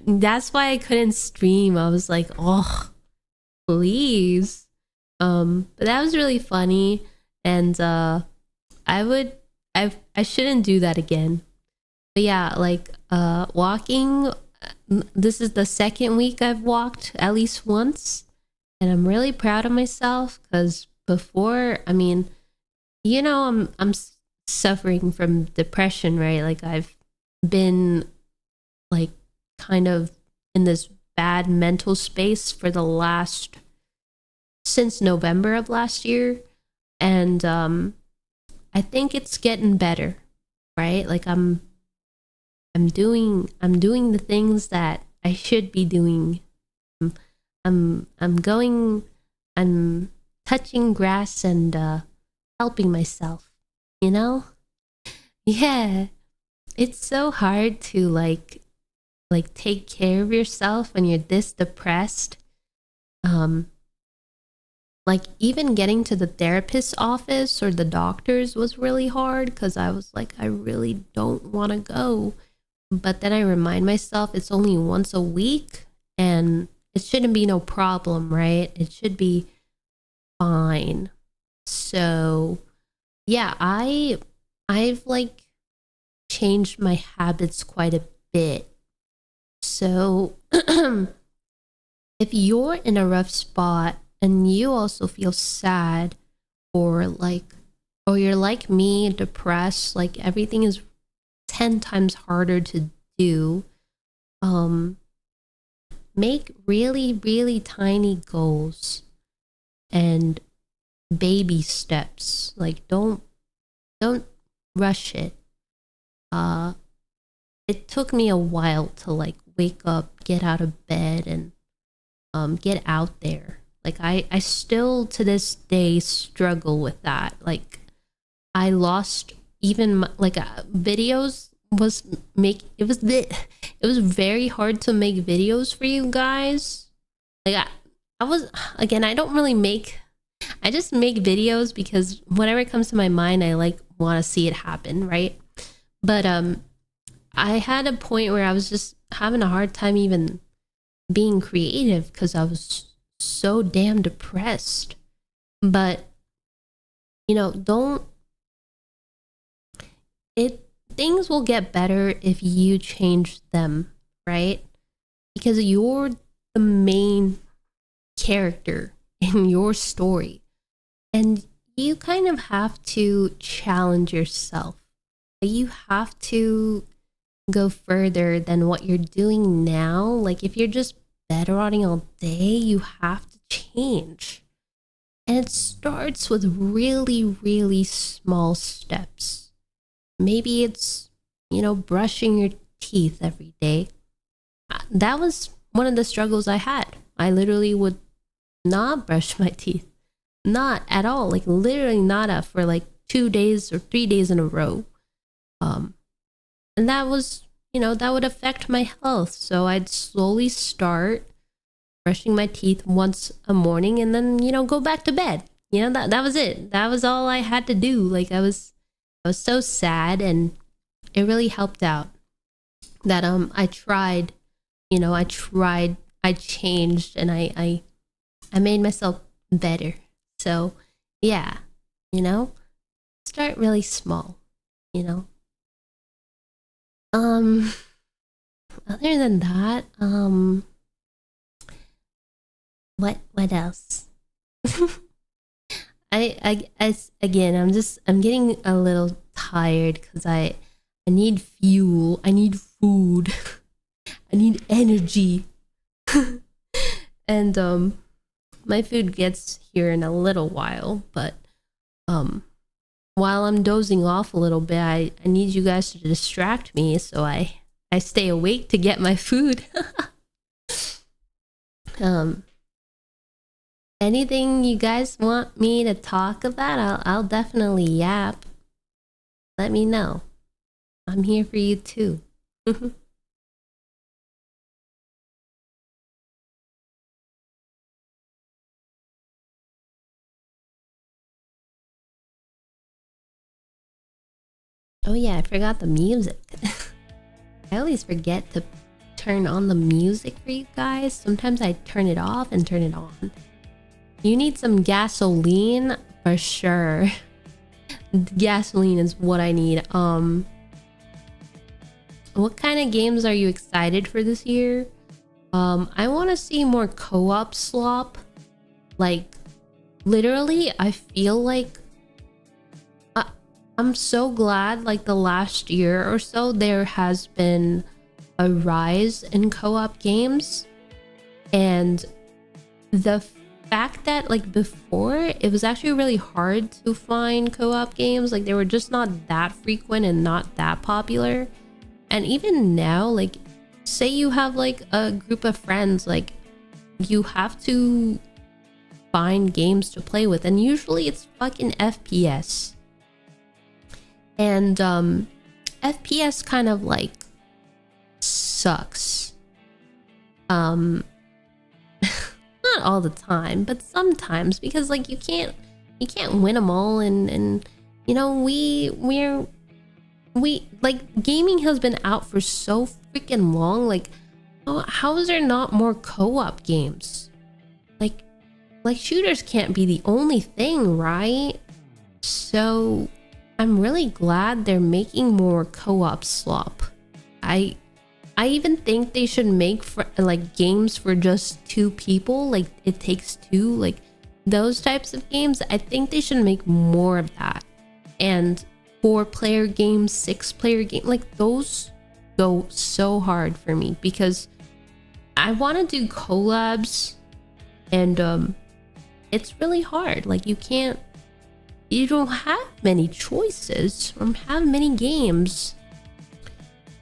That's why I couldn't stream. I was like, oh, please. But that was really funny, and I shouldn't do that again. But yeah, like walking. This is the second week I've walked at least once, and I'm really proud of myself because before, I mean, you know, I'm suffering from depression, right? Like I've been like kind of in this bad mental space for since November of last year, and I think it's getting better, right? Like I'm doing the things that I should be doing. I'm touching grass and helping myself, you know? Yeah. It's so hard to like take care of yourself when you're this depressed. Like even getting to the therapist's office or the doctor's was really hard because I was like, I really don't want to go. But then I remind myself it's only once a week and it shouldn't be no problem, right? It should be fine. So yeah, I've like changed my habits quite a bit. So if you're in a rough spot and you also feel sad or you're like me, depressed, like everything is 10 times harder to do, make really, really tiny goals and baby steps. Like don't rush it. It took me a while to like wake up, get out of bed, and get out there. Like I still to this day struggle with that. Like I lost even videos it was very hard to make videos for you guys. Like I just make videos because whatever comes to my mind, I like want to see it happen, right? But I had a point where I was just having a hard time even being creative because I was so damn depressed. But you know, things will get better if you change them, right? Because you're the main character in your story, and you kind of have to challenge yourself. You have to go further than what you're doing now. Like if you're just bedrotting all day, you have to change. And it starts with really, really small steps. Maybe it's, you know, brushing your teeth every day. That was one of the struggles I had. I literally would not brush my teeth. Not at all. Like literally not for like 2 days or 3 days in a row. and that was, you know, that would affect my health. So I'd slowly start brushing my teeth once a morning and then, you know, go back to bed. You know, that was it. That was all I had to do. Like I was so sad, and it really helped out that I tried, you know, I changed, and I made myself better. So yeah, you know, start really small, you know. Other than that, what else? Again, I'm getting a little tired because I need fuel, I need food, I need energy. And my food gets here in a little while, but while I'm dozing off a little bit, I need you guys to distract me, so I stay awake to get my food. Anything you guys want me to talk about, I'll definitely yap. Let me know. I'm here for you too. Oh yeah, I forgot the music. I always forget to turn on the music for you guys. Sometimes I turn it off and turn it on. You need some gasoline for sure. Gasoline is what I need. What kind of games are you excited for this year? I want to see more co-op slop. Like, literally, I feel like I'm so glad like the last year or so there has been a rise in co-op games, and the fact that like before it was actually really hard to find co-op games, like they were just not that frequent and not that popular. And even now, like say you have like a group of friends, like you have to find games to play with, and usually it's fucking FPS. And FPS kind of like sucks. Not all the time, but sometimes, because like you can't win them all, and you know, we like gaming has been out for so freaking long. Like how is there not more co-op games? Like shooters can't be the only thing, right? So I'm really glad they're making more co-op slop. I even think they should make like games for just 2 people, like It Takes Two, like those types of games. I think they should make more of that. And 4-player games, 6-player games, like those go so hard for me because I want to do collabs, and it's really hard. Like you don't have many choices or have many games.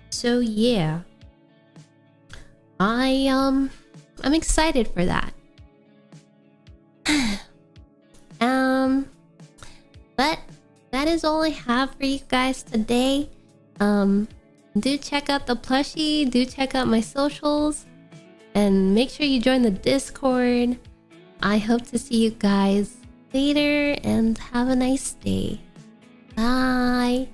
So yeah, I'm excited for that. But that is all I have for you guys today. Do check out the plushie, do check out my socials, and make sure you join the Discord. I hope to see you guys later, and have a nice day. Bye.